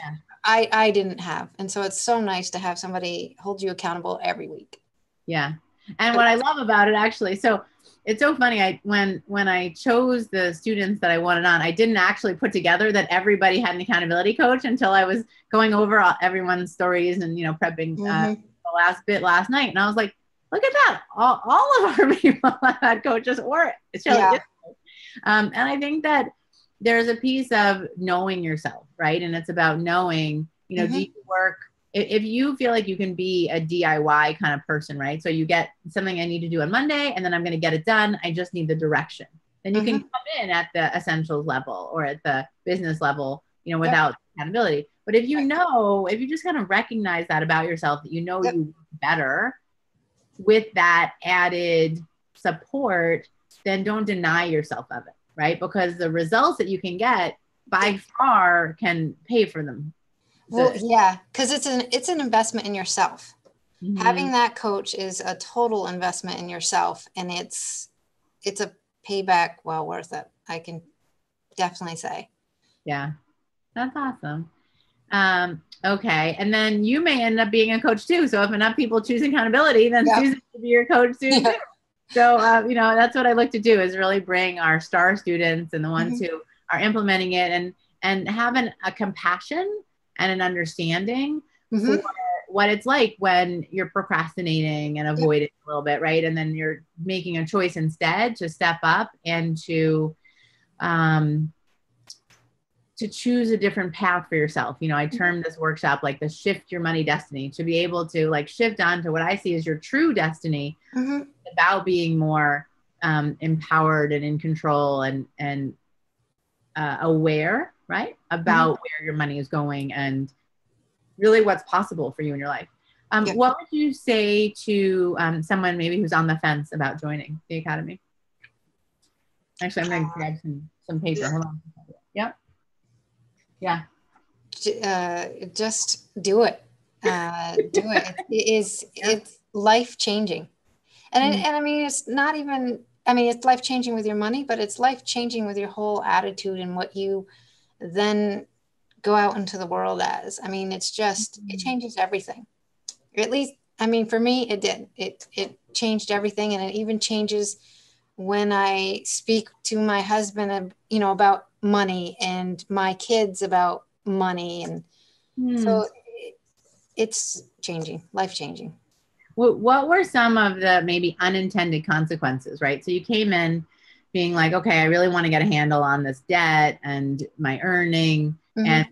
I didn't have. And so it's so nice to have somebody hold you accountable every week. Yeah. And what I love about it, actually, so it's so funny. When I chose the students that I wanted on, I didn't actually put together that everybody had an accountability coach until I was going over everyone's stories and, prepping the last bit last night. And I was like, look at that. All of our people had coaches or and I think that there's a piece of knowing yourself, right? And it's about knowing, do you work, if you feel like you can be a DIY kind of person, right? So you get something I need to do on Monday and then I'm going to get it done. I just need the direction. Then you can come in at the essentials level or at the business level, without accountability. But if if you just kind of recognize that about yourself, that you work better with that added support, then don't deny yourself of it, right? Because the results that you can get by far can pay for them. Well, because it's an investment in yourself. Having that coach is a total investment in yourself, and it's a payback well worth it. I can definitely say. Yeah, that's awesome. Okay, and then you may end up being a coach too. So if enough people choose accountability, then Susan will be your coach soon too. So that's what I look to do, is really bring our star students and the ones who are implementing it and having a compassion and an understanding for what it's like when you're procrastinating and avoiding a little bit, right? And then you're making a choice instead to step up and to choose a different path for yourself. I termed this workshop like the shift your money destiny, to be able to shift onto what I see as your true destiny, about being more empowered and in control and aware, right? About where your money is going and really what's possible for you in your life. What would you say to someone maybe who's on the fence about joining the Academy? Actually, I'm going to grab some paper. Hold on. Yep. Yeah. Just do it. Do it. It's life-changing. And I mean, it's not even, it's life-changing with your money, but it's life-changing with your whole attitude and what you then go out into the world as. It's just, it changes everything. Or at least, for me, it did. It changed everything. And it even changes when I speak to my husband, about money, and my kids about money. And so it's changing, life-changing. What were some of the maybe unintended consequences, right? So you came in being like, okay, I really want to get a handle on this debt and my earning. And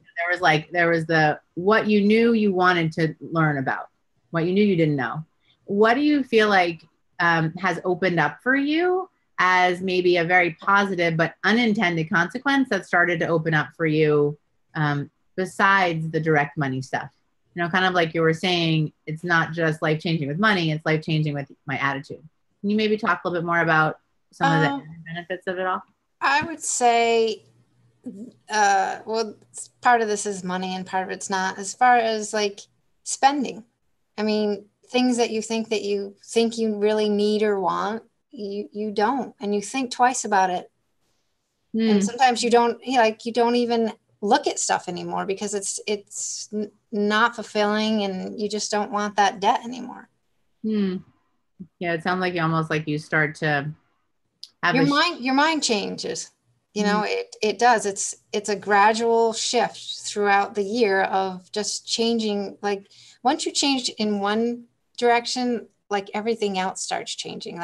there was what you knew you wanted to learn about, what you knew you didn't know. What do you feel like has opened up for you as maybe a very positive but unintended consequence that started to open up for you besides the direct money stuff? Kind of like you were saying, it's not just life-changing with money, it's life-changing with my attitude. Can you maybe talk a little bit more about some of the benefits of it all? I would say, part of this is money and part of it's not. As far as spending, things that you think you really need or want, you don't, and you think twice about it. And sometimes you don't even look at stuff anymore because it's not fulfilling, and you just don't want that debt anymore. Yeah, it sounds like you start to have your mind changes. It does. It's a gradual shift throughout the year of just changing. Once you change in one direction, everything else starts changing.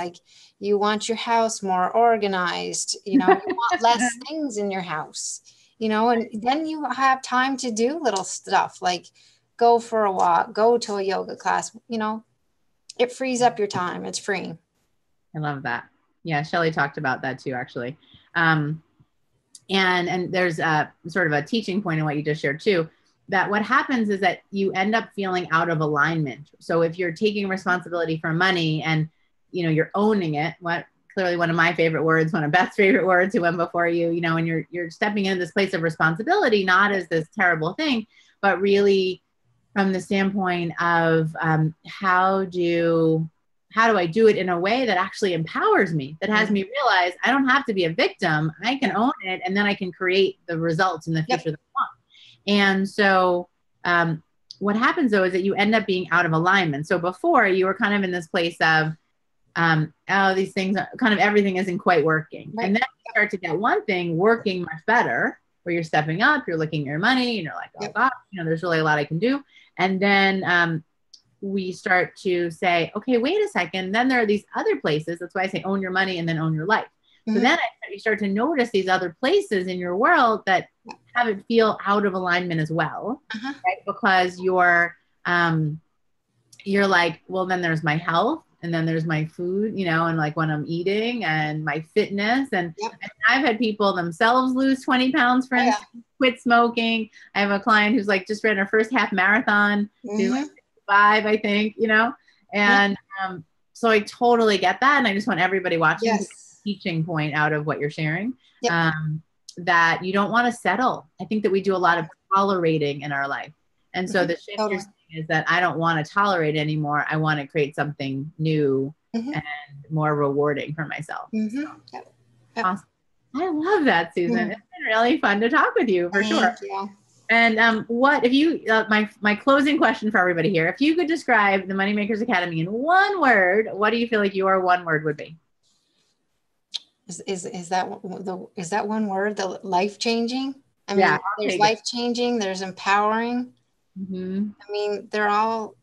You want your house more organized, you want less things in your house, and then you have time to do little stuff like go for a walk, go to a yoga class, it frees up your time. It's free. I love that. Yeah. Shelley talked about that too, actually. And there's a sort of a teaching point in what you just shared too, that what happens is that you end up feeling out of alignment. So if you're taking responsibility for money and, you're owning it, clearly one of my favorite words, one of Beth's favorite words who went before you, you know, and you're stepping into this place of responsibility, not as this terrible thing, but really from the standpoint of how do I do it in a way that actually empowers me, that has me realize I don't have to be a victim. I can own it, and then I can create the results in the future that I want. And so what happens though is that you end up being out of alignment. So before you were kind of in this place of, oh, these things, kind of everything isn't quite working. Right. And then you start to get one thing working much better, where you're stepping up, you're looking at your money, and you're like, oh gosh, you know, there's really a lot I can do. And then we start to say, okay, wait a second. Then there are these other places. That's why I say own your money and then own your life. So then you start to notice these other places in your world that have it feel out of alignment as well, right? Because you're like, well, then there's my health, and then there's my food, you know, and like when I'm eating, and my fitness. And I've had people themselves lose 20 pounds, for instance, quit smoking. I have a client who's like just ran her first half marathon, like 5, I think, you know, and so I totally get that. And I just want everybody watching to teaching point out of what you're sharing, that you don't want to settle. I think that we do a lot of tolerating in our life. And so the shift you're saying is that I don't want to tolerate anymore. I want to create something new and more rewarding for myself. So, awesome. I love that, Susan. It's been really fun to talk with you, for sure. And what, if you, my closing question for everybody here, if you could describe the Moneymakers Academy in one word, what do you feel like your one word would be? Is that one word, the life-changing? I mean, there's life-changing, there's empowering. I mean, they're all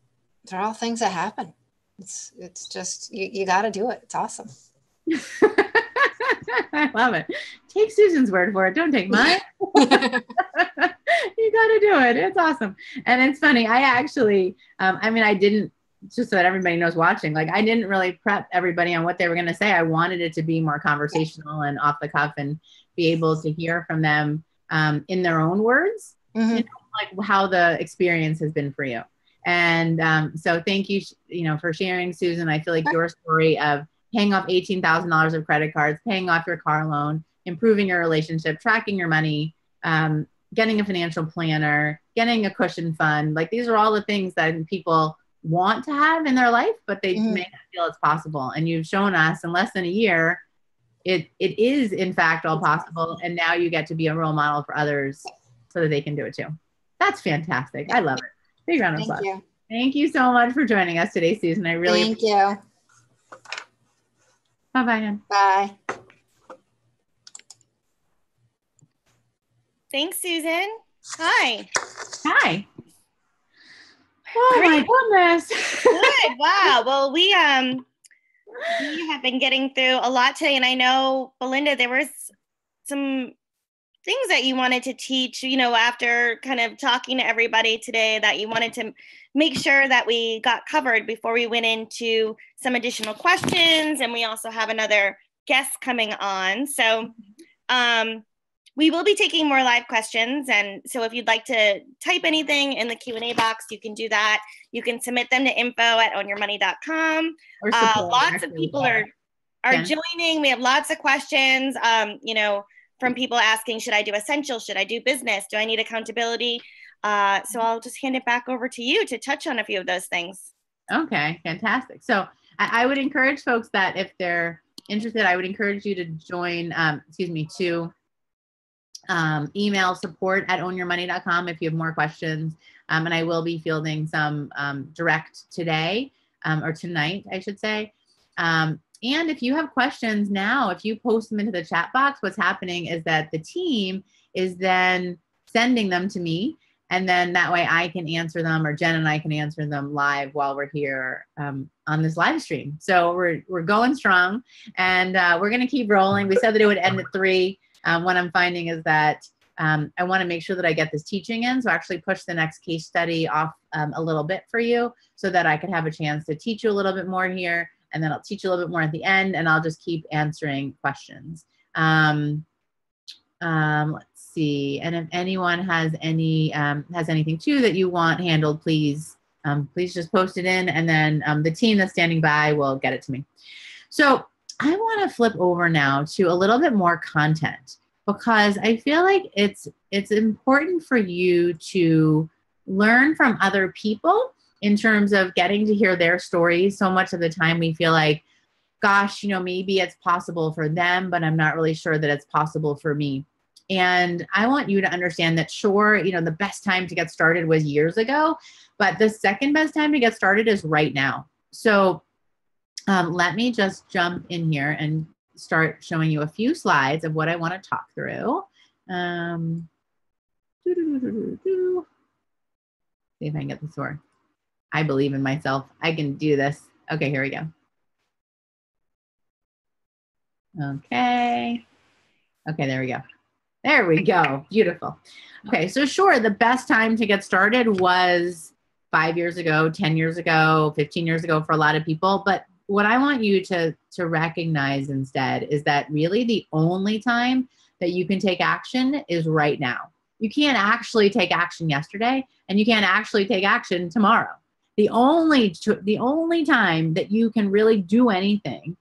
things that happen. It's just, you got to do it. It's awesome. I love it. Take Susan's word for it. Don't take mine. You got to do it. It's awesome. And it's funny. I actually, I didn't, just so that everybody knows watching, like I didn't really prep everybody on what they were going to say. I wanted it to be more conversational and off the cuff, and be able to hear from them in their own words, you know, like how the experience has been for you. And so thank you, you know, for sharing, Susan. I feel like your story of paying off $18,000 of credit cards, paying off your car loan, improving your relationship, tracking your money, getting a financial planner, getting a cushion fund. Like these are all the things that people want to have in their life, but they may not feel it's possible. And you've shown us in less than a year, it is in fact all possible. And now you get to be a role model for others so that they can do it too. That's fantastic. I love it. Big round of applause. Thank you so much for joining us today, Susan. I really Thank you. Bye-bye. Bye. Thanks, Susan. Hi. Hi. Oh my goodness. Good. Wow. Well, we have been getting through a lot today, and I know, Belinda, there was some things that you wanted to teach, you know, after kind of talking to everybody today, that you wanted to make sure that we got covered before we went into some additional questions. And we also have another guest coming on. So we will be taking more live questions. And so if you'd like to type anything in the Q&A box, you can do that. You can submit them to info@ownyourmoney.com. Lots of people are joining. We have lots of questions, you know, from people asking, should I do essential? Should I do business? Do I need accountability? So I'll just hand it back over to you to touch on a few of those things. Okay, fantastic. So I would encourage folks that if they're interested, I would encourage you to join, to email support@ownyourmoney.com if you have more questions. And I will be fielding some direct today, or tonight, I should say. And if you have questions now, if you post them into the chat box, what's happening is that the team is then sending them to me. And then that way I can answer them, or Jen and I can answer them live while we're here on this live stream. So we're going strong, and we're going to keep rolling. We said that it would end at 3. What I'm finding is that I want to make sure that I get this teaching in. So actually push the next case study off a little bit for you, so that I could have a chance to teach you a little bit more here. And then I'll teach you a little bit more at the end, and I'll just keep answering questions. Let's see. And if anyone has anything too that you want handled, please just post it in, and then the team that's standing by will get it to me. So I want to flip over now to a little bit more content, because I feel like it's important for you to learn from other people in terms of getting to hear their stories. So much of the time we feel like, gosh, maybe it's possible for them, but I'm not really sure that it's possible for me. And I want you to understand that, sure, the best time to get started was years ago, but the second best time to get started is right now. So let me just jump in here and start showing you a few slides of what I want to talk through. See if I can get this to work. I believe in myself. I can do this. Okay, here we go. Okay. Okay, there we go. There we go. Beautiful. Okay, so sure, the best time to get started was 5 years ago, 10 years ago, 15 years ago for a lot of people. But what I want you to recognize instead is that really the only time that you can take action is right now. You can't actually take action yesterday, and you can't actually take action tomorrow. The only time that you can really do anything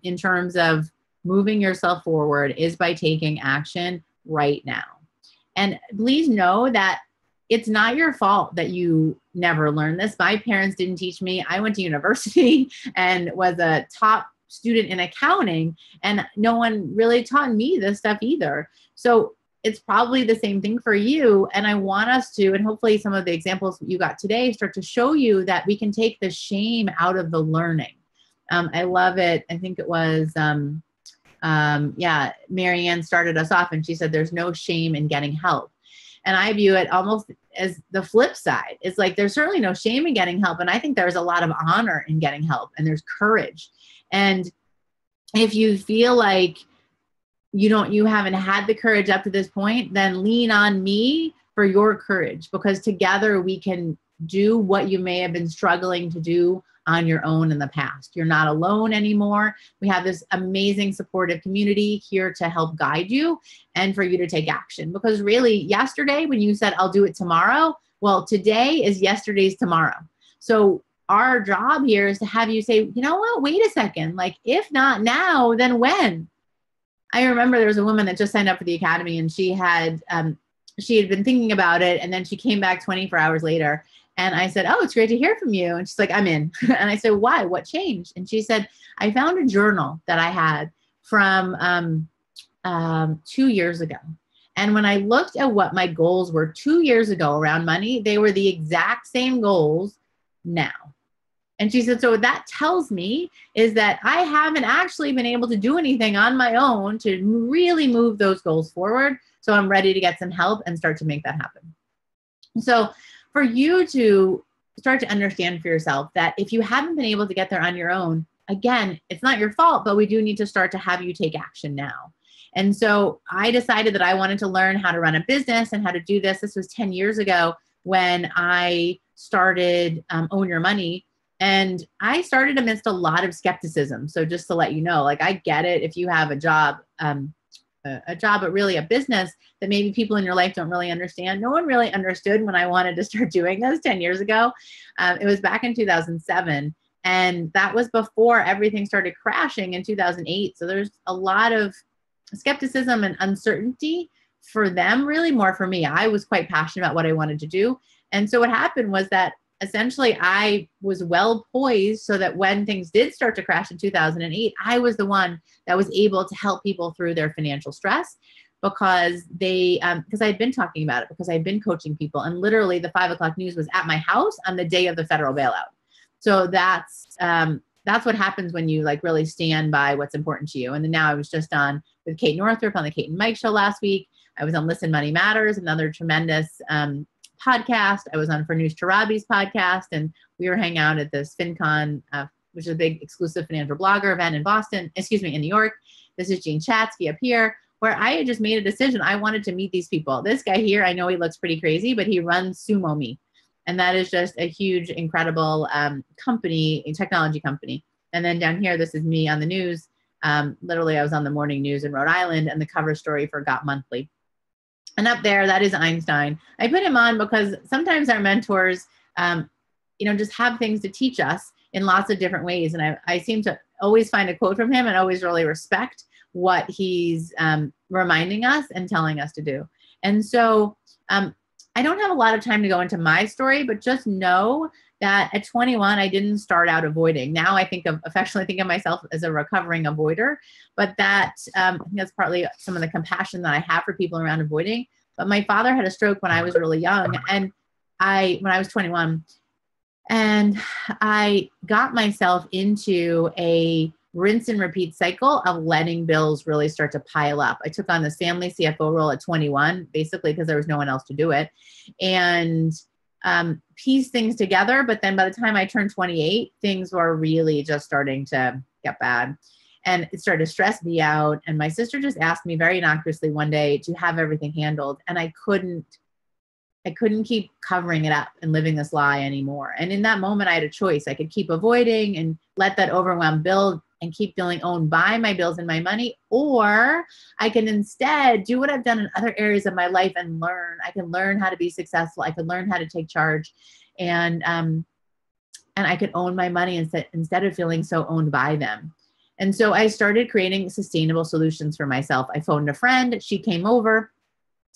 in terms of moving yourself forward is by taking action right now. And please know that it's not your fault that you never learned this. My parents didn't teach me. I went to university and was a top student in accounting, and no one really taught me this stuff either. So it's probably the same thing for you. And I want us to, and hopefully some of the examples you got today start to show you that we can take the shame out of the learning. I love it. I think it was, Marianne started us off and she said, there's no shame in getting help. And I view it almost as the flip side. It's like, there's certainly no shame in getting help. And I think there's a lot of honor in getting help, and there's courage. And if you feel like you haven't had the courage up to this point, then lean on me for your courage, because together we can do what you may have been struggling to do on your own in the past. You're not alone anymore. We have this amazing supportive community here to help guide you and for you to take action. Because really, yesterday when you said, I'll do it tomorrow, well, today is yesterday's tomorrow. So our job here is to have you say, you know what, wait a second. Like, if not now, then when? I remember there was a woman that just signed up for the academy, and she had been thinking about it, and then she came back 24 hours later. And I said, oh, it's great to hear from you. And she's like, I'm in. And I said, why? What changed? And she said, I found a journal that I had from 2 years ago. And when I looked at what my goals were 2 years ago around money, they were the exact same goals now. And she said, so what that tells me is that I haven't actually been able to do anything on my own to really move those goals forward. So I'm ready to get some help and start to make that happen. So for you to start to understand for yourself that if you haven't been able to get there on your own, again, it's not your fault, but we do need to start to have you take action now. And so I decided that I wanted to learn how to run a business and how to do this. This was 10 years ago when I started Own Your Money. And I started amidst a lot of skepticism. So just to let you know, like, I get it if you have a job, but really a business that maybe people in your life don't really understand. No one really understood when I wanted to start doing this 10 years ago. It was back in 2007. And that was before everything started crashing in 2008. So there's a lot of skepticism and uncertainty for them, really more for me. I was quite passionate about what I wanted to do. And so what happened was that essentially I was well poised so that when things did start to crash in 2008, I was the one that was able to help people through their financial stress, because because I had been talking about it, because I had been coaching people, and literally the 5 o'clock news was at my house on the day of the federal bailout. So that's what happens when you like really stand by what's important to you. And then now I was just on with Kate Northrup on the Kate and Mike show last week. I was on Listen Money Matters, another tremendous podcast. I was on Farnoosh Tarabi's podcast, and we were hanging out at this FinCon, which is a big exclusive financial blogger event in New York. This is Jean Chatsky up here, where I had just made a decision. I wanted to meet these people. This guy here, I know he looks pretty crazy, but he runs Sumo Me. And that is just a huge, incredible company, a technology company. And then down here, this is me on the news. Literally, I was on the morning news in Rhode Island and the cover story for Got Monthly. And up there, that is Einstein. I put him on because sometimes our mentors, just have things to teach us in lots of different ways. And I seem to always find a quote from him and always really respect what he's reminding us and telling us to do. And so I don't have a lot of time to go into my story, but just know that at 21, I didn't start out avoiding. Now I affectionately think of myself as a recovering avoider, but that I think that's partly some of the compassion that I have for people around avoiding. But my father had a stroke when I was really young, and when I was 21, and I got myself into a rinse and repeat cycle of letting bills really start to pile up. I took on this family CFO role at 21, basically because there was no one else to do it, and piece things together. But then by the time I turned 28, things were really just starting to get bad. And it started to stress me out. And my sister just asked me very innocuously one day to have everything handled. And I couldn't keep covering it up and living this lie anymore. And in that moment, I had a choice. I could keep avoiding and let that overwhelm build and keep feeling owned by my bills and my money, or I can instead do what I've done in other areas of my life and learn. I can learn how to be successful. I can learn how to take charge, and I could own my money instead of feeling so owned by them. And so I started creating sustainable solutions for myself. I phoned a friend. She came over.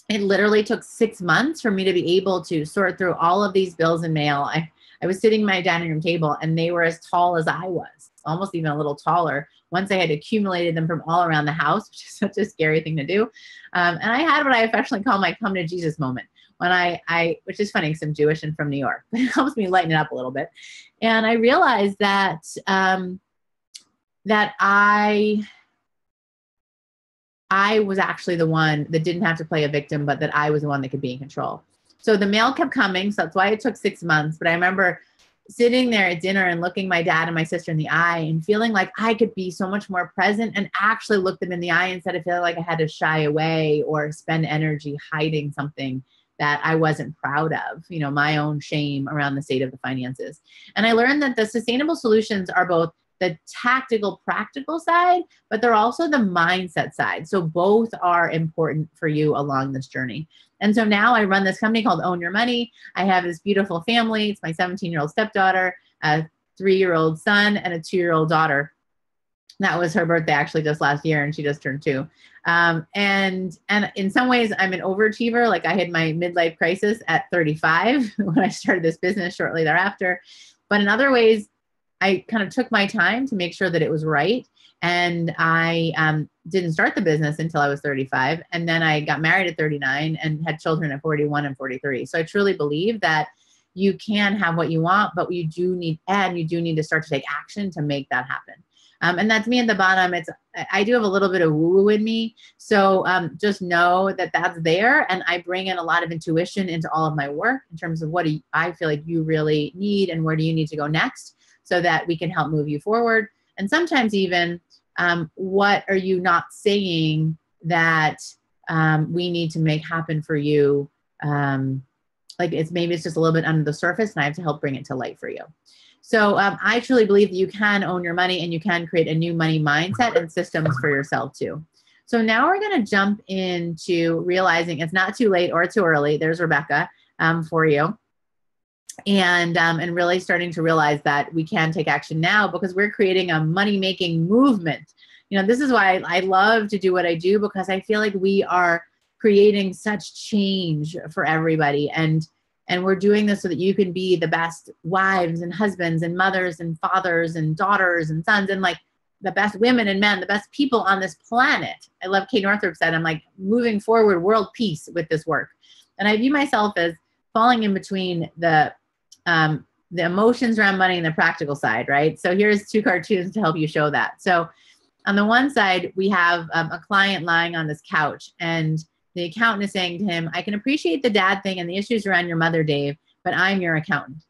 It literally took 6 months for me to be able to sort through all of these bills and mail. I was sitting at my dining room table, and they were as tall as I was, almost even a little taller, once I had accumulated them from all around the house, which is such a scary thing to do. And I had what I affectionately call my come to Jesus moment, when I which is funny because I'm Jewish and from New York, but it helps me lighten it up a little bit. And I realized that I was actually the one that didn't have to play a victim, but that I was the one that could be in control. So the mail kept coming. So that's why it took 6 months. But I remember sitting there at dinner and looking my dad and my sister in the eye and feeling like I could be so much more present and actually look them in the eye instead of feeling like I had to shy away or spend energy hiding something that I wasn't proud of, my own shame around the state of the finances. And I learned that the sustainable solutions are both the tactical, practical side, but they're also the mindset side. So both are important for you along this journey. And so now I run this company called Own Your Money. I have this beautiful family. It's my 17-year-old stepdaughter, a 3-year-old son, and a 2-year-old daughter. That was her birthday actually just last year, and she just turned 2. And in some ways, I'm an overachiever. Like I had my midlife crisis at 35 when I started this business shortly thereafter. But in other ways, I kind of took my time to make sure that it was right. And I didn't start the business until I was 35. And then I got married at 39 and had children at 41 and 43. So I truly believe that you can have what you want, but you do need to start to take action to make that happen. And that's me at the bottom. I do have a little bit of woo-woo in me. So just know that that's there. And I bring in a lot of intuition into all of my work in terms of what I feel like you really need and where do you need to go next so that we can help move you forward. And sometimes even what are you not saying that we need to make happen for you? Maybe it's just a little bit under the surface and I have to help bring it to light for you. So I truly believe that you can own your money and you can create a new money mindset and systems for yourself too. So now we're going to jump into realizing it's not too late or too early. There's Rebecca for you. And really starting to realize that we can take action now because we're creating a money-making movement. This is why I love to do what I do, because I feel like we are creating such change for everybody. And we're doing this so that you can be the best wives and husbands and mothers and fathers and daughters and sons and like the best women and men, the best people on this planet. I love Kate Northrup said, I'm like moving forward world peace with this work. And I view myself as falling in between the emotions around money and the practical side, right? So here's 2 cartoons to help you show that. So on the one side, we have a client lying on this couch and the accountant is saying to him, I can appreciate the dad thing and the issues around your mother, Dave, but I'm your accountant.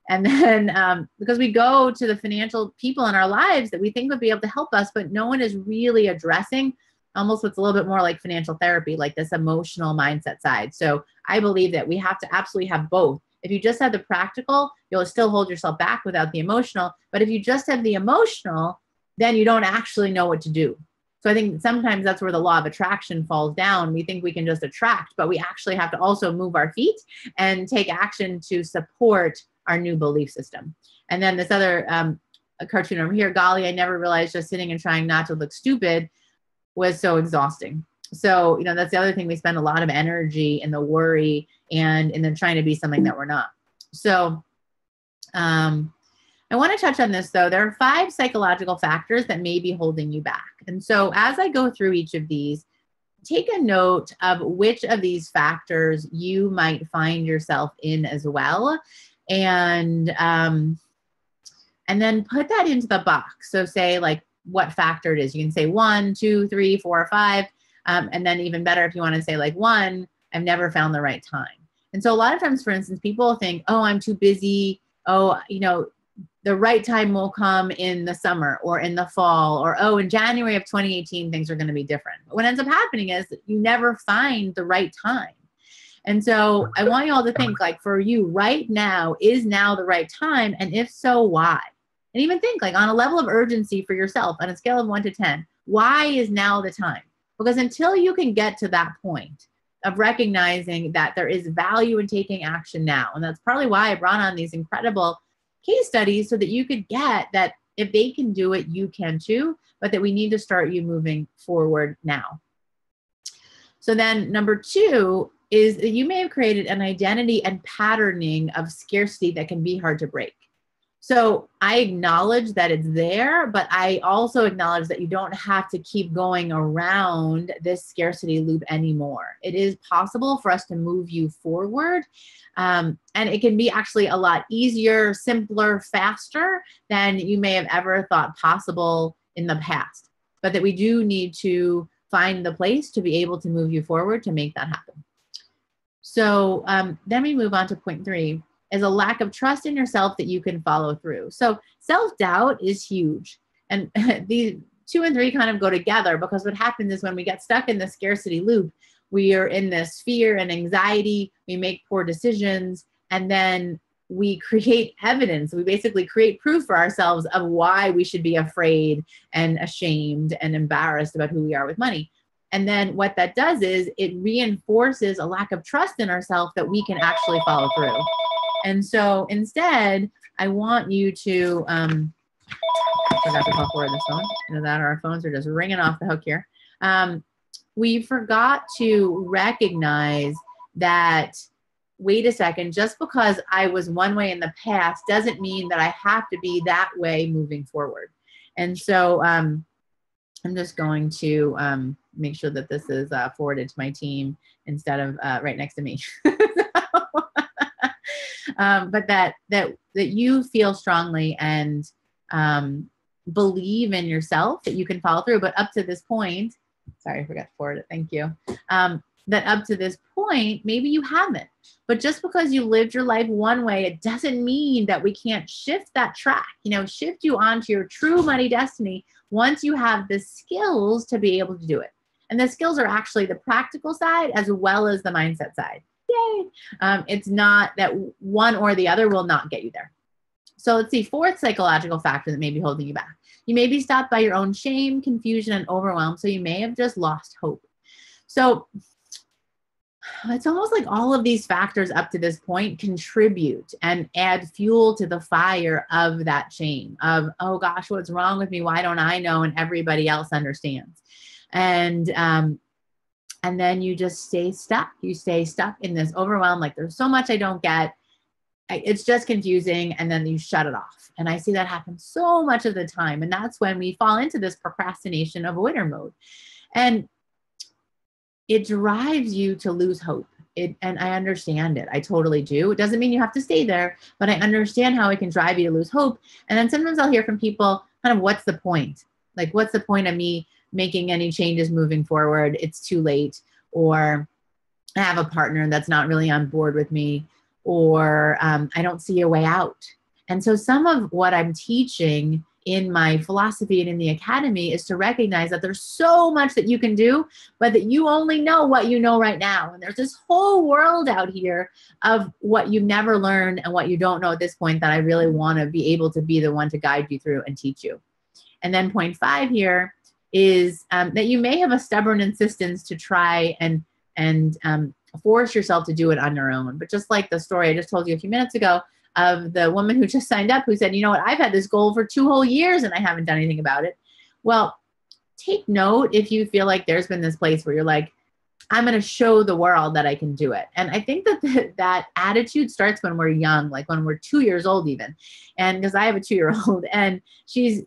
And then because we go to the financial people in our lives that we think would be able to help us, but no one is really addressing almost what's a little bit more like financial therapy, like this emotional mindset side. So I believe that we have to absolutely have both. If you just have the practical, you'll still hold yourself back without the emotional. But if you just have the emotional, then you don't actually know what to do. So I think sometimes that's where the law of attraction falls down. We think we can just attract, but we actually have to also move our feet and take action to support our new belief system. And then this other a cartoon over here. Golly, I never realized just sitting and trying not to look stupid was so exhausting. So, you know, that's the other thing. We spend a lot of energy in the worry and in the trying to be something that we're not. So, I want to touch on this though. There are 5 psychological factors that may be holding you back. And so as I go through each of these, take a note of which of these factors you might find yourself in as well. And then put that into the box. So say like what factor it is. You can say 1, 2, 3, 4, 5. And then even better if you want to say like 1, I've never found the right time. And so a lot of times, for instance, people think, oh, I'm too busy. Oh, you know, the right time will come in the summer or in the fall, or, oh, in January of 2018, things are going to be different. But what ends up happening is you never find the right time. And so I want you all to think like for you right now, is now the right time? And if so, why? And even think like on a level of urgency for yourself on a scale of 1 to 10, why is now the time? Because until you can get to that point of recognizing that there is value in taking action now, and that's probably why I brought on these incredible case studies so that you could get that if they can do it, you can too, but that we need to start you moving forward now. So then number 2 is that you may have created an identity and patterning of scarcity that can be hard to break. So I acknowledge that it's there, but I also acknowledge that you don't have to keep going around this scarcity loop anymore. It is possible for us to move you forward. And it can be actually a lot easier, simpler, faster than you may have ever thought possible in the past. But that we do need to find the place to be able to move you forward to make that happen. So then we move on to point 3. Is a lack of trust in yourself that you can follow through. So self-doubt is huge. And these 2 and 3 kind of go together, because what happens is when we get stuck in the scarcity loop, we are in this fear and anxiety, we make poor decisions, and then we create evidence. We basically create proof for ourselves of why we should be afraid and ashamed and embarrassed about who we are with money. And then what that does is it reinforces a lack of trust in ourselves that we can actually follow through. And so instead, I want you to, I forgot to call forward this phone. You know that our phones are just ringing off the hook here. We forgot to recognize that, wait a second, just because I was one way in the past doesn't mean that I have to be that way moving forward. And so I'm just going to make sure that this is forwarded to my team instead of right next to me. But that you feel strongly and believe in yourself that you can follow through. But up to this point, sorry, I forgot to forward it. Thank you. That up to this point, maybe you haven't. But just because you lived your life one way, it doesn't mean that we can't shift that track, you know, shift you onto your true money destiny once you have the skills to be able to do it. And the skills are actually the practical side as well as the mindset side. Yay. It's not that one or the other will not get you there. So let's see, 4th psychological factor that may be holding you back. You may be stopped by your own shame, confusion, and overwhelm. So you may have just lost hope. So it's almost like all of these factors up to this point contribute and add fuel to the fire of that shame of, oh gosh, what's wrong with me? Why don't I know? And everybody else understands. And then you just stay stuck. You stay stuck in this overwhelm. Like there's so much I don't get. It's just confusing. And then you shut it off. And I see that happen so much of the time. And that's when we fall into this procrastination avoider mode. And it drives you to lose hope. And I understand it. I totally do. It doesn't mean you have to stay there, but I understand how it can drive you to lose hope. And then sometimes I'll hear from people kind of, what's the point? Like, what's the point of me making any changes moving forward? It's too late. Or I have a partner that's not really on board with me, or I don't see a way out. And so some of what I'm teaching in my philosophy and in the academy is to recognize that there's so much that you can do, but that you only know what you know right now. And there's this whole world out here of what you never learned and what you don't know at this point that I really want to be able to be the one to guide you through and teach you. And then point 5 here is that you may have a stubborn insistence to try and force yourself to do it on your own. But just like the story I just told you a few minutes ago of the woman who just signed up who said, you know what, I've had this goal for 2 whole years and I haven't done anything about it. Well, take note if you feel like there's been this place where you're like, I'm going to show the world that I can do it. And I think that that attitude starts when we're young, like when we're 2 years old even. And because I have a 2-year-old and she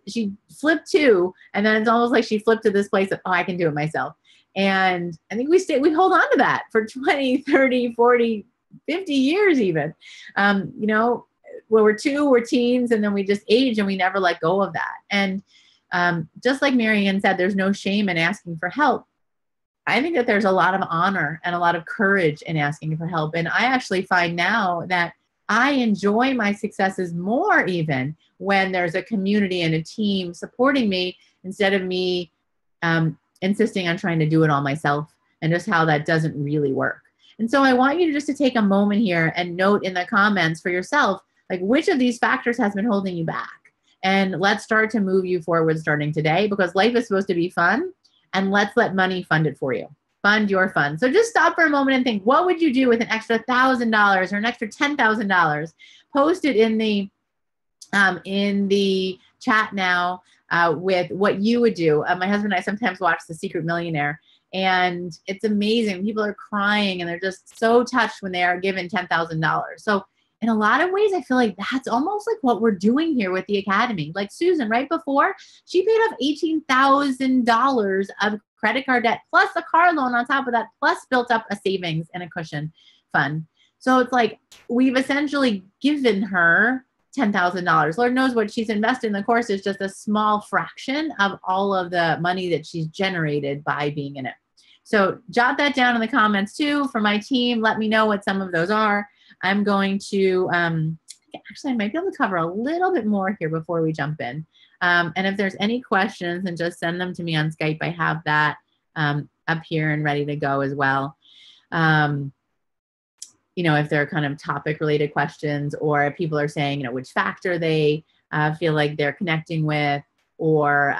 flipped 2, and then it's almost like she flipped to this place of, oh, I can do it myself. And I think we hold on to that for 20, 30, 40, 50 years even. You know, when we're 2, we're teens, and then we just age and we never let go of that. And just like Marianne said, there's no shame in asking for help. I think that there's a lot of honor and a lot of courage in asking for help. And I actually find now that I enjoy my successes more even when there's a community and a team supporting me instead of me insisting on trying to do it all myself, and just how that doesn't really work. And so I want you to take a moment here and note in the comments for yourself, like which of these factors has been holding you back. And let's start to move you forward starting today, because life is supposed to be fun. And let's let money fund it for you. Fund your fun. So just stop for a moment and think, what would you do with an extra $1,000 or an extra $10,000? Post it in the chat now with what you would do. My husband and I sometimes watch The Secret Millionaire, and it's amazing. People are crying and they're just so touched when they are given $10,000. So in a lot of ways, I feel like that's almost like what we're doing here with the Academy. Like Susan, right before, she paid off $18,000 of credit card debt, plus a car loan on top of that, plus built up a savings and a cushion fund. So it's like we've essentially given her $10,000. Lord knows what she's invested in the course is just a small fraction of all of the money that she's generated by being in it. So jot that down in the comments too for my team. Let me know what some of those are. I'm going to, actually, I might be able to cover a little bit more here before we jump in. And if there's any questions, then just send them to me on Skype. I have that up here and ready to go as well. You know, if they're kind of topic related questions, or if people are saying, you know, which factor they feel like they're connecting with, or,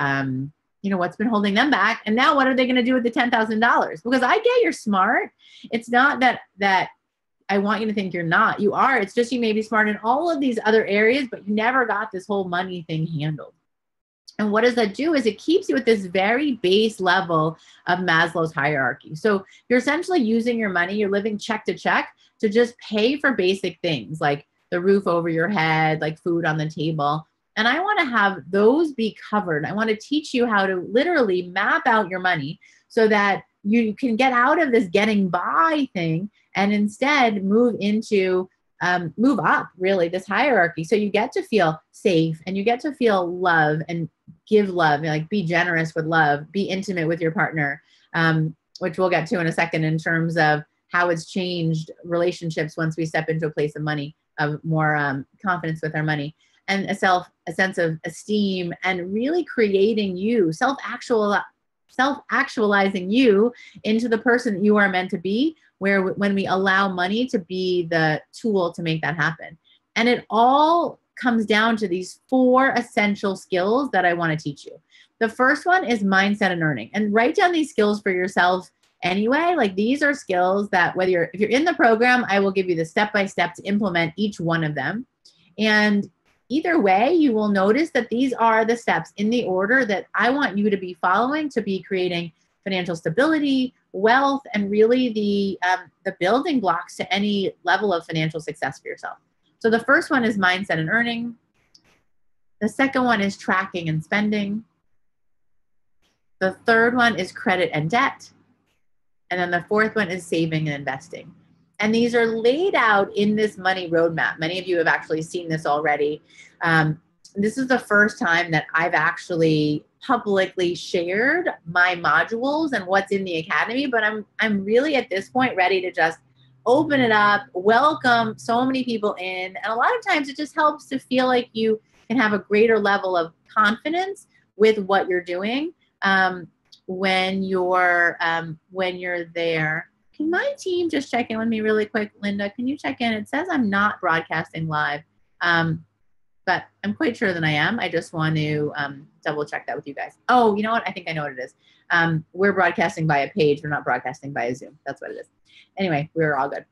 you know, what's been holding them back. And now what are they going to do with the $10,000? Because I get you're smart. It's not that I want you to think you're not. You are. It's just you may be smart in all of these other areas, but you never got this whole money thing handled. And what does that do is it keeps you at this very base level of Maslow's hierarchy. So you're essentially using your money, you're living check to check to just pay for basic things like the roof over your head, like food on the table. And I want to have those be covered. I want to teach you how to literally map out your money so that you can get out of this getting by thing and instead move into, move up really this hierarchy. So you get to feel safe and you get to feel love and give love, like be generous with love, be intimate with your partner, which we'll get to in a second in terms of how it's changed relationships once we step into a place of money, of more confidence with our money, and a sense of esteem, and really creating you, self-actualizing you into the person that you are meant to be, where when we allow money to be the tool to make that happen. And it all comes down to these 4 essential skills that I want to teach you. The first one is mindset and earning. And write down these skills for yourself anyway. Like these are skills that if you're in the program, I will give you the step-by-step to implement each one of them. And either way, you will notice that these are the steps in the order that I want you to be following to be creating financial stability, wealth, and really the building blocks to any level of financial success for yourself. So the first one is mindset and earning. The second one is tracking and spending. The third one is credit and debt. And then the fourth one is saving and investing. And these are laid out in this money roadmap. Many of you have actually seen this already. This is the first time that I've actually publicly shared my modules and what's in the Academy, but I'm really at this point ready to just open it up, welcome so many people in. And a lot of times it just helps to feel like you can have a greater level of confidence with what you're doing when you're there. Can my team just check in with me really quick? Linda, can you check in? It says I'm not broadcasting live, but I'm quite sure that I am. I just want to double check that with you guys. Oh, you know what? I think I know what it is. We're broadcasting by a page. We're not broadcasting by a Zoom. That's what it is. Anyway, we're all good.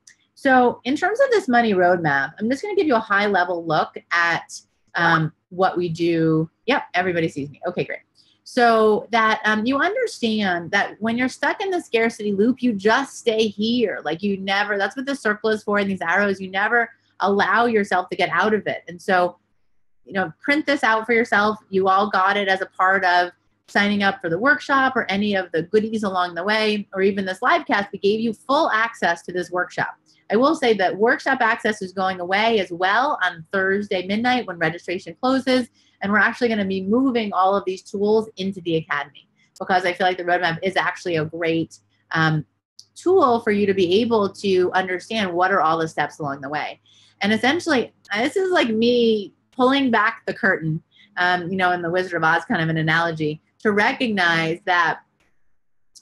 So in terms of this money roadmap, I'm just going to give you a high level look at what we do. Yep, everybody sees me. Okay, great. So that you understand that when you're stuck in the scarcity loop, you just stay here. Like you never, that's what the circle is for, and these arrows, you never allow yourself to get out of it. And so, you know, print this out for yourself. You all got it as a part of signing up for the workshop or any of the goodies along the way, or even this live cast. We gave you full access to this workshop. I will say that workshop access is going away as well on Thursday midnight when registration closes. And we're actually going to be moving all of these tools into the academy, because I feel like the roadmap is actually a great tool for you to be able to understand what are all the steps along the way. And essentially, this is like me pulling back the curtain, you know, in the Wizard of Oz kind of an analogy, to recognize that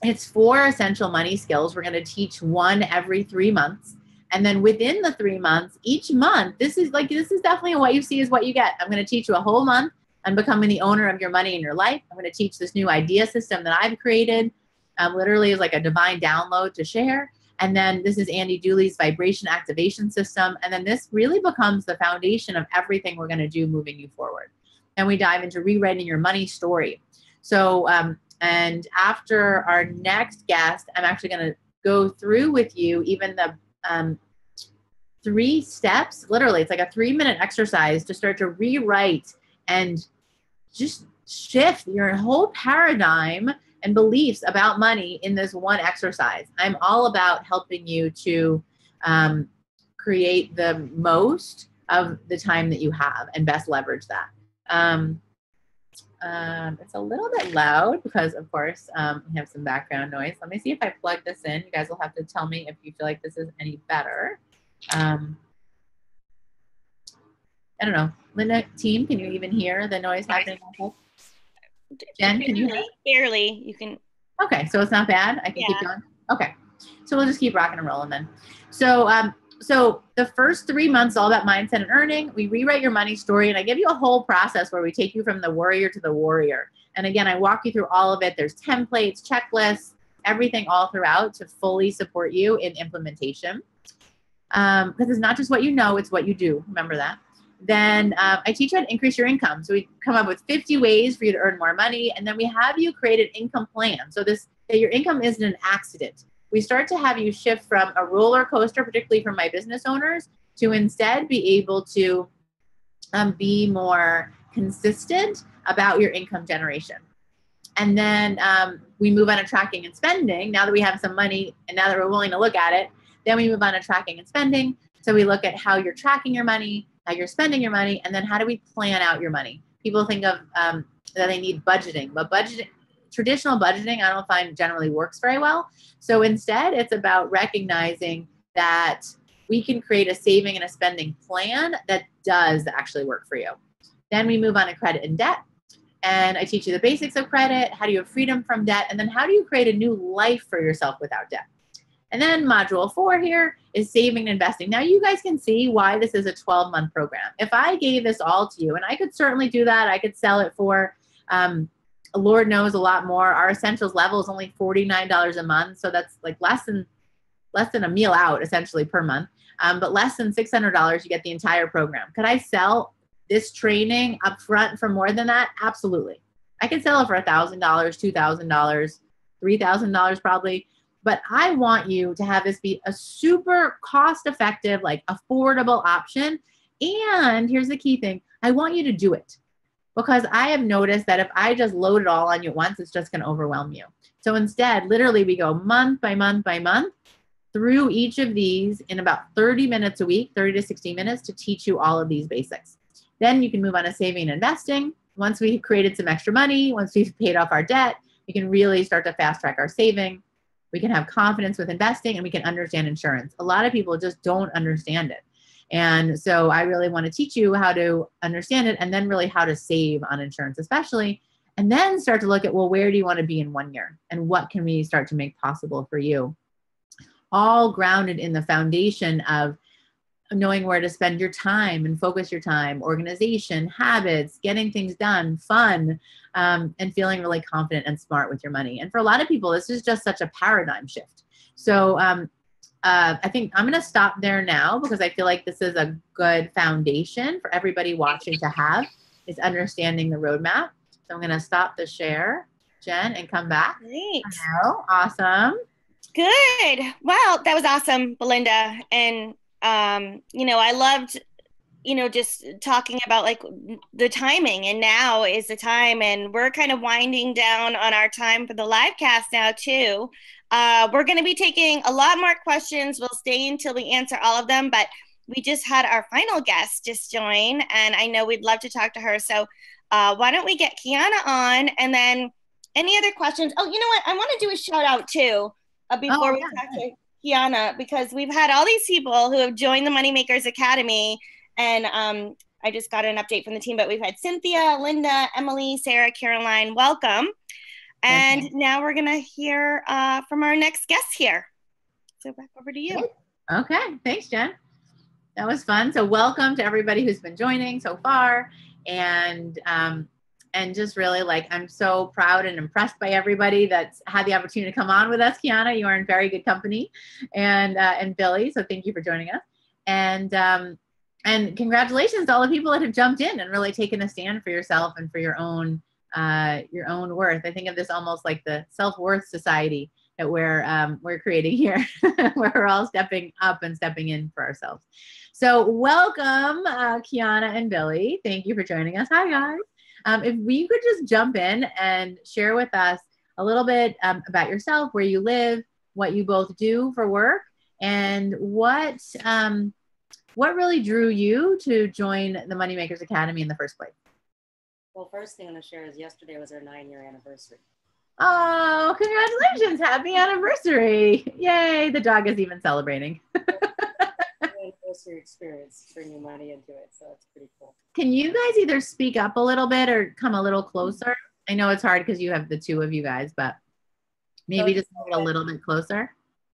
it's 4 essential money skills. We're going to teach one every 3 months. And then within the 3 months, each month, this is definitely what you see is what you get. I'm going to teach you a whole month on becoming the owner of your money in your life. I'm going to teach this new idea system that I've created. Literally is like a divine download to share. And then this is Andy Dooley's vibration activation system. And then this really becomes the foundation of everything we're going to do moving you forward. And we dive into rewriting your money story. So, and after our next guest, I'm actually going to go through with you even the 3 steps. Literally, it's like a 3-minute exercise to start to rewrite and just shift your whole paradigm and beliefs about money in this one exercise. I'm all about helping you to create the most of the time that you have and best leverage that. It's a little bit loud because, of course, we have some background noise. Let me see if I plug this in. You guys will have to tell me if you feel like this is any better. I don't know. Linda, team, can you even hear the noise happening? Jen, can you hear? Barely. You can. Okay, so it's not bad. I can keep going. Okay, so we'll just keep rocking and rolling then. So, so the first 3 months, all about mindset and earning. We rewrite your money story, and I give you a whole process where we take you from the worrier to the warrior. And again, I walk you through all of it. There's templates, checklists, everything all throughout to fully support you in implementation. Because it's not just what you know, it's what you do. Remember that. Then I teach you how to increase your income. So we come up with 50 ways for you to earn more money. And then we have you create an income plan. So that your income isn't an accident. We start to have you shift from a roller coaster, particularly for my business owners, to instead be able to be more consistent about your income generation. And then we move on to tracking and spending. Now that we have some money and now that we're willing to look at it, then we move on to tracking and spending. So we look at how you're tracking your money, how you're spending your money, and then how do we plan out your money? People think of that they need budgeting, but traditional budgeting I don't find generally works very well. So instead, it's about recognizing that we can create a saving and a spending plan that does actually work for you. Then we move on to credit and debt. And I teach you the basics of credit, how do you have freedom from debt, and then how do you create a new life for yourself without debt. And then module 4 here is saving and investing. Now you guys can see why this is a 12-month program. If I gave this all to you, and I could certainly do that, I could sell it for, Lord knows, a lot more. Our essentials level is only $49 a month. So that's like less than a meal out essentially per month. But less than $600, you get the entire program. Could I sell this training up front for more than that? Absolutely. I could sell it for $1,000, $2,000, $3,000 probably. But I want you to have this be a super cost-effective, like affordable option. And here's the key thing. I want you to do it. Because I have noticed that if I just load it all on you at once, it's just going to overwhelm you. So instead, literally we go month by month by month through each of these in about 30 minutes a week, 30 to 60 minutes to teach you all of these basics. Then you can move on to saving and investing. Once we've created some extra money, once we've paid off our debt, we can really start to fast track our saving. We can have confidence with investing, and we can understand insurance. A lot of people just don't understand it. And so I really want to teach you how to understand it, and then really how to save on insurance especially, and then start to look at, well, where do you want to be in 1 year? And what can we start to make possible for you? All grounded in the foundation of knowing where to spend your time and focus your time, organization, habits, getting things done, fun, and feeling really confident and smart with your money. And for a lot of people, this is just such a paradigm shift. So I think I'm going to stop there now because I feel like this is a good foundation for everybody watching to have, is understanding the roadmap. So I'm going to stop the share, Jen, and come back. Great. Hello. Awesome. Good. Well, that was awesome, Belinda. And, I loved, just talking about like the timing, and now is the time, and we're kind of winding down on our time for the live cast now too. We're going to be taking a lot more questions. We'll stay until we answer all of them, but we just had our final guest just join, and I know we'd love to talk to her. So why don't we get Kiana on, and then any other questions? Oh, you know what? I want to do a shout out too before we talk to Kiana, because we've had all these people who have joined the Moneymakers Academy, and I just got an update from the team, but we've had Cynthia, Linda, Emily, Sarah, Caroline, welcome. And now we're going to hear from our next guest here. So back over to you. Okay. Thanks, Jen. That was fun. So welcome to everybody who's been joining so far. And just really, like, I'm so proud and impressed by everybody that's had the opportunity to come on with us. Kiana, you are in very good company, and Billy. So thank you for joining us. And congratulations to all the people that have jumped in and really taken a stand for yourself and for your own worth. I think of this almost like the self-worth society that we're creating here, where we're all stepping up and stepping in for ourselves. So welcome, Kiana and Billy. Thank you for joining us. Hi, guys. If we could just jump in and share with us a little bit about yourself, where you live, what you both do for work, and what really drew you to join the Moneymakers Academy in the first place? Well, first thing I'm going to share is yesterday was our 9-year anniversary. Oh, congratulations. Happy anniversary. Yay. The dog is even celebrating. Anniversary experience, bringing money into it. So it's pretty cool. Can you guys either speak up a little bit or come a little closer? I know it's hard because you have the two of you guys, but maybe just move it a little bit closer.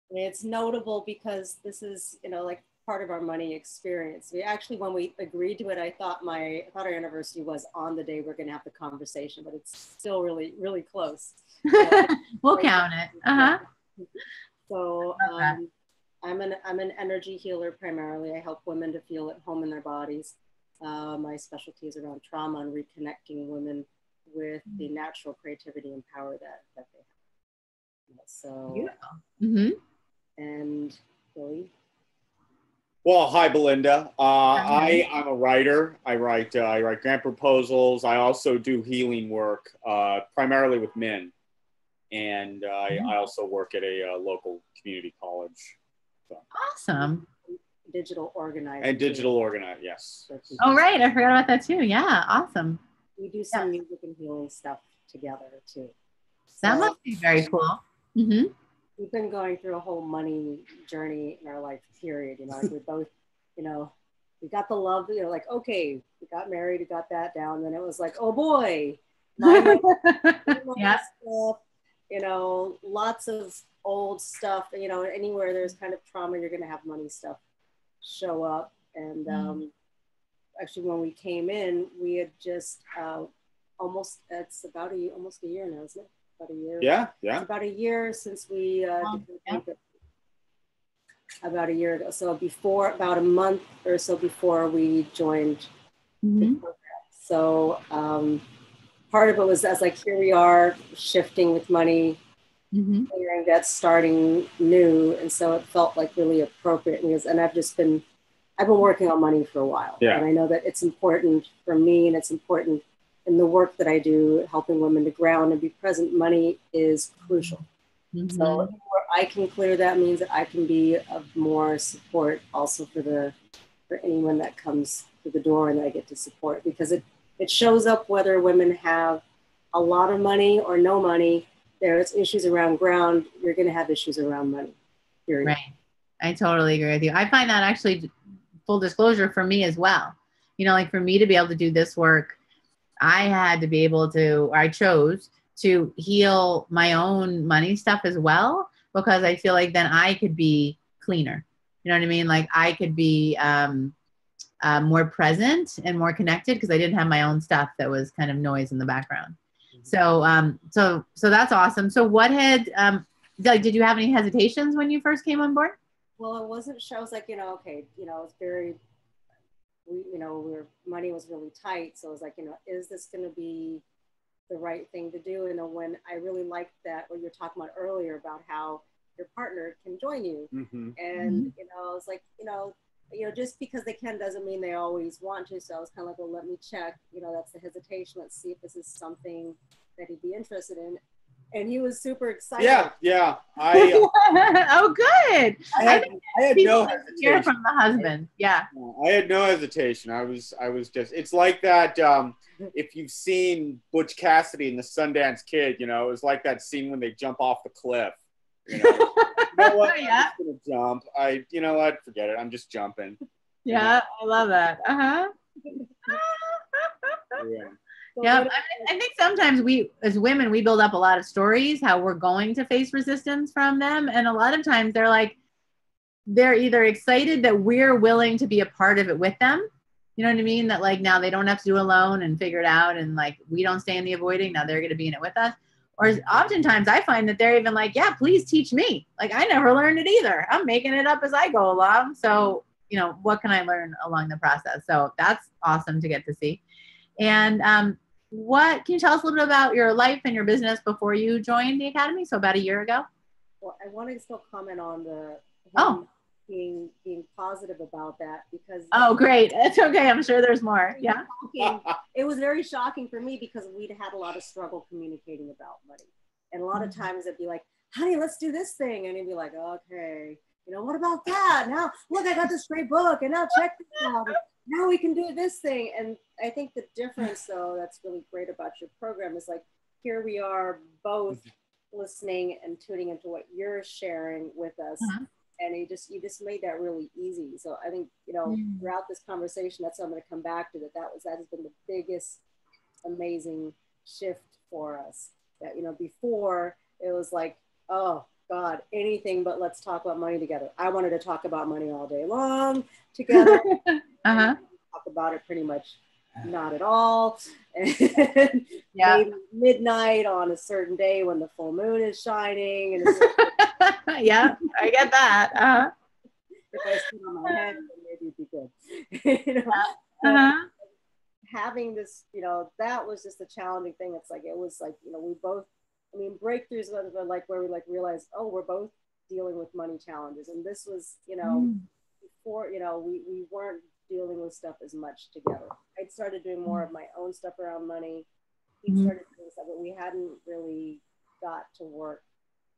I mean, it's notable because this is, like part of our money experience. We actually, when we agreed to it, I thought our anniversary was on the day we're going to have the conversation, but it's still really, really close. We'll count it. Uh-huh. So I'm an energy healer primarily. I help women to feel at home in their bodies. My specialty is around trauma and reconnecting women with the natural creativity and power that they have. So, beautiful. And Billy. Well, hi, Belinda. I'm a writer. I write grant proposals. I also do healing work, primarily with men. And I also work at a local community college. So. Awesome. Digital organizer. And digital organizer, yes. Oh, right. I forgot about that too. Yeah. Awesome. We do some music and healing stuff together too. That must be very cool. Mm-hmm. We've been going through a whole money journey in our life period. Like we both, we got the love, like, okay, we got married, we got that down. Then it was like, oh boy, my yeah. Stuff, lots of old stuff, anywhere there's kind of trauma, you're going to have money stuff show up. And actually when we came in, we had just almost a year now, isn't it? About a year. Yeah. It's about a year since we about a year ago. So about a month or so before we joined the program. So part of it was as like, here we are shifting with money, clearing debt, starting new. And so it felt like really appropriate and I've been working on money for a while. Yeah. And I know that it's important for me and it's important in the work that I do, helping women to ground and be present. Money is crucial. So where I can clear that means that I can be of more support also for anyone that comes through the door and that I get to support, because it shows up whether women have a lot of money or no money. There's issues around ground. You're going to have issues around money. Period. Right. I totally agree with you. I find that actually, full disclosure, for me as well. Like for me to be able to do this work, I had to be able to, or I chose to heal my own money stuff as well, because I feel like then I could be cleaner. You know what I mean? Like I could be more present and more connected because I didn't have my own stuff that was kind of noise in the background. So that's awesome. So what did you have any hesitations when you first came on board? Well, it wasn't sure. I was like, okay, it's very, money was really tight. So I was like, is this going to be the right thing to do? And then when I really liked that, what you were talking about earlier about how your partner can join you. Mm-hmm. And, I was like, just because they can doesn't mean they always want to. So I was kind of like, well, let me check, that's the hesitation. Let's see if this is something that he'd be interested in. And he was super excited. Yeah. Oh, good. I had no hesitation. Hear from the husband. Yeah. I had no hesitation. I was just. It's like that. If you've seen Butch Cassidy and the Sundance Kid, it was like that scene when they jump off the cliff. You know what? Yeah. I'm just gonna jump. You know what? Forget it. I'm just jumping. Yeah, I love that. Yeah. Yeah, I think sometimes we, as women, we build up a lot of stories, how we're going to face resistance from them. And a lot of times they're either excited that we're willing to be a part of it with them. You know what I mean? That like now they don't have to do it alone and figure it out. And like, we don't stay in the avoiding. Now they're going to be in it with us. Or oftentimes I find that they're even like, yeah, please teach me. Like, I never learned it either. I'm making it up as I go along. So, what can I learn along the process? So that's awesome to get to see. And, can you tell us a little bit about your life and your business before you joined the Academy? So about a year ago? Well, I want to still comment on being positive about that because. Oh, great. It's okay. I'm sure there's more. Yeah. It was very shocking for me because we'd had a lot of struggle communicating about money. And a lot of times it'd be like, honey, let's do this thing. And he'd be like, okay, what about that? Now, look, I got this great book and now check this out. Now we can do this thing. And I think the difference, though, that's really great about your program is like, here we are both listening and tuning into what you're sharing with us. And you just made that really easy. So I think, throughout this conversation, that's what I'm going to come back to, that has been the biggest, amazing shift for us. That, before it was like, oh God, anything but let's talk about money together. I wanted to talk about money all day long together. Talk about it pretty much not at all. And maybe midnight on a certain day when the full moon is shining. And yeah, I get that. If I sit on my head, maybe it'd be good. Having this, that was just a challenging thing. It's like, it was like, we both, breakthroughs were like where we like realized, oh, we're both dealing with money challenges. And this was, before, we weren't dealing with stuff as much together. I'd started doing more of my own stuff around money. He started doing stuff, but we hadn't really got to work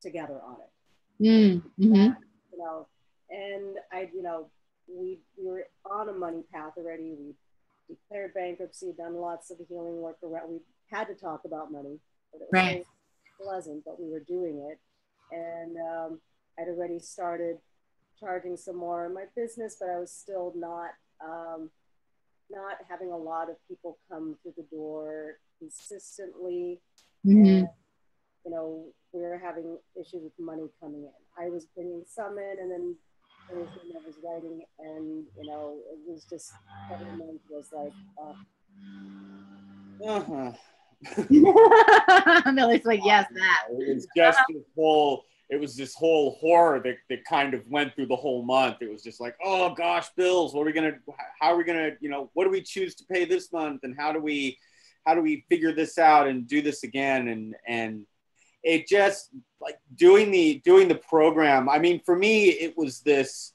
together on it. And we were on a money path already. We declared bankruptcy, done lots of healing work around. We had to talk about money, but it was so pleasant, but we were doing it. And I'd already started charging some more in my business, but I was still not having a lot of people come through the door consistently. And, we were having issues with money coming in. I was bringing some in, and then everything I was writing, and it was just every month was like, Millie's like, yes, that. It was just this whole horror that kind of went through the whole month. It was just like, oh gosh, bills. How are we gonna, what do we choose to pay this month, and how do we figure this out and do this again? And it just like doing the program. I mean, for me, it was this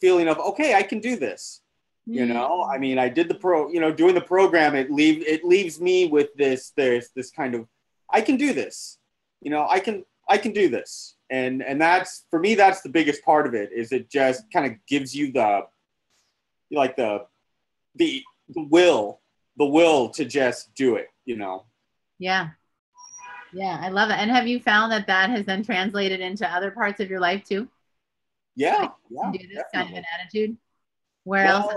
feeling of, okay, I can do this. I mean, I did doing the program, it leaves me with this kind of, I can do this, I can do this. And that's, for me, that's the biggest part of it, is it just kind of gives you the will to just do it, Yeah. Yeah, I love it. And have you found that has then translated into other parts of your life too? Yeah. Do this definitely. Kind of an attitude. Where else?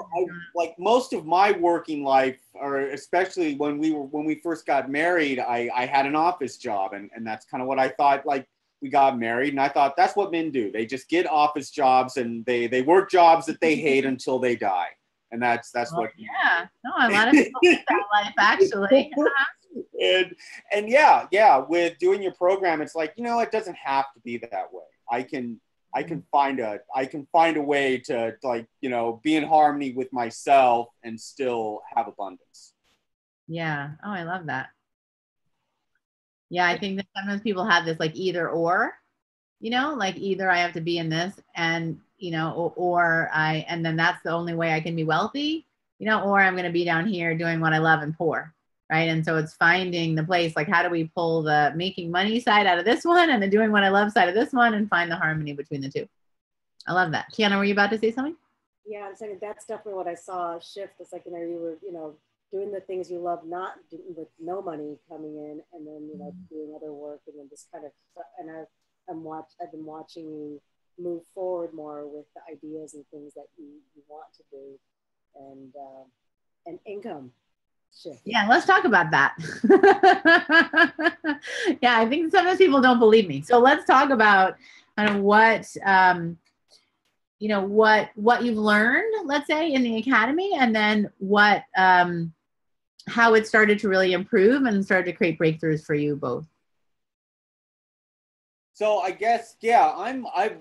Like most of my working life, or especially when we first got married, I had an office job, and that's kind of what I thought. Like, we got married, and I thought that's what men do. They just get office jobs, and they work jobs that they hate until they die, and that's what. Yeah, no, a lot of people live that life actually. And yeah, with doing your program, it's like, it doesn't have to be that way. I can I can find a way to, like, you know, be in harmony with myself and still have abundance. Yeah. Oh, I love that. Yeah, I think that sometimes people have this like either or, you know, like either I have to be in this and, you know, or and then that's the only way I can be wealthy, you know, or I'm going to be down here doing what I love and poor. Right. And so it's finding the place, like, how do we pull the making money side out of this one and the doing what I love side of this one and find the harmony between the two. I love that. Kiana, were you about to say something? Yeah, I'm saying that's definitely what I saw shift. It's like, you know, you were, you know, doing the things you love, not with no money coming in, and then, you know, doing other work, and then just kind of, and I've been watching you move forward more with the ideas and things that you want to do, and income shift. Yeah, let's talk about that. Yeah, I think sometimes people don't believe me. So let's talk about kind of what, you know, what you've learned, let's say, in the academy, and then what, how it started to really improve and started to create breakthroughs for you both. So I guess, yeah,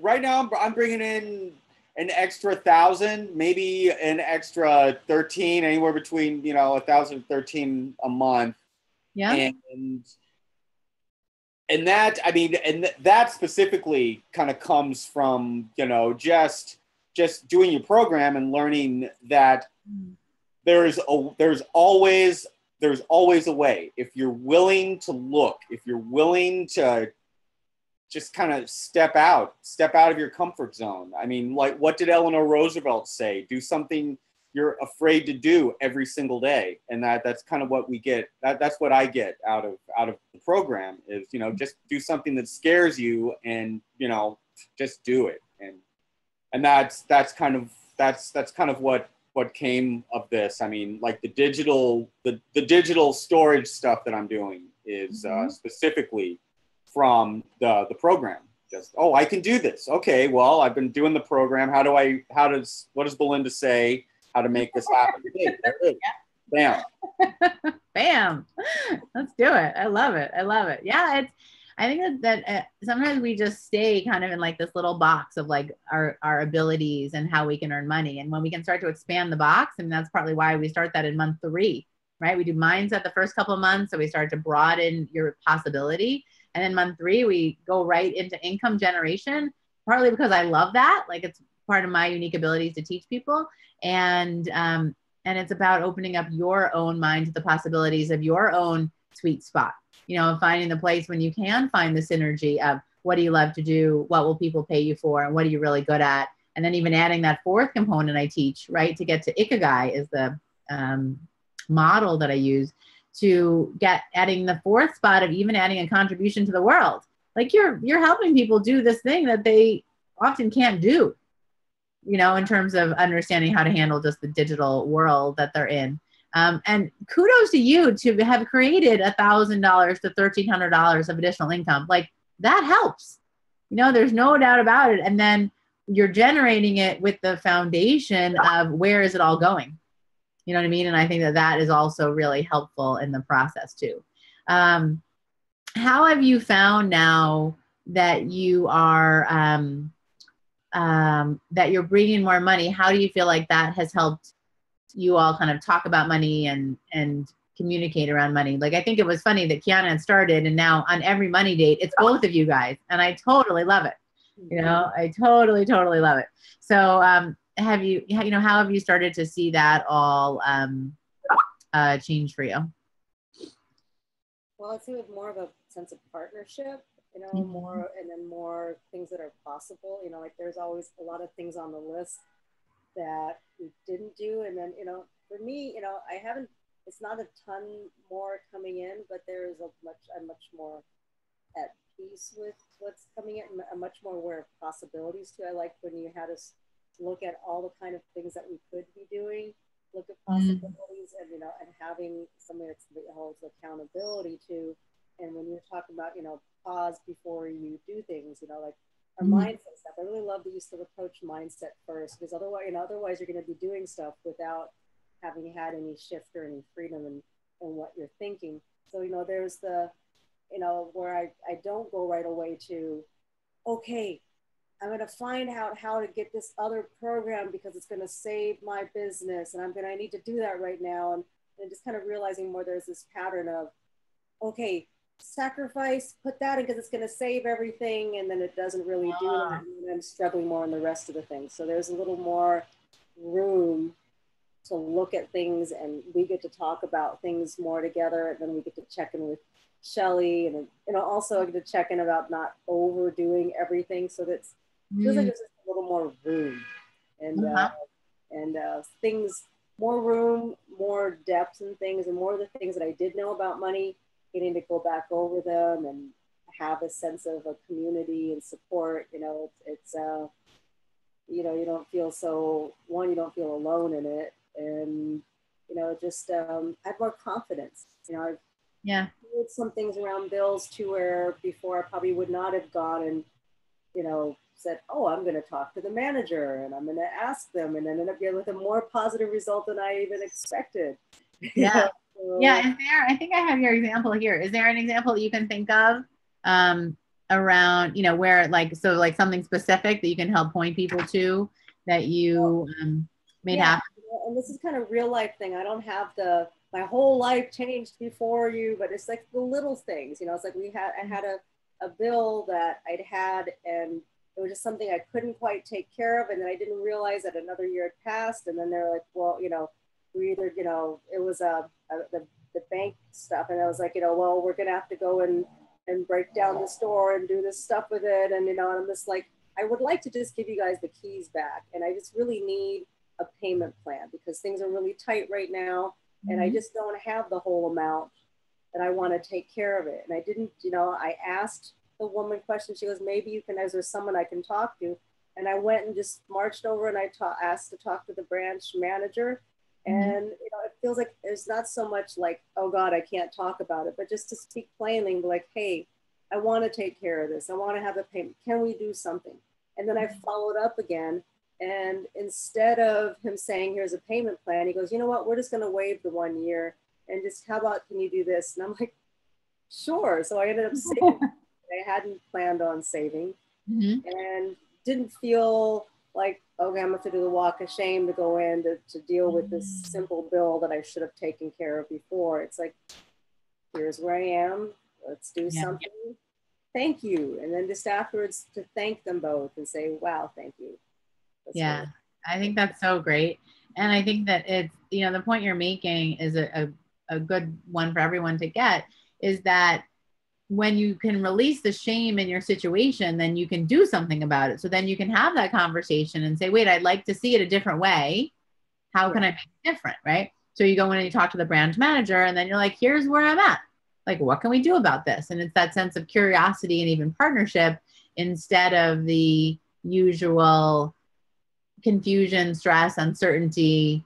right now I'm bringing in an extra 1,000, maybe an extra 13, anywhere between, you know, 1,000 and 13 a month. Yeah. And that, I mean, and that specifically kind of comes from, you know, just doing your program and learning that there's always a way. If you're willing to look, if you're willing to just kind of step out of your comfort zone. I mean, like, what did Eleanor Roosevelt say? Do something you're afraid to do every single day. And that's kind of what we get. That's what I get out of the program is, you know, just do something that scares you and, you know, just do it. And that's kind of what came of this. I mean, like the digital storage stuff that I'm doing is specifically from the program. Just, oh, I can do this. Okay, well, I've been doing the program. What does Belinda say? How to make this happen? Hey, there it is. Bam. Bam. Let's do it. I love it. I love it. Yeah, I think that sometimes we just stay kind of in like this little box of like our abilities and how we can earn money. And when we can start to expand the box, and that's partly why we start that in month 3, right? We do mindset the first couple of months. So we start to broaden your possibility. And then month 3, we go right into income generation, partly because I love that. Like, it's part of my unique abilities to teach people. And it's about opening up your own mind to the possibilities of your own sweet spot, you know, finding the place when you can find the synergy of what do you love to do? What will people pay you for? And what are you really good at? And then even adding that 4th component I teach, right? To get to Ikigai is the model that I use to adding the 4th spot of even adding a contribution to the world. Like you're helping people do this thing that they often can't do, you know, in terms of understanding how to handle just the digital world that they're in. And kudos to you to have created $1,000 to $1,300 of additional income. Like, that helps, you know, there's no doubt about it. And then you're generating it with the foundation of where is it all going? You know what I mean? And I think that is also really helpful in the process too. How have you found now that you are, that you're bringing more money? How do you feel like that has helped you all kind of talk about money and communicate around money? Like, I think it was funny that Kiana had started, and now on every money date, it's both of you guys. And I totally love it. You know, I totally love it. So, how have you started to see that all change for you? Well, I'd say with more of a sense of partnership, you know, more, and then more things that are possible, you know, like there's always a lot of things on the list that we didn't do. And then, you know, for me, you know, it's not a ton more coming in, but there is I'm much more at peace with what's coming in. I'm much more aware of possibilities too. I like when you had us look at all the kind of things that we could be doing, look at possibilities, and, you know, and having something that holds accountability to. And when you're talking about, you know, pause before you do things, you know, like our mindset stuff. I really love that you still approach mindset first, because otherwise you're going to be doing stuff without having had any shift or any freedom in what you're thinking. So, you know, there's the, you know, where I don't go right away to, okay, I'm going to find out how to get this other program because it's going to save my business. And I need to do that right now. And just kind of realizing more there's this pattern of, okay, sacrifice, put that in because it's going to save everything. And then it doesn't really do that. And I'm struggling more on the rest of the things. So there's a little more room to look at things, and we get to talk about things more together. And then we get to check in with Shelly, and also I get to check in about not overdoing everything. So that's feels like there's just a little more room, and things, more room, more depth and things, and more of the things that I did know about money, getting to go back over them and have a sense of a community and support. It's you don't feel you don't feel alone in it, and just have more confidence. I've did some things around bills too, where before I probably would not have gone and said, oh, I'm going to talk to the manager and I'm going to ask them, and then end up getting with a more positive result than I even expected. Yeah. Yeah. I think I have your example here. Is there an example that you can think of around, where like something specific that you can help point people to that you made happen? And this is kind of real life thing. I don't have my whole life changed before you, but it's like the little things, it's like I had a bill that I'd had, and it was just something I couldn't quite take care of. And then I didn't realize that another year had passed. And then they're like, well, we either, it was the bank stuff. And I was like, well, we're going to have to go and break down the store and do this stuff with it. And, and I'm just like, I would like to just give you guys the keys back. And I just really need a payment plan because things are really tight right now. And I just don't have the whole amount that I want to take care of it. And I didn't, I asked the woman question. She goes, maybe you can, is there someone I can talk to? And I went and just marched over and I asked to talk to the branch manager. And, it feels like there's not so much like, oh God, I can't talk about it, but just to speak plainly and be like, hey, I want to take care of this. I want to have a payment. Can we do something? And then I followed up again. And instead of him saying, here's a payment plan, he goes, you know what, we're just going to waive the 1 year and just, how about, can you do this? And I'm like, sure. So I ended up saving. I hadn't planned on saving and didn't feel like, okay, I'm going to have to do the walk of shame to go in to deal with this simple bill that I should have taken care of before. It's like, here's where I am. Let's do something. Thank you. And then just afterwards to thank them both and say, wow, thank you. That's really, I think that's so great. And I think that it's, the point you're making is a good one for everyone to get, is that when you can release the shame in your situation, then you can do something about it. So then you can have that conversation and say, wait, I'd like to see it a different way. How can I make it different? Right. So you go in and you talk to the branch manager, and then you're like, here's where I'm at. Like, what can we do about this? And it's that sense of curiosity and even partnership instead of the usual confusion, stress, uncertainty,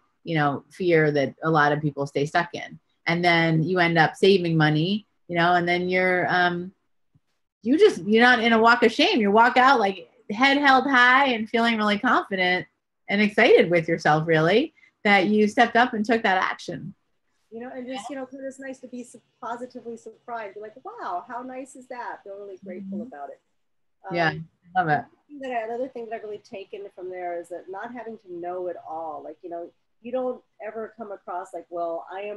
fear that a lot of people stay stuck in. And then you end up saving money, and then you're not in a walk of shame. You walk out like head held high and feeling really confident and excited with yourself, really, that you stepped up and took that action. And just, because it's nice to be positively surprised. You're like, wow, how nice is that? Feel really grateful about it. Love it. Another thing that I've really taken from there is that not having to know it all. Like, you don't ever come across like, well, I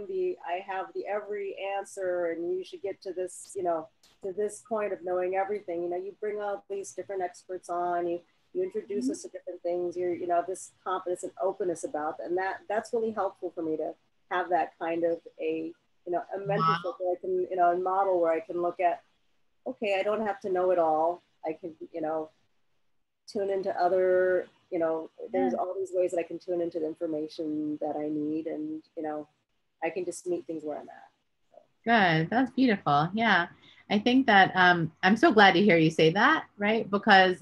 have the every answer and you should get to this, to this point of knowing everything. You bring all these different experts on, you introduce us to different things, you're, this confidence and openness about that. And that's really helpful for me to have that kind of a mentorship where I can, a model where I can look at, okay, I don't have to know it all. I can, tune into other, there's all these ways that I can tune into the information that I need, and, I can just meet things where I'm at. So. Good. That's beautiful. Yeah. I think that I'm so glad to hear you say that, right? Because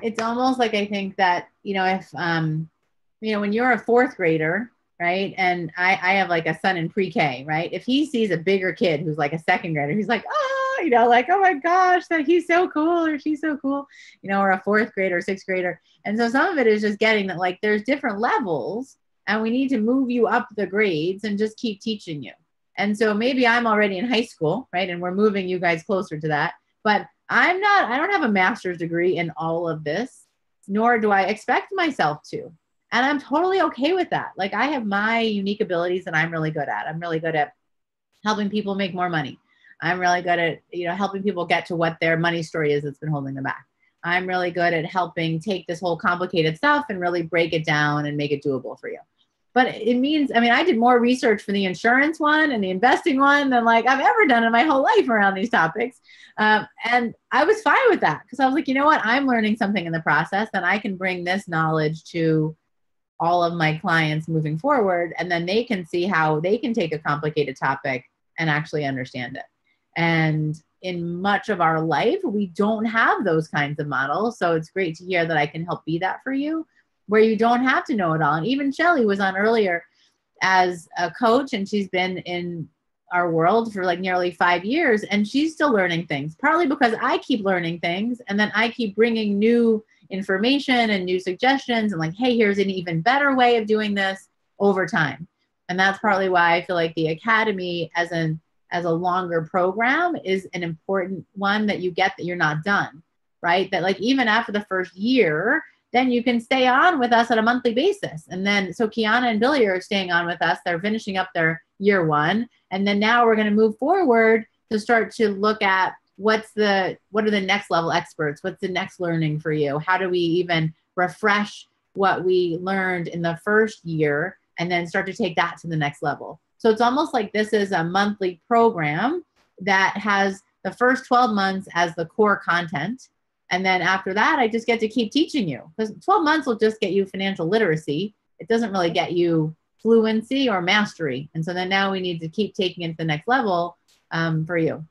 it's almost like, I think that, if, when you're a fourth grader, right? And I have like a son in pre-K, right? If he sees a bigger kid who's like a second grader, he's like, oh, like, oh my gosh, that he's so cool or she's so cool, or a fourth grader, sixth grader. And so some of it is just getting that, like, there's different levels and we need to move you up the grades and just keep teaching you. And so maybe I'm already in high school, right? And we're moving you guys closer to that. But I don't have a master's degree in all of this, nor do I expect myself to. And I'm totally okay with that. Like, I have my unique abilities that I'm really good at. I'm really good at helping people make more money. I'm really good at, helping people get to what their money story is that's been holding them back. I'm really good at helping take this whole complicated stuff and really break it down and make it doable for you. But it means, I did more research for the insurance one and the investing one than like I've ever done in my whole life around these topics. And I was fine with that because I was like, you know what? I'm learning something in the process and I can bring this knowledge to all of my clients moving forward. And then they can see how they can take a complicated topic and actually understand it. And in much of our life, we don't have those kinds of models. So it's great to hear that I can help be that for you, where you don't have to know it all. And even Shelly was on earlier as a coach, and she's been in our world for like nearly 5 years, and she's still learning things, partly because I keep learning things, and then I keep bringing new information and new suggestions and like, hey, here's an even better way of doing this over time. And that's partly why I feel like the Academy as a longer program is an important one that you get, that you're not done, right? That like even after the first year, then you can stay on with us on a monthly basis. And then, so Kiana and Billy are staying on with us. They're finishing up their year one. And then now we're going to move forward to start to look at what are the next level experts? What's the next learning for you? How do we even refresh what we learned in the first year and then start to take that to the next level? So it's almost like this is a monthly program that has the first 12 months as the core content. And then after that, I just get to keep teaching you, because 12 months will just get you financial literacy. It doesn't really get you fluency or mastery. And so then now we need to keep taking it to the next level for you.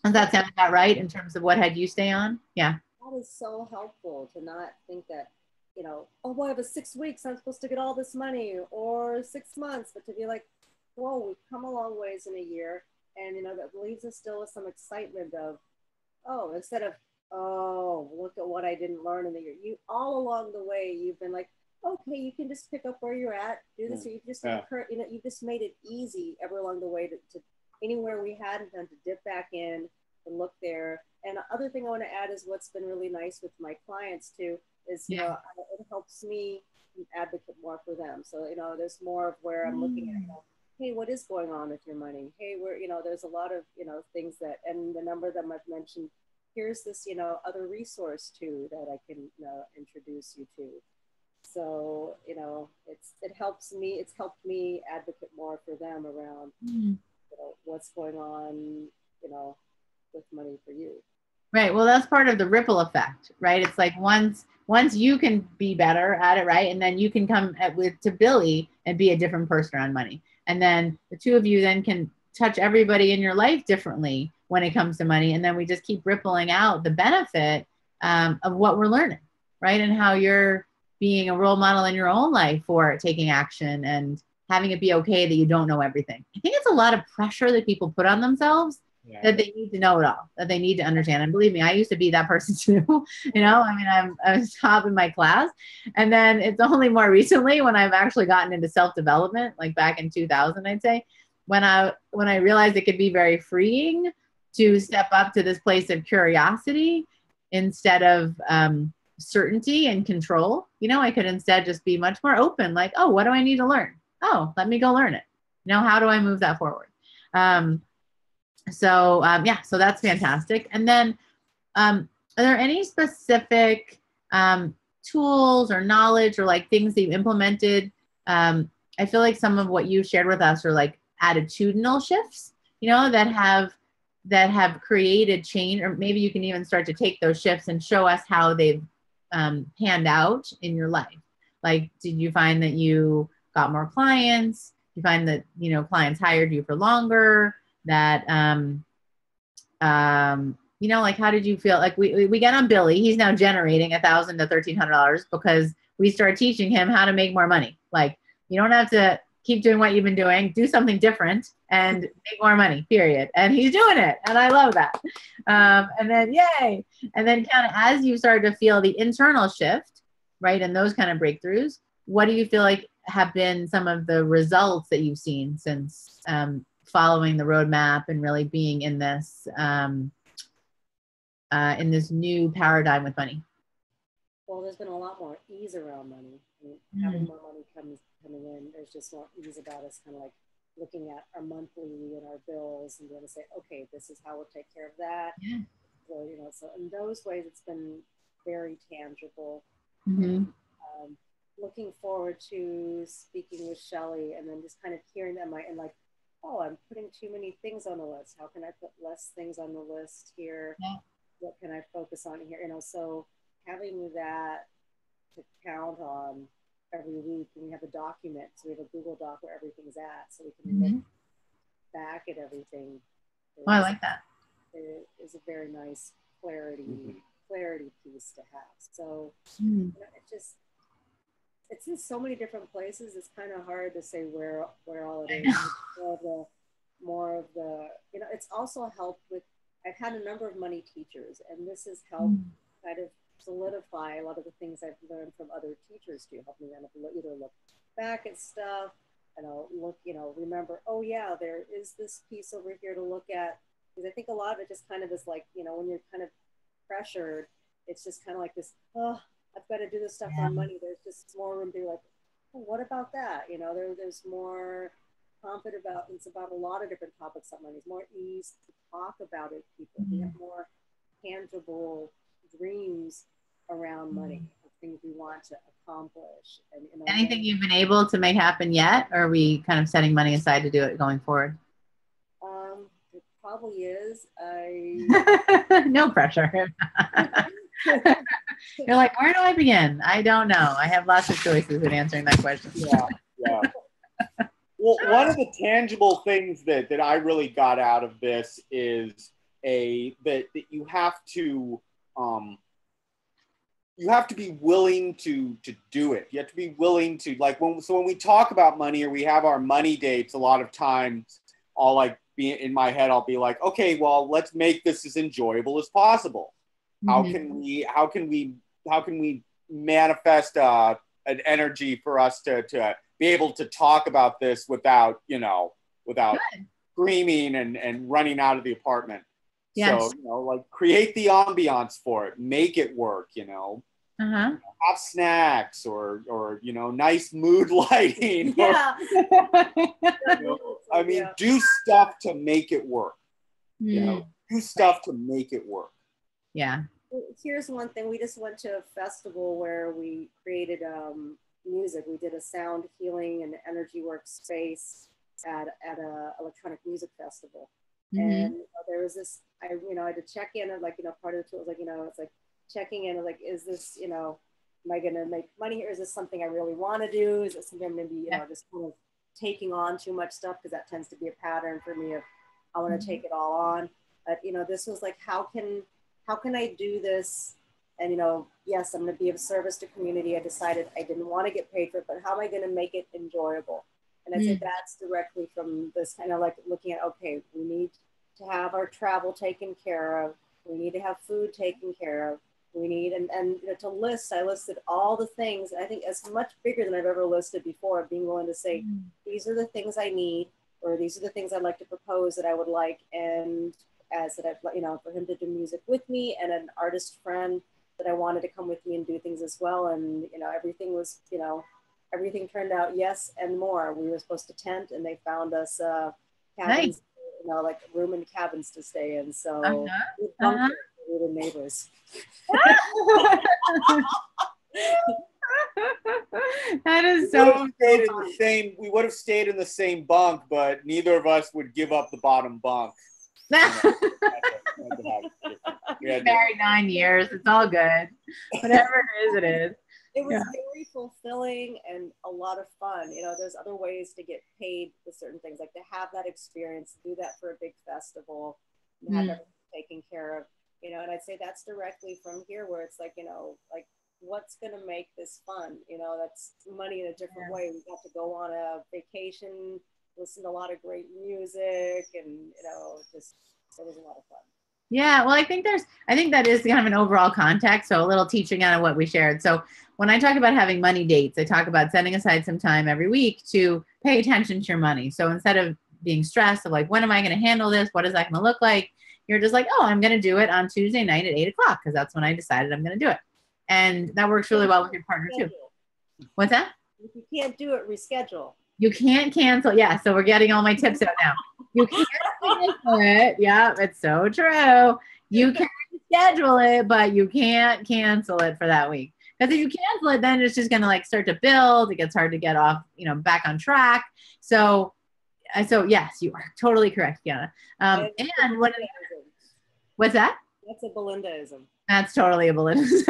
Does that sound about right in terms of what had you stay on? Yeah. That is so helpful to not think that, oh boy, I have 6 weeks, I'm supposed to get all this money, or 6 months, but to be like, whoa, we've come a long ways in a year. And, that leaves us still with some excitement of, oh, instead of, oh, look at what I didn't learn in the year. You all along the way, you've been like, okay, you can just pick up where you're at, do this. You've just you just made it easy ever along the way to anywhere we hadn't done, to dip back in and look there. And the other thing I want to add is what's been really nice with my clients too is it helps me advocate more for them. So there's more of where I'm looking at, hey, what is going on with your money? Hey, there's a lot of things that, and the number of them I've mentioned. Here's this other resource too that I can introduce you to. So it helps me. It's helped me advocate more for them around what's going on with money for you. Right. Well, that's part of the ripple effect, right? It's like once you can be better at it, right, and then you can come to Billy and be a different person around money, and then the two of you then can touch everybody in your life differently when it comes to money, and then we just keep rippling out the benefit of what we're learning, right, and how you're being a role model in your own life for taking action and having it be okay that you don't know everything. I think it's a lot of pressure that people put on themselves. Yeah. That they need to know it all, that they need to understand. And believe me, I used to be that person too. I was top in my class. And then it's only more recently when I've actually gotten into self-development, like back in 2000, I'd say, when I realized it could be very freeing to step up to this place of curiosity instead of certainty and control. I could instead just be much more open, like, oh, what do I need to learn? Oh, let me go learn it. How do I move that forward? So that's fantastic. And then are there any specific tools or knowledge or like things that you implemented? I feel like some of what you shared with us are like attitudinal shifts, that have created change, or maybe you can even start to take those shifts and show us how they've panned out in your life. Like, did you find that you got more clients? You find that, clients hired you for longer? That, like, how did you feel? Like we get on Billy, he's now generating $1,000 to $1,300 because we started teaching him how to make more money. Like, you don't have to keep doing what you've been doing, do something different and make more money, period. And he's doing it. And I love that. And then, yay. And then kind of as you start to feel the internal shift, right, and those kind of breakthroughs, what do you feel like have been some of the results that you've seen since following the roadmap and really being in this in this new paradigm with money? Well, there's been a lot more ease around money. I mean, having more money coming in, there's just more ease about us, kind of like looking at our monthly and our bills and being able to say, okay, this is how we'll take care of that. Yeah. So, so in those ways, it's been very tangible. Looking forward to speaking with Shelley and then just kind of hearing them and like, oh, I'm putting too many things on the list. How can I put less things on the list here? Yeah. What can I focus on here? So having that to count on every week, and we have a document, so we have a Google Doc where everything's at, so we can look back at everything. I like that. It is a very nice clarity piece to have. So it's in so many different places. It's kind of hard to say where all it is. More of the it's also helped with. I've had a number of money teachers, and this has helped kind of solidify a lot of the things I've learned from other teachers to help me kind of either look back at stuff and I'll look, remember, oh yeah, there is this piece over here to look at. Because I think a lot of it just kind of is like, when you're kind of pressured, it's just kind of like this, oh, I've got to do this stuff on money. There's just more room to be like, oh, what about that? There's more confident about, it's about a lot of different topics on money. There's more ease to talk about it. People, we have more tangible dreams around money, things we want to accomplish. And anything you've been able to make happen yet, or are we kind of setting money aside to do it going forward? It probably is. No pressure. You're like, where do I begin? I don't know. I have lots of choices in answering that question. Yeah. Well, one of the tangible things that I really got out of this is that you have to be willing to do it. You have to be willing to, like, when we talk about money or we have our money dates, a lot of times I'll like be in my head, I'll be like, okay, well, let's make this as enjoyable as possible. How can we manifest an energy for us to be able to talk about this without screaming and running out of the apartment? Yes. So, like, create the ambiance for it, make it work, have snacks or nice mood lighting. Yeah. Do stuff to make it work. Do stuff to make it work. Yeah. Here's one thing. We just went to a festival where we created music. We did a sound healing and energy work space at a electronic music festival. And there was this, I had to check in and part of the tool was like, it's like checking in, like, is this, am I going to make money here? Is this something I really want to do? Is it something I'm going to be, just kind of taking on too much stuff? Because that tends to be a pattern for me of, I want to take it all on. But, this was like, how can I do this? And, yes, I'm going to be of service to community. I decided I didn't want to get paid for it, but how am I going to make it enjoyable? And I say that's directly from this kind of like looking at, okay, we need to have our travel taken care of. We need to have food taken care of. We need, and to list, I listed all the things. I think it's much bigger than I've ever listed before, being willing to say, these are the things I need, or these are the things I'd like to propose that I would like. And as that I've, for him to do music with me, and an artist friend that I wanted to come with me and do things as well. And, everything was, everything turned out yes and more. We were supposed to tent, and they found us cabins, like room and cabins to stay in. So we were the neighbors. That is so we would have stayed in the same bunk, but neither of us would give up the bottom bunk. We're married 9 years. It's all good. Whatever it is, it is. It was very fulfilling and a lot of fun. There's other ways to get paid for certain things, like to have that experience, do that for a big festival, and have everything taken care of. And I'd say that's directly from here, where it's like, like, what's going to make this fun? That's money in a different way. We got to go on a vacation, listen to a lot of great music, and just it was a lot of fun. Yeah, well, I think that is kind of an overall context. So a little teaching out of what we shared. So when I talk about having money dates, I talk about setting aside some time every week to pay attention to your money. So instead of being stressed of like, when am I going to handle this? What is that going to look like? You're just like, oh, I'm going to do it on Tuesday night at 8 o'clock because that's when I decided I'm going to do it. And that works really well with your partner too. What's that? If you can't do it, reschedule. You can't cancel. Yeah. So we're getting all my tips out now. You can't cancel it. Yeah, it's so true. You can schedule it, but you can't cancel it for that week. Because if you cancel it, then it's just going to like start to build. It gets hard to get off, back on track. So yes, you are totally correct, Kiana. And what's that? That's a Belindaism. That's totally a Belindaism.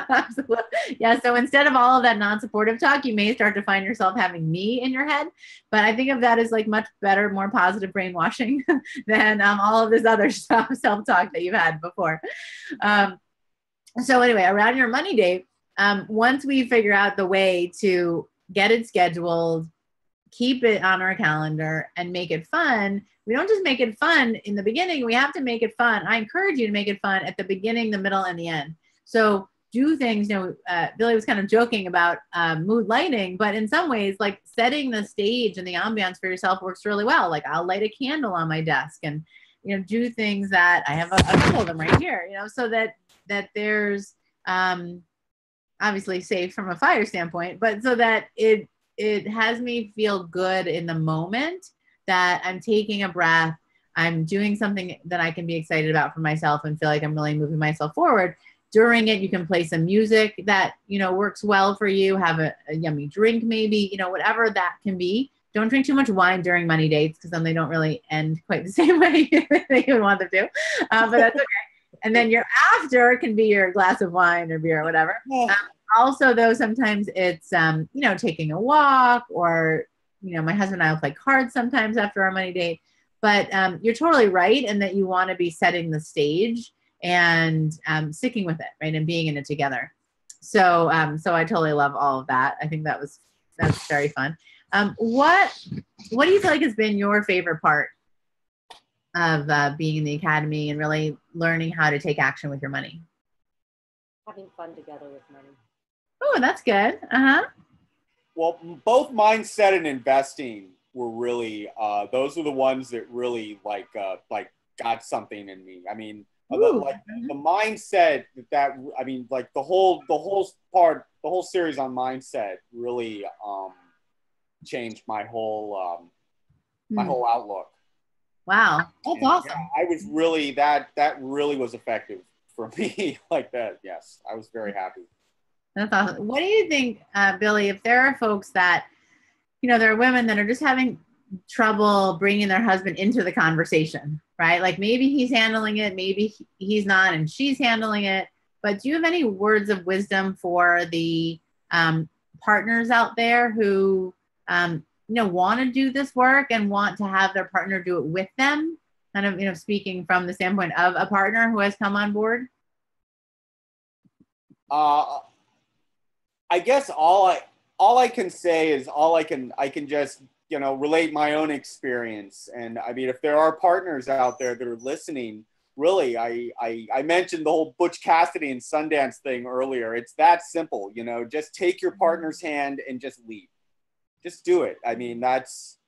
Absolutely. Yeah. So instead of all of that non-supportive talk, you may start to find yourself having me in your head. But I think of that as like much better, more positive brainwashing than all of this other stuff, self-talk that you've had before. So anyway, around your money day, once we figure out the way to get it scheduled, keep it on our calendar, and make it fun. We don't just make it fun in the beginning. We have to make it fun. I encourage you to make it fun at the beginning, the middle, and the end. So do things, Billy was kind of joking about mood lighting, but in some ways, like setting the stage and the ambiance for yourself works really well. Like I'll light a candle on my desk and, do things that I have a couple of them right here, so that there's obviously safe from a fire standpoint, but so that it has me feel good in the moment, that I'm taking a breath, I'm doing something that I can be excited about for myself and feel like I'm really moving myself forward. During it, you can play some music that, works well for you, have a yummy drink maybe, whatever that can be. Don't drink too much wine during money dates because then they don't really end quite the same way that you would want them to, but that's okay. And then your after can be your glass of wine or beer or whatever. Also, though, sometimes it's, taking a walk or, my husband and I will play cards sometimes after our money date. But you're totally right in that you want to be setting the stage and sticking with it, right, and being in it together. So I totally love all of that. I think that's very fun. What do you feel like has been your favorite part of being in the academy and really learning how to take action with your money? Having fun together with money. Oh, that's good. Well, both mindset and investing were really, those are the ones that really like got something in me. I mean, the mindset like the whole series on mindset really changed my whole outlook. Wow, that's awesome. Yeah, I was really that really was effective for me. Like that. Yes, I was very happy. That's awesome. What do you think, Billy, if there are folks that, there are women that are just having trouble bringing their husband into the conversation, right? Like maybe he's handling it, maybe he's not, and she's handling it. But do you have any words of wisdom for the partners out there who, want to do this work and want to have their partner do it with them? Kind of, speaking from the standpoint of a partner who has come on board. I guess all I can say is I can just, relate my own experience. And I mean, if there are partners out there that are listening, really, I mentioned the whole Butch Cassidy and Sundance thing earlier. It's that simple, just take your partner's hand and just lead. Just do it. I mean, that's,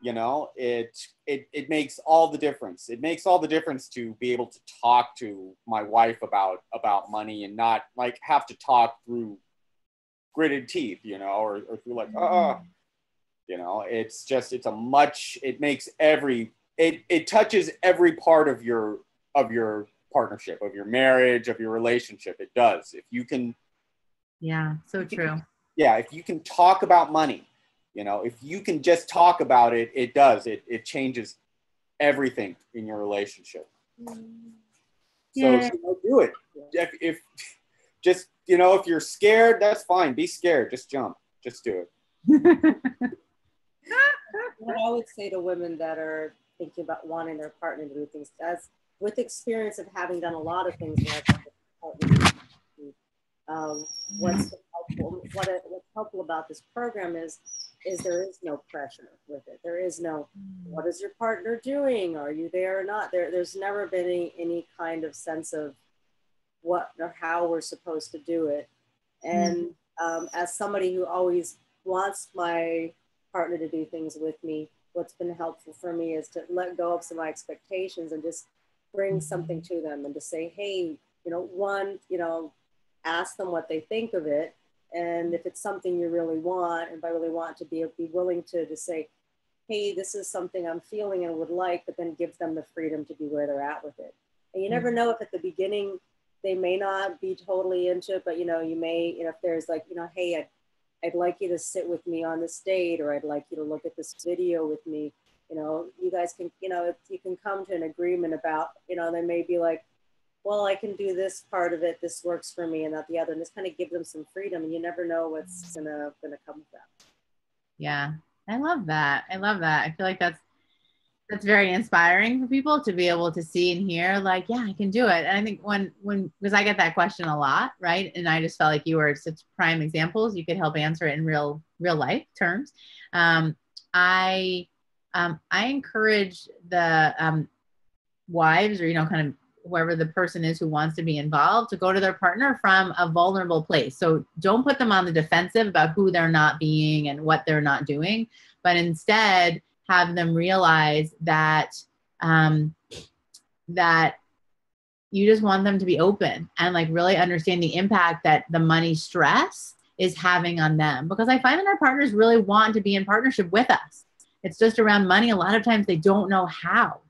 it makes all the difference. It makes all the difference to be able to talk to my wife about money and not like have to talk through gritted teeth, or through like, it touches every part of your partnership, of your marriage, of your relationship. It does. If you can. Yeah, so true. If you can talk about money, if you can just talk about it, it does. It changes everything in your relationship. So do it. If just, if you're scared, that's fine. Be scared. Just jump. Just do it. What I would say to women that are thinking about wanting their partner to do things, as with experience of having done a lot of things, what's helpful about this program is there is no pressure with it. There is no, what is your partner doing? Are you there or not? There's never been any kind of sense of what or how we're supposed to do it. And as somebody who always wants my partner to do things with me, what's been helpful for me is to let go of some of my expectations and just bring something to them and to say, hey, one, ask them what they think of it. And if it's something you really want, and by really want, to be willing to say, hey, this is something I'm feeling and would like, but then gives them the freedom to be where they're at with it. And you never know if at the beginning they may not be totally into it, but you may, if there's like, hey, I'd like you to sit with me on this date, or I'd like you to look at this video with me. You guys can, if you can come to an agreement about, they may be like, well, I can do this part of it. This works for me, and not the other. And this kind of gives them some freedom, and you never know what's gonna come with that. Yeah, I love that. I love that. I feel like that's very inspiring for people to be able to see and hear, like, yeah, I can do it. And I think when because I get that question a lot, right? And I just felt like you were such prime examples. You could help answer it in real life terms. I encourage the wives, or kind of whoever the person is who wants to be involved, to go to their partner from a vulnerable place. So don't put them on the defensive about who they're not being and what they're not doing, but instead have them realize that that you just want them to be open and like really understand the impact that the money stress is having on them. Because I find that our partners really want to be in partnership with us. It's just around money. A lot of times they don't know how.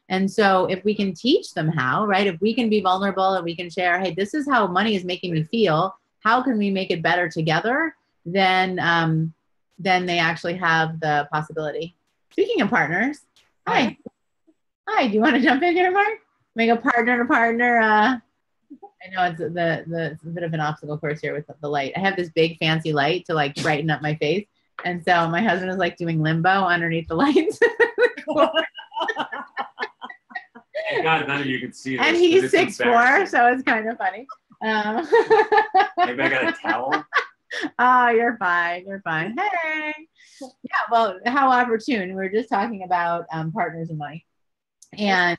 And so if we can teach them how, right? If we can be vulnerable and we can share, hey, this is how money is making me feel. How can we make it better together? Then they actually have the possibility. Speaking of partners, hi. Do you want to jump in here, Mark? Make a partner to partner. I know it's it's a bit of an obstacle course here with the light. I have this big fancy light to like brighten up my face. And so my husband is like doing limbo underneath the lights. Thank God none of you can see this. And he's 6'4", so it's kind of funny. Maybe I got a towel. Oh, you're fine. You're fine. Hey. Yeah, well, how opportune. We were just talking about partners and money. And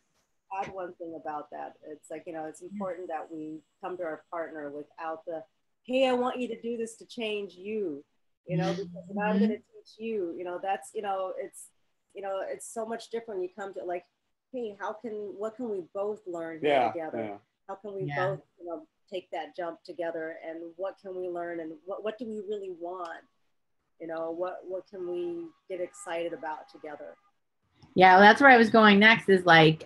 add one thing about that. It's like, it's important that we come to our partner without the, hey, I want you to do this to change you, because if I'm going to teach you, that's, it's so much different. You come to like, hey, what can we both learn together? Yeah. How can we both, take that jump together, and what can we learn, and what do we really want? What can we get excited about together? Yeah, well, that's where I was going next, is like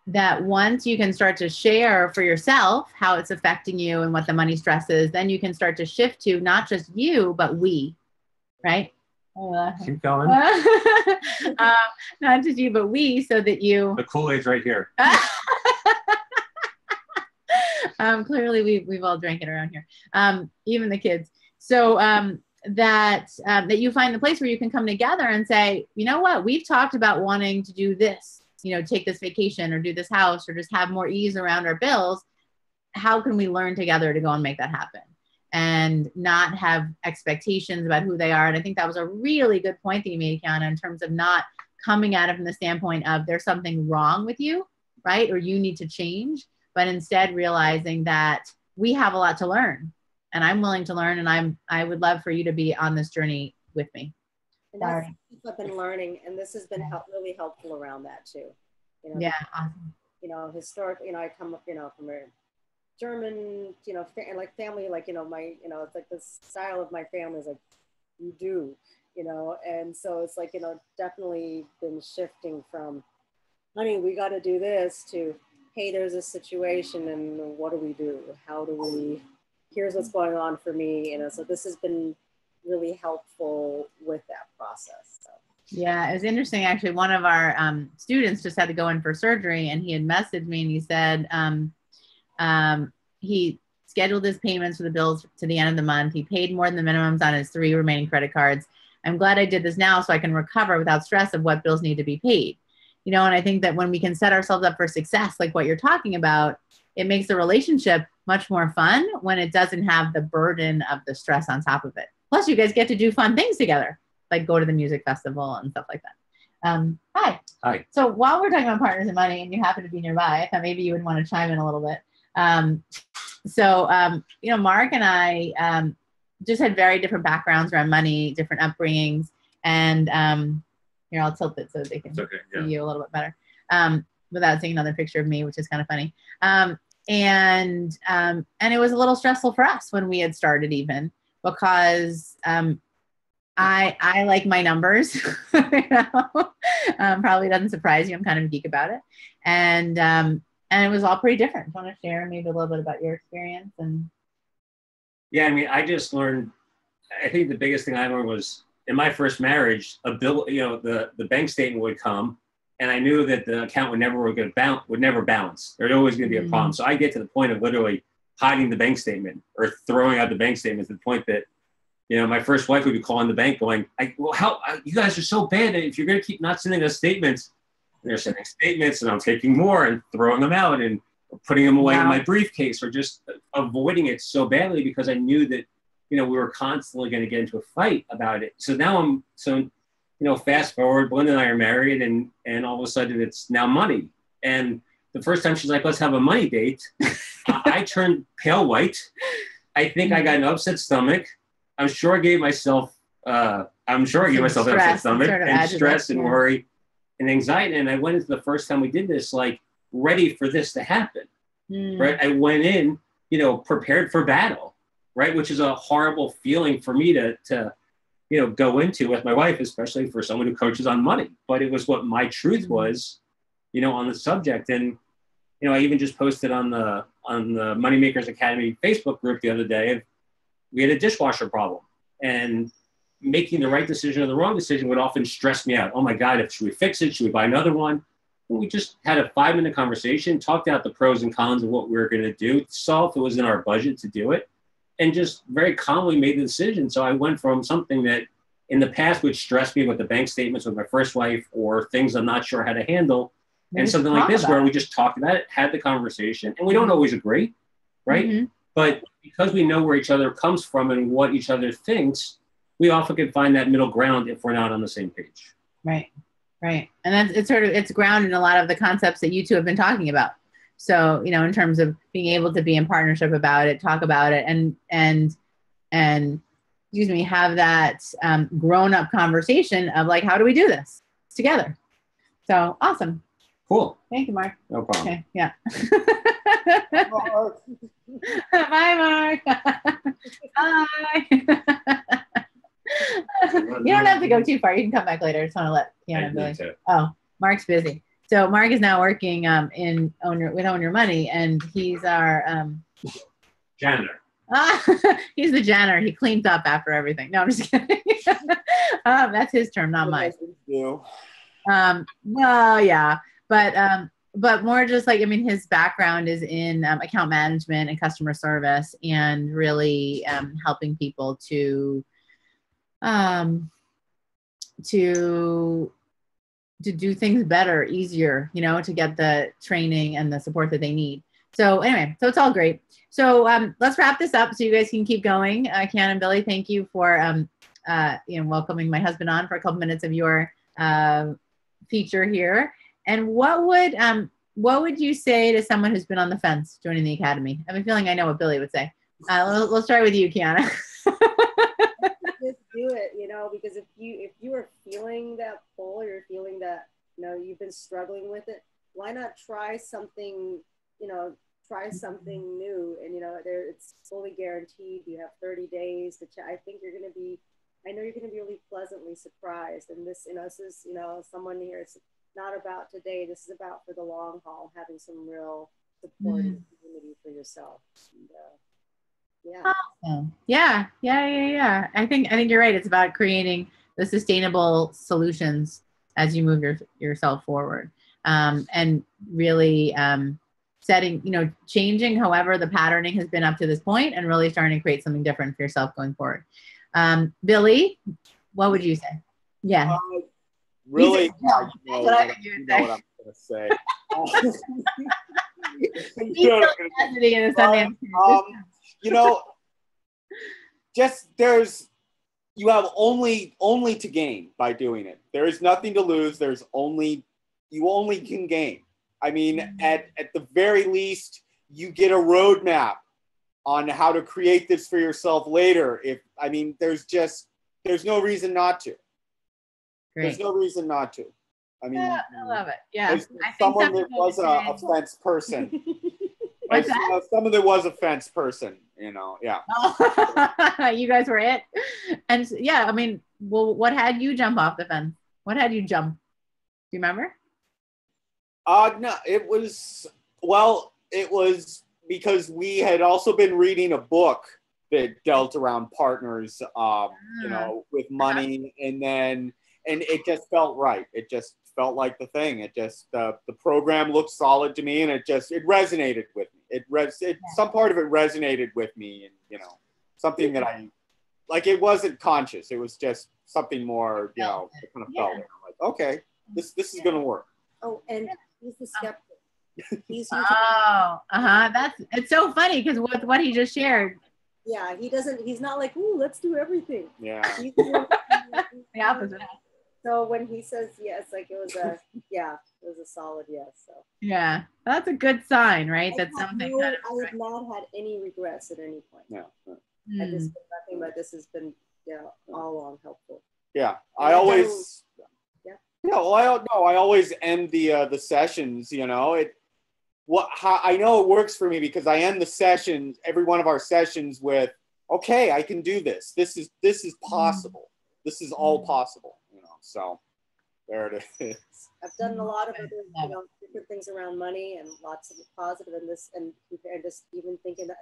that once you can start to share for yourself how it's affecting you and what the money stress is, then you can start to shift to not just you, but we, right? Keep going. Not just you, but we, so that you. The Kool-Aid's right here. Clearly, we've all drank it around here, even the kids. So that you find the place where you can come together and say, you know what, we've talked about wanting to do this, take this vacation or do this house or just have more ease around our bills. How can we learn together to go and make that happen? And not have expectations about who they are. And I think that was a really good point that you made, Kiana, in terms of not coming at it from the standpoint of there's something wrong with you, right? Or you need to change, but instead realizing that we have a lot to learn, and I'm willing to learn, and I would love for you to be on this journey with me. And that's what I've been learning, and this has been really helpful around that too. Yeah, awesome. Historically, I come up, from a German, like family, like, my, it's like the style of my family is like, you do, and so it's like, definitely been shifting from, honey, we got to do this, to, hey, there's a situation and what do we do? How do we, here's what's going on for me, so this has been really helpful with that process. So. Yeah, it was interesting. Actually, one of our students just had to go in for surgery, and he had messaged me and he said, he scheduled his payments for the bills to the end of the month. He paid more than the minimums on his 3 remaining credit cards. I'm glad I did this now so I can recover without stress of what bills need to be paid. And I think that when we can set ourselves up for success, like what you're talking about, it makes the relationship much more fun when it doesn't have the burden of the stress on top of it. Plus, you guys get to do fun things together, like go to the music festival and stuff like that. Hi. Hi. So while we're talking about partners and money, and you happen to be nearby, I thought maybe you would want to chime in a little bit. Mark and I just had very different backgrounds around money, different upbringings, and here, I'll tilt it so they can see you a little bit better. without seeing another picture of me, which is kind of funny. And it was a little stressful for us when we had started, even because I like my numbers. You know? Probably doesn't surprise you. I'm kind of a geek about it, and it was all pretty different. Do you want to share maybe a little bit about your experience? And yeah, I mean, I just learned. I think the biggest thing I learned was in my first marriage, a bill. You know, the bank statement would come, and I knew that the account would never balance. There's always going to be a problem. So I get to the point of literally hiding the bank statement or throwing out the bank statement to the point that, you know, my first wife would be calling the bank going, well, how you guys are so bad that if you're going to keep not sending us statements, and they're sending statements and I'm taking more and throwing them out and putting them away in my briefcase or just avoiding it so badly because I knew that, you know, we were constantly going to get into a fight about it. So now you know, fast forward, Belinda and I are married and all of a sudden it's now money. And the first time she's like, let's have a money date. I turned pale white. I think I got an upset stomach. I'm sure I gave myself an upset stomach and stress and worry and anxiety. And I went into the first time we did this, like ready for this to happen, right? I went in, you know, prepared for battle, right? Which is a horrible feeling for me to you know, go into with my wife, especially for someone who coaches on money. But it was what my truth was, you know, on the subject. And, you know, I even just posted on the Moneymakers Academy Facebook group the other day. We had a dishwasher problem, and making the right decision or the wrong decision would often stress me out. Oh my God, should we fix it? Should we buy another one? And we just had a 5-minute conversation, talked out the pros and cons of what we were going to do, saw if it was in our budget to do it, and just very calmly made the decision. So I went from something that in the past would stress me with the bank statements with my first wife or things I'm not sure how to handle, and something like this where we just talked about it, had the conversation, and we don't always agree, right? But because we know where each other comes from and what each other thinks, we often can find that middle ground if we're not on the same page. Right. And it's grounded in a lot of the concepts that you two have been talking about. So, you know, in terms of being able to be in partnership about it, talk about it, and have that grown-up conversation of like, how do we do this together? So awesome. Cool. Thank you, Mark. No problem. Okay. Yeah. Bye, Mark. Bye. You don't have to go too far. You can come back later. I just want to let Kiana know. Oh, Mark's busy. So Mark is now working with Own Your Money, and he's our janitor. He's the janitor. He cleans up after everything. No, I'm just kidding. That's his term, not mine. Well, yeah, but more just like, I mean, his background is in account management and customer service, and really helping people to do things better, easier, you know, to get the training and the support that they need. So anyway, so it's all great. So let's wrap this up so you guys can keep going. Kiana and Billy, thank you for welcoming my husband on for a couple minutes of your feature here. And what would you say to someone who's been on the fence joining the academy? I have a feeling I know what Billy would say. We'll start with you, Kiana. Just do it, you know, because if you are feeling that pull, or you're feeling that, you know, you've been struggling with it, why not try something, you know, new, and, you know, it's fully guaranteed. You have 30 days to I think you're going to be, I know you're going to be really pleasantly surprised. And this, you know, this is, you know, someone here, it's not about today. This is about for the long haul, having some real support and community for yourself. And, yeah. Awesome. Yeah. I think you're right. It's about creating the sustainable solutions as you move yourself forward, and really setting, you know, changing however the patterning has been up to this point, and really starting to create something different for yourself going forward. Billy, what would you say? Yeah. Really, you know what I'm going to say. You know, just you have only to gain by doing it. There is nothing to lose. You only can gain. I mean, at the very least, you get a roadmap on how to create this for yourself later. There's no reason not to. Great. There's no reason not to. I mean, yeah, I love it. Yeah. as someone that was a fence person. What's that? Someone that was a fence person, you know, yeah. Oh, you guys were it. And yeah, I mean, well, what had you jump off the fence? What had you jump? Do you remember? No, it was because we had also been reading a book that dealt around partners, you know, with money, and it just felt right. It just felt like the thing. It just the program looked solid to me, and it resonated with me. Some part of it resonated with me, and you know, something that I like. It wasn't conscious. It was just something more, you know, it kind of felt like, I'm like, okay, this is gonna work. Oh, and he's the skeptic. It's so funny because with what he just shared. Yeah, he's not like, ooh, let's do everything. Yeah. The opposite. So when he says yes, like it was a solid yes. So yeah, that's a good sign, right? That's something. I have not had any regrets at any point. No. I just been nothing but this has been all along helpful. Yeah, I always. Yeah, well, I always end the sessions. You know, I know it works for me because I end the sessions, every one of our sessions, with, okay, I can do this. This is possible. This is all possible. You know, so there it is. I've done a lot of other, different things around money and lots of positive in this, and just even thinking that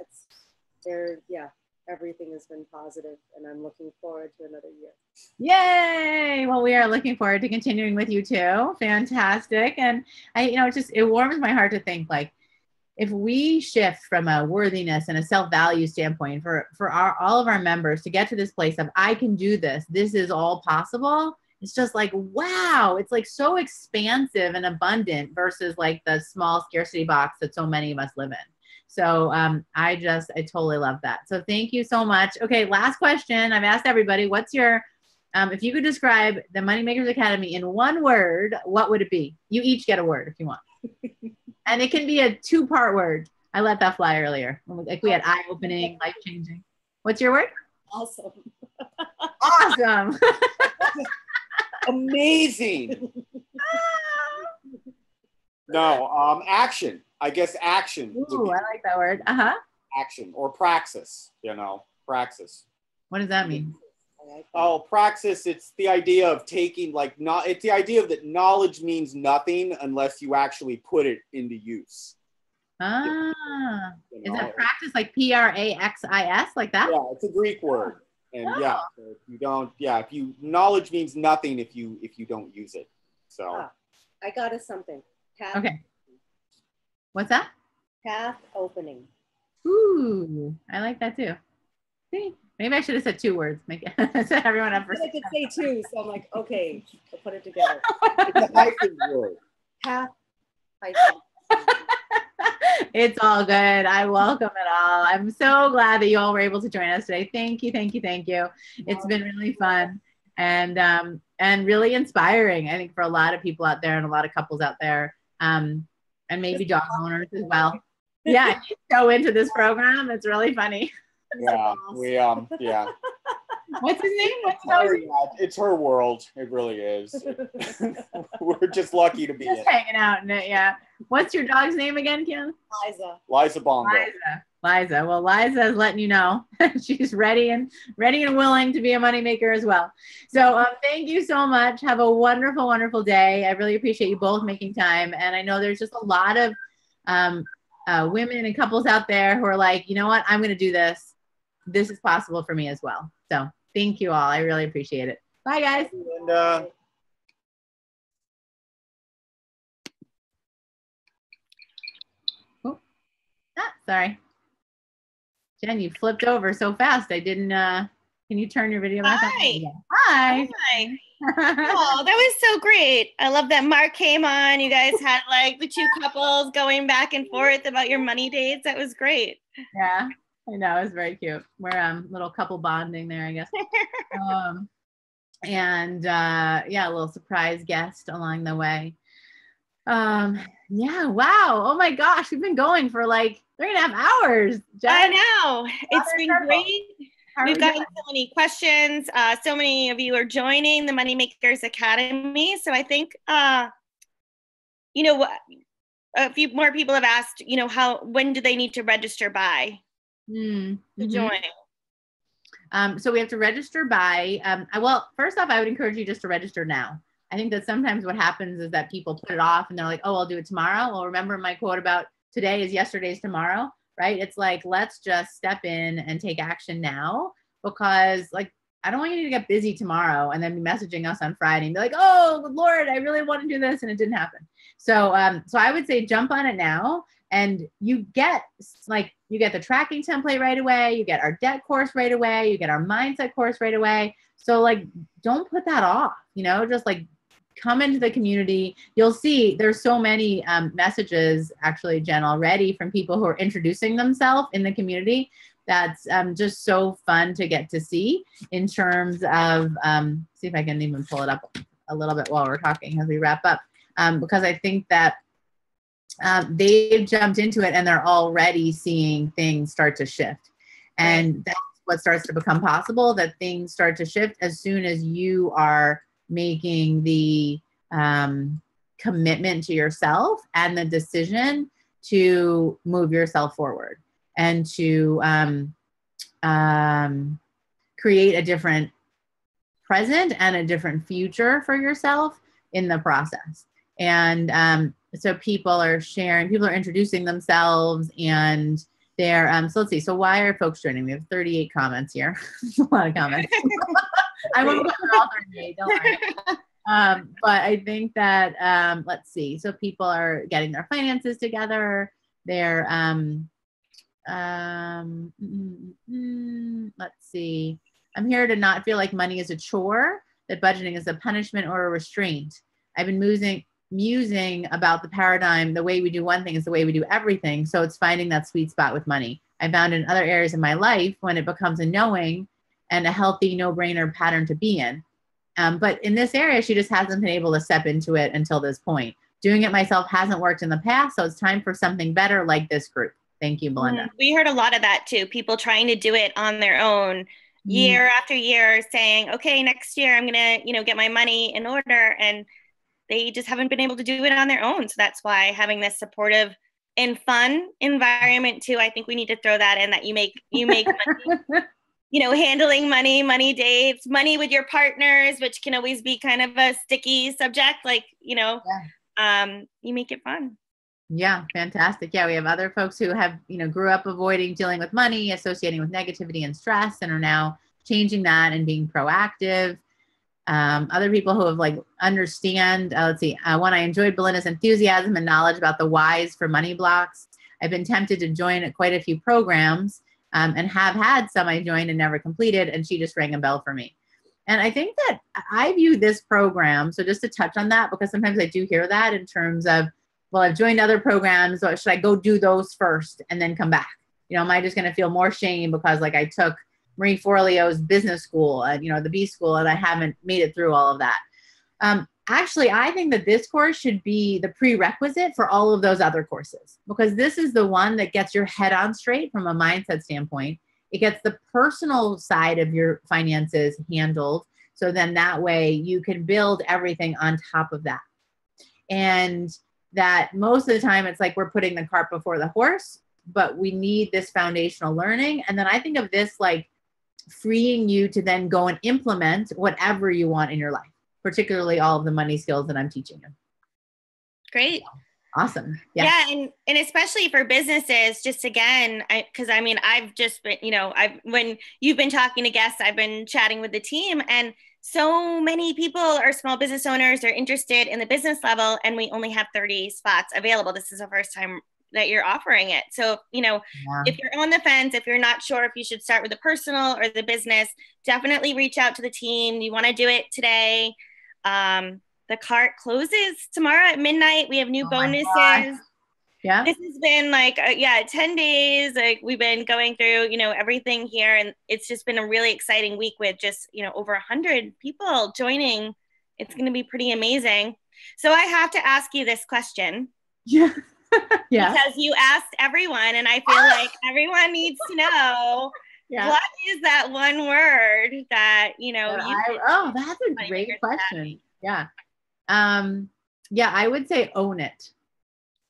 everything has been positive, and I'm looking forward to another year. Yay! Well, we are looking forward to continuing with you too. Fantastic. And it warms my heart to think, like, if we shift from a worthiness and a self-value standpoint for all of our members to get to this place of, I can do this, this is all possible. It's just like, wow, it's like so expansive and abundant versus like the small scarcity box that so many of us live in. So I totally love that. So thank you so much. Okay, last question. I've asked everybody, what's your, if you could describe the Moneymakers Academy in one word, what would it be? You each get a word if you want. And it can be a 2-part word. I let that fly earlier. Like we had eye-opening, life-changing. What's your word? Awesome. Awesome. Amazing. No, action. I guess action. Ooh, I like that word. Action or praxis, praxis. What does that mean? Oh, praxis, it's the idea of taking, it's the idea that knowledge means nothing unless you actually put it into use. Is it practice like praxis, like that? Yeah, it's a Greek word. And so knowledge means nothing if you don't use it. So I got us something. Okay. What's that? Path opening. Ooh, I like that too. See, maybe I should have said 2 words. Make it set everyone up for. I could say 2, so I'm like, okay, we'll put it together. It's a hyphen word. Path hyphen. It's all good. I welcome it all. I'm so glad that you all were able to join us today. Thank you, thank you, thank you. It's been really fun and really inspiring, I think, for a lot of people out there and a lot of couples out there, and maybe dog owners as well. Yeah, you go into this program. It's really funny. Yeah, yeah. What's his name? It's her world. It really is. We're just lucky to be just hanging out in it. Yeah. What's your dog's name again, Kim? Liza Bongo. Liza. Well, Liza is letting you know she's ready and willing to be a moneymaker as well. So thank you so much. Have a wonderful, wonderful day. I really appreciate you both making time. And I know there's just a lot of women and couples out there who are like, you know what? I'm going to do this. This is possible for me as well. So thank you all. I really appreciate it. Bye, guys. And, sorry. Jen, you flipped over so fast. I didn't, can you turn your video back on? Hi. Oh, that was so great. I love that Mark came on. You guys had like the 2 couples going back and forth about your money dates. That was great. Yeah. I know, it was very cute. We're little couple bonding there, I guess. A little surprise guest along the way. Yeah, wow. Oh my gosh, we've been going for like 3.5 hours. I know. It's been great. We've gotten so many questions. So many of you are joining the Moneymakers Academy. So I think, you know, a few more people have asked, you know, when do they need to register by to join? So we have to register by, well, first off, I would encourage you just to register now. I think that sometimes what happens is that people put it off and they're like, oh, I'll do it tomorrow. Well, remember my quote about today is yesterday's tomorrow, right? It's like, let's just step in and take action now, because like, I don't want you to get busy tomorrow and then be messaging us on Friday and be like, oh, Lord, I really want to do this and it didn't happen. So I would say jump on it now, and you get the tracking template right away. You get our debt course right away. You get our mindset course right away. So like, don't put that off, you know, just like come into the community. You'll see there's so many messages actually, Jen, already from people who are introducing themselves in the community. That's just so fun to get to see in terms of, see if I can even pull it up a little bit while we're talking as we wrap up. Because I think that they've jumped into it and they're already seeing things start to shift. And that's what starts to become possible, that things start to shift as soon as you are making the commitment to yourself and the decision to move yourself forward and to create a different present and a different future for yourself in the process. And so people are sharing, people are introducing themselves, and they're, so let's see. So why are folks joining? We have 38 comments here. A lot of comments. I won't go through all 38, don't worry. But I think that, let's see. So people are getting their finances together. They're, let's see. I'm here to not feel like money is a chore, that budgeting is a punishment or a restraint. I've been musing about the paradigm. The way we do one thing is the way we do everything. So it's finding that sweet spot with money. I found in other areas of my life when it becomes a knowing and a healthy no-brainer pattern to be in. But in this area, she just hasn't been able to step into it until this point. Doing it myself hasn't worked in the past, so it's time for something better like this group. Thank you, Belinda. We heard a lot of that too. People trying to do it on their own year after year, saying, okay, next year I'm going to, get my money in order. And they just haven't been able to do it on their own. So that's why having this supportive and fun environment too, I think we need to throw that in, that you make money, handling money dates, money with your partners, which can always be kind of a sticky subject. Like, you make it fun. Yeah, fantastic. Yeah, we have other folks who have, grew up avoiding dealing with money, associating with negativity and stress, and are now changing that and being proactive. Other people who have understand, let's see, one, I enjoyed Belinda's enthusiasm and knowledge about the whys for money blocks. I've been tempted to join quite a few programs and have had some I joined and never completed, and she just rang a bell for me. And I think that I view this program, so just to touch on that, because sometimes I do hear that in terms of, well, I've joined other programs, or should I go do those first and then come back? Am I just going to feel more shame because I took Marie Forleo's business school, the B school, and I haven't made it through all of that. Actually, I think that this course should be the prerequisite for all of those other courses, because this is the one that gets your head on straight from a mindset standpoint. It gets the personal side of your finances handled. So then that way you can build everything on top of that. And that most of the time it's like we're putting the cart before the horse, but we need this foundational learning. And then I think of this freeing you to then go and implement whatever you want in your life, particularly all of the money skills that I'm teaching you. Great. Awesome. Yeah. And especially for businesses, just again, because I've just been, when you've been talking to guests, I've been chatting with the team, and so many people are small business owners are interested in the business level, and we only have 30 spots available. This is the first time that you're offering it. So, if you're on the fence, if you're not sure if you should start with the personal or the business, definitely reach out to the team. You want to do it today. The cart closes tomorrow at midnight. We have new bonuses. Yeah. This has been 10 days. We've been going through, everything here. And it's just been a really exciting week with just, over 100 people joining. It's going to be pretty amazing. So I have to ask you this question. Yeah. Yeah. Because you asked everyone, and I feel like everyone needs to know, Yeah. What is that one word that, you know, that's a great question. Yeah. Yeah, I would say own it.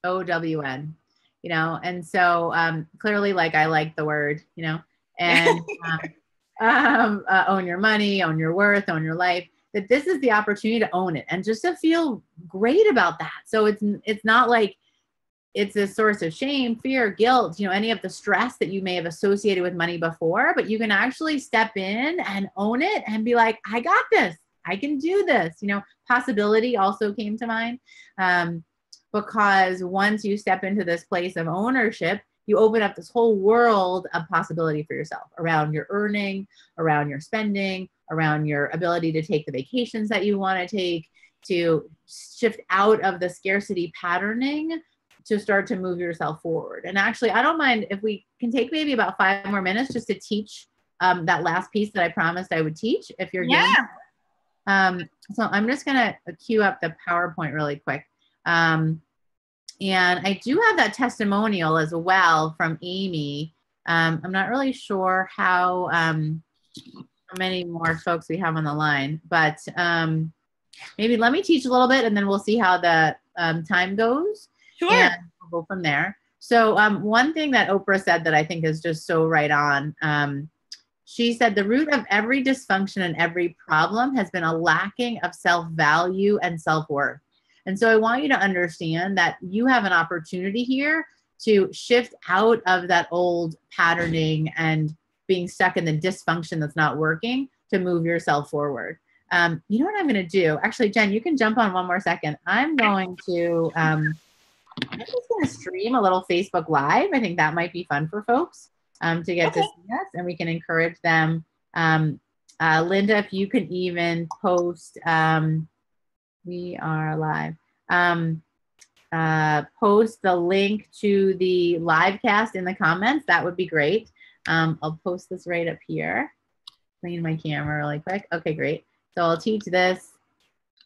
OWN, you know, and so clearly, like, I like the word, you know, and own your money, own your worth, own your life, that this is the opportunity to own it and just to feel great about that. So it's not like it's a source of shame, fear, guilt, you know, any of the stress that you may have associated with money before, but you can actually step in and own it and be like, I got this, I can do this, you know. Possibility also came to mind. Because once you step into this place of ownership, you open up this whole world of possibility for yourself around your earning, around your spending, around your ability to take the vacations that you want to take, to shift out of the scarcity patterning, to start to move yourself forward. And actually, I don't mind if we can take maybe about 5 more minutes just to teach that last piece that I promised I would teach, if you're game. So I'm just going to queue up the PowerPoint really quick. And I do have that testimonial as well from Amy. I'm not really sure how many more folks we have on the line, but maybe let me teach a little bit and then we'll see how the time goes. Sure. And we'll go from there. So one thing that Oprah said that I think is just so right on, she said, the root of every dysfunction and every problem has been a lacking of self-value and self-worth. And so I want you to understand that you have an opportunity here to shift out of that old patterning and being stuck in the dysfunction that's not working to move yourself forward. You know what I'm going to do? Actually, Jen, you can jump on one more second. I'm going to, I'm just going to stream a little Facebook Live. I think that might be fun for folks to get to see us, and we can encourage them. Linda, if you can even post, we are live. Post the link to the livecast in the comments. That would be great. I'll post this right up here. Clean my camera really quick. Okay, great. So I'll teach this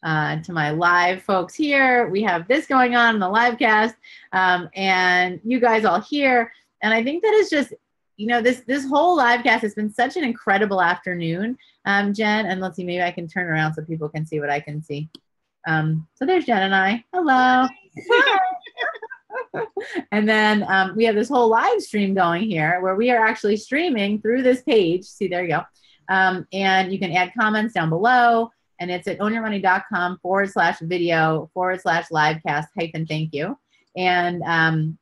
to my live folks here. We have this going on in the livecast, and you guys all here. And I think that is just, you know, this whole livecast has been such an incredible afternoon, Jen. And let's see, maybe I can turn around so people can see what I can see. So there's Jen and I. Hello. And then we have this whole live stream going here where we are actually streaming through this page. See, there you go. And you can add comments down below. And it's at ownyourmoney.com/video/livecast-thank you. And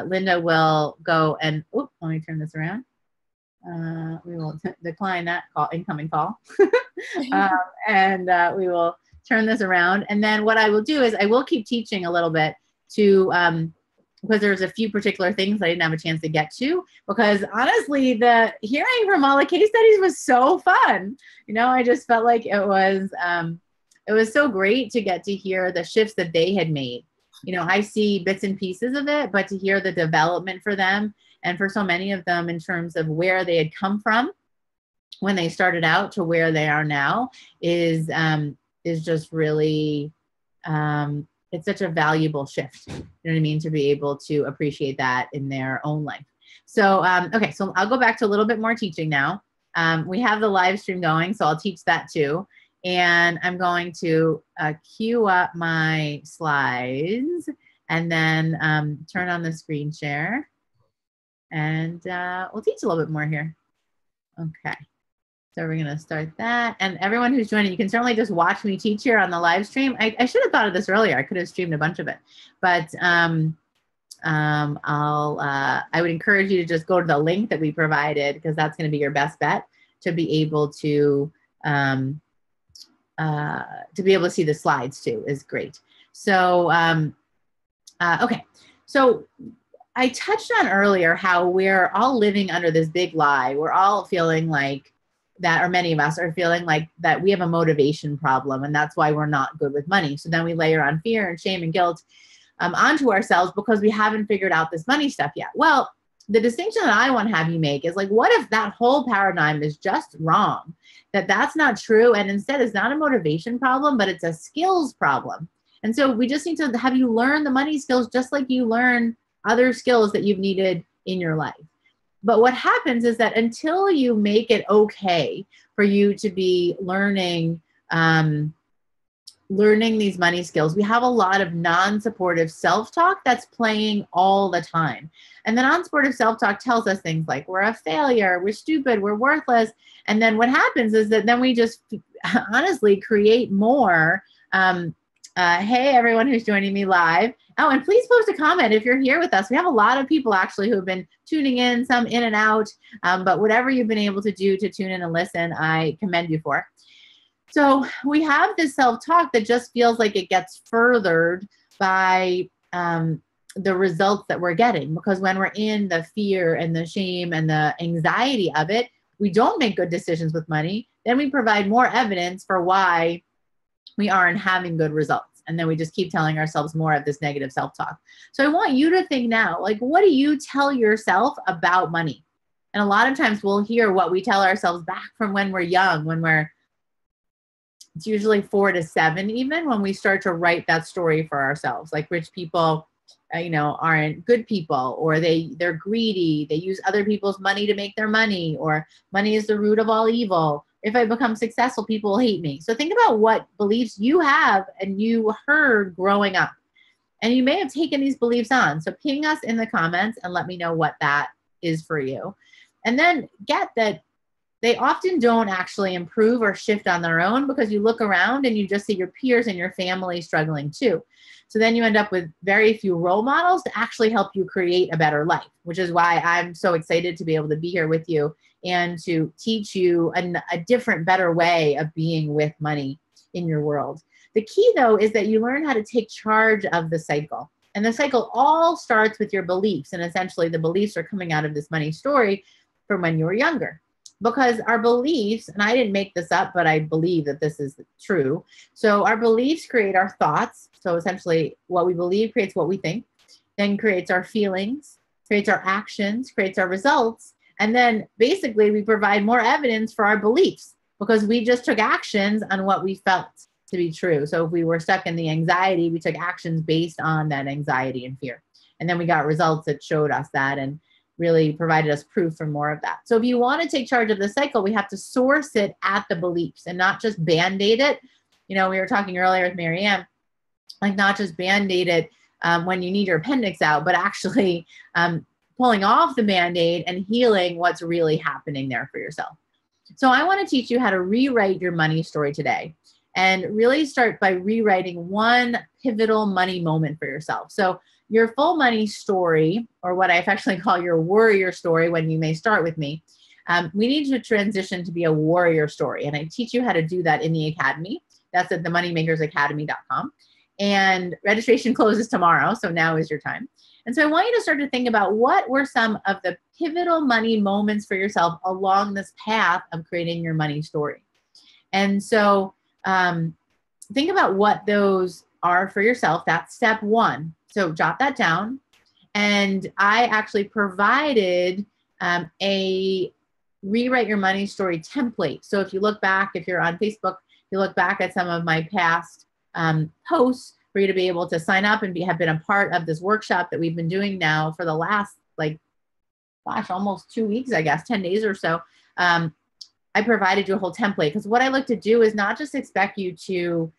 Linda will go and, let me turn this around. We will decline that call, incoming call. And we will turn this around. And then what I will do is I will keep teaching a little bit to, because there's a few particular things I didn't have a chance to get to, because honestly, the hearing from all the case studies was so fun. You know, I just felt like it was so great to get to hear the shifts that they had made. You know, I see bits and pieces of it, but to hear the development for them, and for so many of them in terms of where they had come from when they started out to where they are now is just really, it's such a valuable shift, you know what I mean, to be able to appreciate that in their own life. So, okay, so I'll go back to a little bit more teaching now. We have the live stream going, so I'll teach that too. And I'm going to queue up my slides and then turn on the screen share. And we'll teach a little bit more here. Okay. So we're going to start that. And everyone who's joining, you can certainly just watch me teach here on the live stream. I should have thought of this earlier. I could have streamed a bunch of it. But I would encourage you to just go to the link that we provided, because that's going to be your best bet to be able to see the slides too is great. So, okay. So I touched on earlier how we're all living under this big lie. We're all feeling like that, or many of us are feeling like that we have a motivation problem, and that's why we're not good with money. So then we layer on fear and shame and guilt onto ourselves because we haven't figured out this money stuff yet. Well, the distinction that I want to have you make is like, what if that whole paradigm is just wrong? That's not true. And instead it's not a motivation problem, but it's a skills problem. And so we just need to have you learn the money skills just like you learn other skills that you've needed in your life. But what happens is that until you make it okay for you to be learning these money skills, we have a lot of non-supportive self-talk that's playing all the time. And the non-supportive self-talk tells us things like we're a failure, we're stupid, we're worthless. And then what happens is that then we just honestly create more. Hey, everyone who's joining me live. Oh, and please post a comment if you're here with us. We have a lot of people actually who have been tuning in, some in and out. But whatever you've been able to do to tune in and listen, I commend you for. So we have this self-talk that just feels like it gets furthered by the results that we're getting. Because when we're in the fear and the shame and the anxiety of it, we don't make good decisions with money. Then we provide more evidence for why we aren't having good results. And then we just keep telling ourselves more of this negative self-talk. So I want you to think now, like, what do you tell yourself about money? And a lot of times we'll hear what we tell ourselves back from when we're young, it's usually 4 to 7 even, when we start to write that story for ourselves. Like rich people, aren't good people, or they're greedy. They use other people's money to make their money, or money is the root of all evil. If I become successful, people will hate me. So think about what beliefs you have and you heard growing up. And you may have taken these beliefs on. So ping us in the comments and let me know what that is for you. And then get that they often don't actually improve or shift on their own, because you look around and you just see your peers and your family struggling too. So then you end up with very few role models to actually help you create a better life, which is why I'm so excited to be able to be here with you and to teach you a different, better way of being with money in your world. The key, though, is that you learn how to take charge of the cycle. And the cycle all starts with your beliefs. And essentially the beliefs are coming out of this money story from when you were younger. Because our beliefs, and I didn't make this up, but I believe that this is true. So our beliefs create our thoughts. So essentially what we believe creates what we think, then creates our feelings, creates our actions, creates our results. And then basically we provide more evidence for our beliefs because we just took actions on what we felt to be true. So if we were stuck in the anxiety, we took actions based on that anxiety and fear. And then we got results that showed us that and really provided us proof for more of that. So if you want to take charge of the cycle, we have to source it at the beliefs and not just Band-Aid it. We were talking earlier with Marianne, like not just Band-Aid it when you need your appendix out, but actually pulling off the Band-Aid and healing what's really happening there for yourself. So I want to teach you how to rewrite your money story today and really start by rewriting one pivotal money moment for yourself. So your full money story, or what I affectionately call your warrior story when you may start with me, we need to transition to be a warrior story. And I teach you how to do that in the academy. That's at themoneymakersacademy.com. And registration closes tomorrow, so now is your time. And so I want you to start to think about what were some of the pivotal money moments for yourself along this path of creating your money story. And so think about what those are for yourself. That's step one. So jot that down. And I actually provided a rewrite your money story template. So if you look back, if you're on Facebook, you look back at some of my past posts for you to be able to sign up and have been a part of this workshop that we've been doing now for the last, almost 2 weeks, I guess, 10 days or so. I provided you a whole template because what I look to do is not just expect you to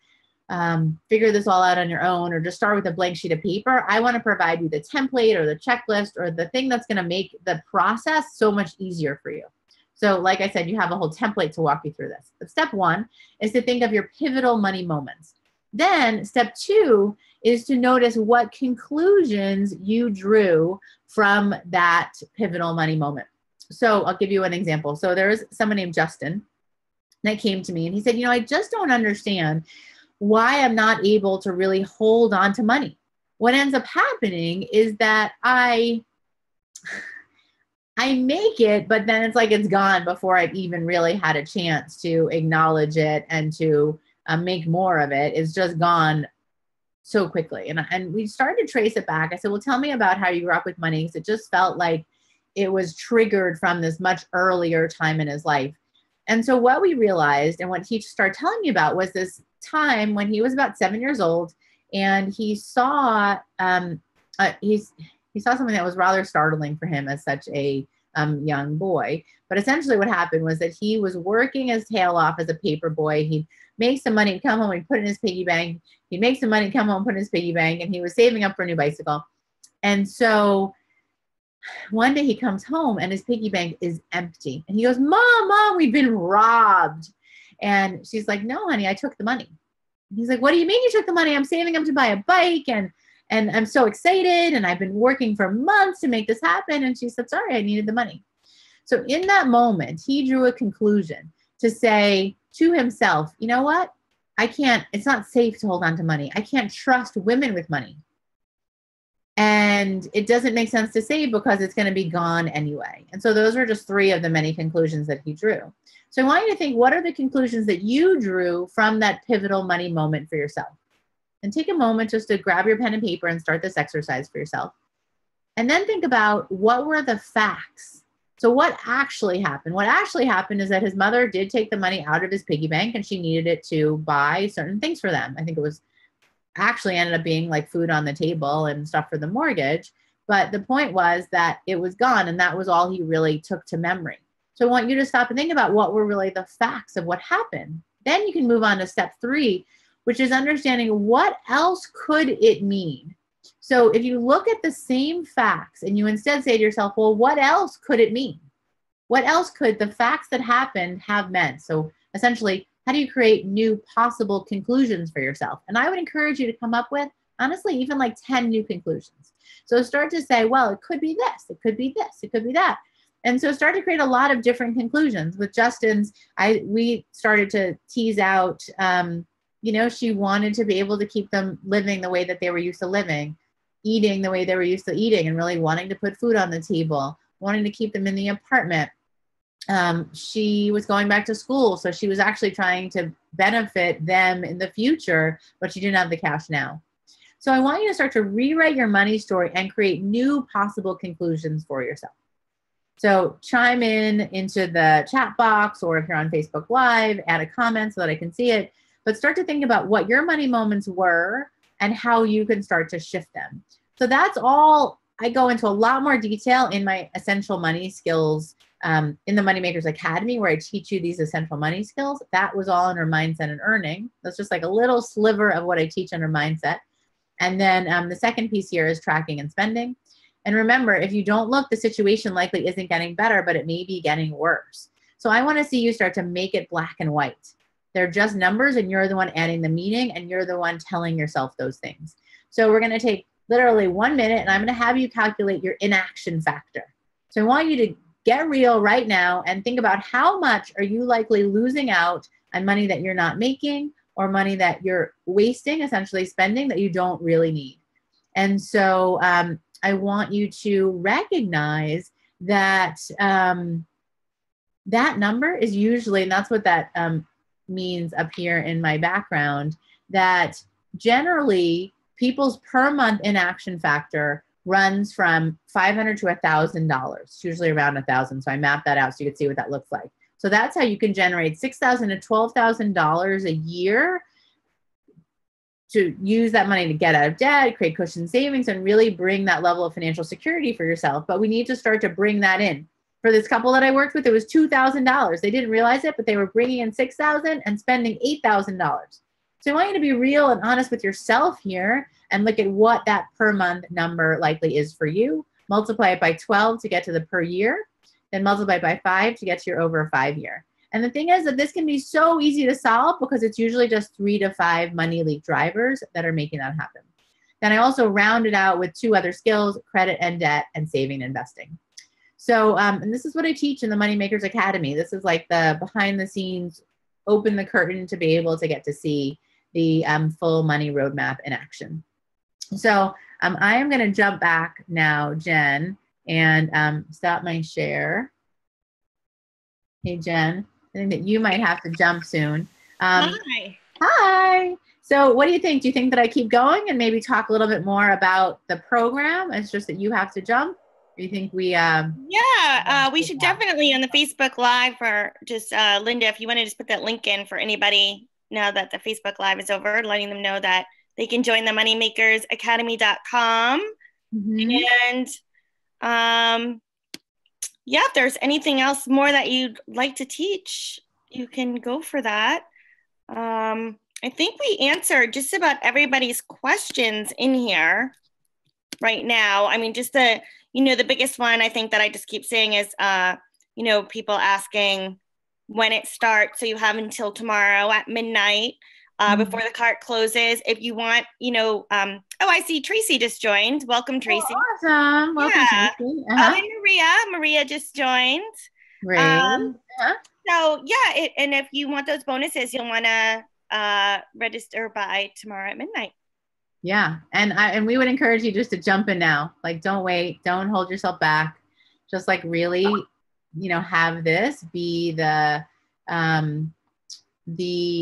figure this all out on your own or just start with a blank sheet of paper. I want to provide you the template or the checklist or the thing that's going to make the process so much easier for you. So like I said, you have a whole template to walk you through this. But step one is to think of your pivotal money moments. Then step two is to notice what conclusions you drew from that pivotal money moment. So I'll give you an example. So there's someone named Justin that came to me and he said, I just don't understand why I'm not able to really hold on to money. What ends up happening is that I make it, but then it's like it's gone before I've even really had a chance to acknowledge it and to make more of it. It's just gone so quickly. And we started to trace it back. I said, well, tell me about how you grew up with money. Because it just felt like it was triggered from this much earlier time in his life. And so what we realized and what he started telling me about was this time when he was about 7 years old and he saw he saw something that was rather startling for him as such a young boy. But essentially what happened was that he was working his tail off as a paper boy. He'd make some money, come home, he'd put it in his piggy bank. He'd make some money, come home, put it in his piggy bank, and he was saving up for a new bicycle. And so one day he comes home and his piggy bank is empty. And he goes, Mom, we've been robbed. And she's like, no, honey, I took the money. And he's like, what do you mean you took the money? I'm saving up to buy a bike and I'm so excited. And I've been working for months to make this happen. And she said, sorry, I needed the money. So in that moment, he drew a conclusion to say to himself, you know what? It's not safe to hold on to money. I can't trust women with money. And it doesn't make sense to save because it's going to be gone anyway. And so those are just 3 of the many conclusions that he drew. So I want you to think, what are the conclusions that you drew from that pivotal money moment for yourself? And take a moment just to grab your pen and paper and start this exercise for yourself. And then think about, what were the facts? So what actually happened? What actually happened is that his mother did take the money out of his piggy bank and she needed it to buy certain things for them. I think it was actually ended up being like food on the table and stuff for the mortgage. But the point was that it was gone, and that was all he really took to memory. So I want you to stop and think about what were really the facts of what happened. Then you can move on to step 3, which is understanding what else could it mean. So if you look at the same facts and you instead say to yourself, well, what else could it mean? What else could the facts that happened have meant? So essentially, how do you create new possible conclusions for yourself? And I would encourage you to come up with, honestly, even like 10 new conclusions. So start to say, well, it could be this, it could be this, it could be that. And so start to create a lot of different conclusions. With Justin's, we started to tease out, she wanted to be able to keep them living the way that they were used to living, eating the way they were used to eating, and really wanting to put food on the table, wanting to keep them in the apartment. She was going back to school, so she was actually trying to benefit them in the future, but she didn't have the cash now. So I want you to start to rewrite your money story and create new possible conclusions for yourself. So chime into the chat box, or if you're on Facebook Live, add a comment so that I can see it. But start to think about what your money moments were and how you can start to shift them. So that's all. I go into a lot more detail in my Essential Money Skills in the Moneymakers Academy, where I teach you these essential money skills. That was all under mindset and earning. That's just like a little sliver of what I teach under mindset. And then the second piece here is tracking and spending. And remember, if you don't look, the situation likely isn't getting better, but it may be getting worse. So I want to see you start to make it black and white. They're just numbers, and you're the one adding the meaning, and you're the one telling yourself those things. So we're going to take literally 1 minute, and I'm going to have you calculate your inaction factor. So I want you to get real right now and think about, how much are you likely losing out on money that you're not making, or money that you're wasting, essentially spending, that you don't really need. And so I want you to recognize that that number is usually, and that's what that means up here in my background, that generally people's per month inaction factor runs from $500 to $1,000. It's usually around $1,000. So I mapped that out so you can see what that looks like. So that's how you can generate $6,000 to $12,000 a year to use that money to get out of debt, create cushion savings, and really bring that level of financial security for yourself. But we need to start to bring that in. For this couple that I worked with, it was $2,000. They didn't realize it, but they were bringing in $6,000 and spending $8,000. So I want you to be real and honest with yourself here and look at what that per month number likely is for you. Multiply it by 12 to get to the per year, then multiply it by 5 to get to your over 5 year. And the thing is that this can be so easy to solve because it's usually just 3 to 5 money leak drivers that are making that happen. Then I also rounded out with 2 other skills, credit and debt, and saving and investing. So, and this is what I teach in the Moneymakers Academy. This is like the behind the scenes, open the curtain to be able to get to see the full money roadmap in action. So I am going to jump back now, Jen, and stop my share. Hey, Jen, I think that you might have to jump soon. Hi. Hi. So what do you think? Do you think that I keep going and maybe talk a little bit more about the program? It's just that you have to jump. Or you think we... Yeah, we should definitely on the Facebook Live, for just Linda, if you want to just put that link in for anybody now that the Facebook Live is over, letting them know that they can join the moneymakersacademy.com. Mm-hmm. And yeah, if there's anything else more that you'd like to teach, you can go for that. I think we answered just about everybody's questions in here right now. I mean, just the biggest one I think that I just keep saying is, people asking when it starts. So you have until tomorrow at midnight before the cart closes. If you want, I see Tracy just joined. Welcome, Tracy. Oh, awesome. Welcome, Tracy. Oh, and Maria just joined. Great. So yeah, and if you want those bonuses, you'll want to register by tomorrow at midnight. Yeah, and we would encourage you just to jump in now. Like, don't wait, don't hold yourself back. Just like really, have this be the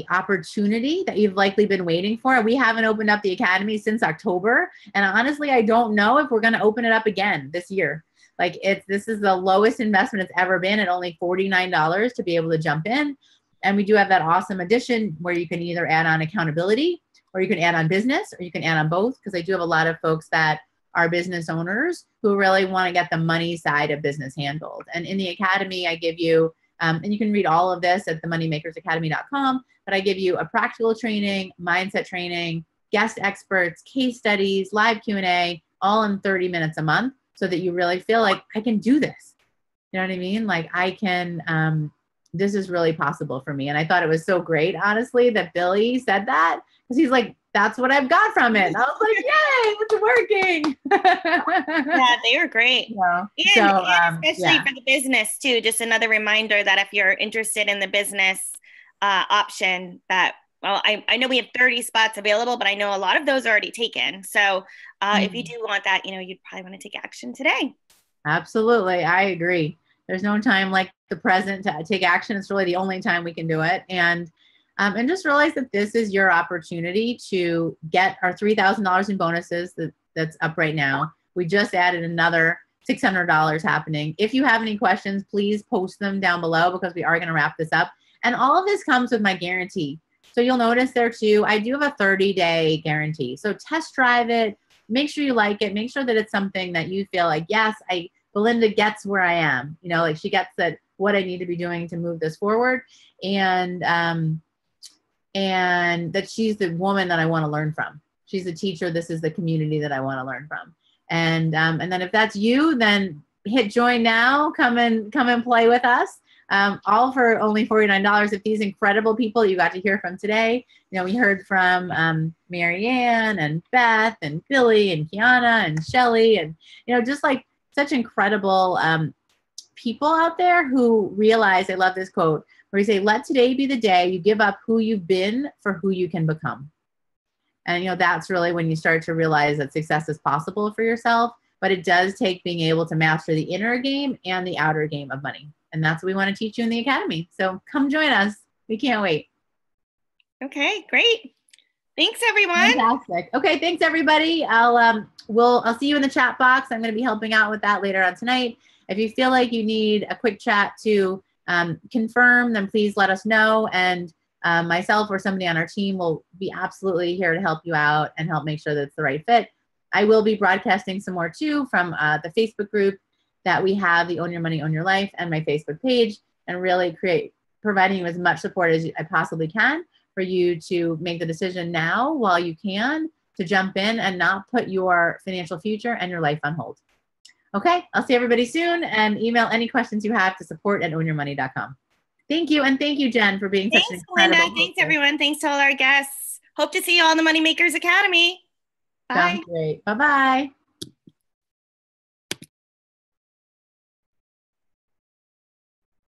opportunity that you've likely been waiting for. We haven't opened up the academy since October, and honestly, I don't know if we're going to open it up again this year. Like, this is the lowest investment it's ever been at only $49 to be able to jump in. And we do have that awesome addition where you can either add on accountability, or you can add on business, or you can add on both, because I do have a lot of folks that are business owners who really want to get the money side of business handled. And in the academy, I give you, and you can read all of this at themoneymakersacademy.com, but I give you a practical training, mindset training, guest experts, case studies, live Q&A, all in 30 minutes a month, so that you really feel like I can do this. You know what I mean? Like, I can, this is really possible for me. And I thought it was so great, honestly, that Billy said that, because he's like, that's what I've got from it. And I was like, yay, it's working. Yeah, they were great. Yeah. And especially for the business too, just another reminder that if you're interested in the business option, that, well, I know we have 30 spots available, but I know a lot of those are already taken. So if you do want that, you'd probably want to take action today. Absolutely. I agree. There's no time like the present to take action. It's really the only time we can do it. And just realize that this is your opportunity to get our $3,000 in bonuses that's up right now. We just added another $600 happening. If you have any questions, please post them down below, because we are going to wrap this up. And all of this comes with my guarantee. So you'll notice there too, I do have a 30-day guarantee. So test drive it, make sure you like it, make sure that it's something that you feel like, yes, Belinda gets where I am, like she gets that what I need to be doing to move this forward. And that she's the woman that I want to learn from. She's the teacher. This is the community that I want to learn from. And then if that's you, then hit join now, come and play with us. All for only $49. If these incredible people you got to hear from today, we heard from Marianne and Beth and Billy and Kiana and Shelly, and, just like such incredible people out there who realize, I love this quote, where you say, let today be the day you give up who you've been for who you can become. And, that's really when you start to realize that success is possible for yourself, but it does take being able to master the inner game and the outer game of money. And that's what we want to teach you in the academy. So come join us. We can't wait. Okay, great. Thanks, everyone. Fantastic. Okay, thanks, everybody. I'll see you in the chat box. I'm going to be helping out with that later on tonight. If you feel like you need a quick chat to confirm, then please let us know. And myself or somebody on our team will be absolutely here to help you out and help make sure that it's the right fit. I will be broadcasting some more too from the Facebook group that we have, the Own Your Money, Own Your Life, and my Facebook page, and really providing you as much support as I possibly can for you to make the decision now while you can to jump in and not put your financial future and your life on hold. Okay, I'll see everybody soon, and email any questions you have to support@ownyourmoney.com. Thank you, and thank you, Jen, for being such an incredible Linda. Thanks, everyone. Thanks to all our guests. Hope to see you all in the Moneymakers Academy. Bye. Sounds great. Bye-bye.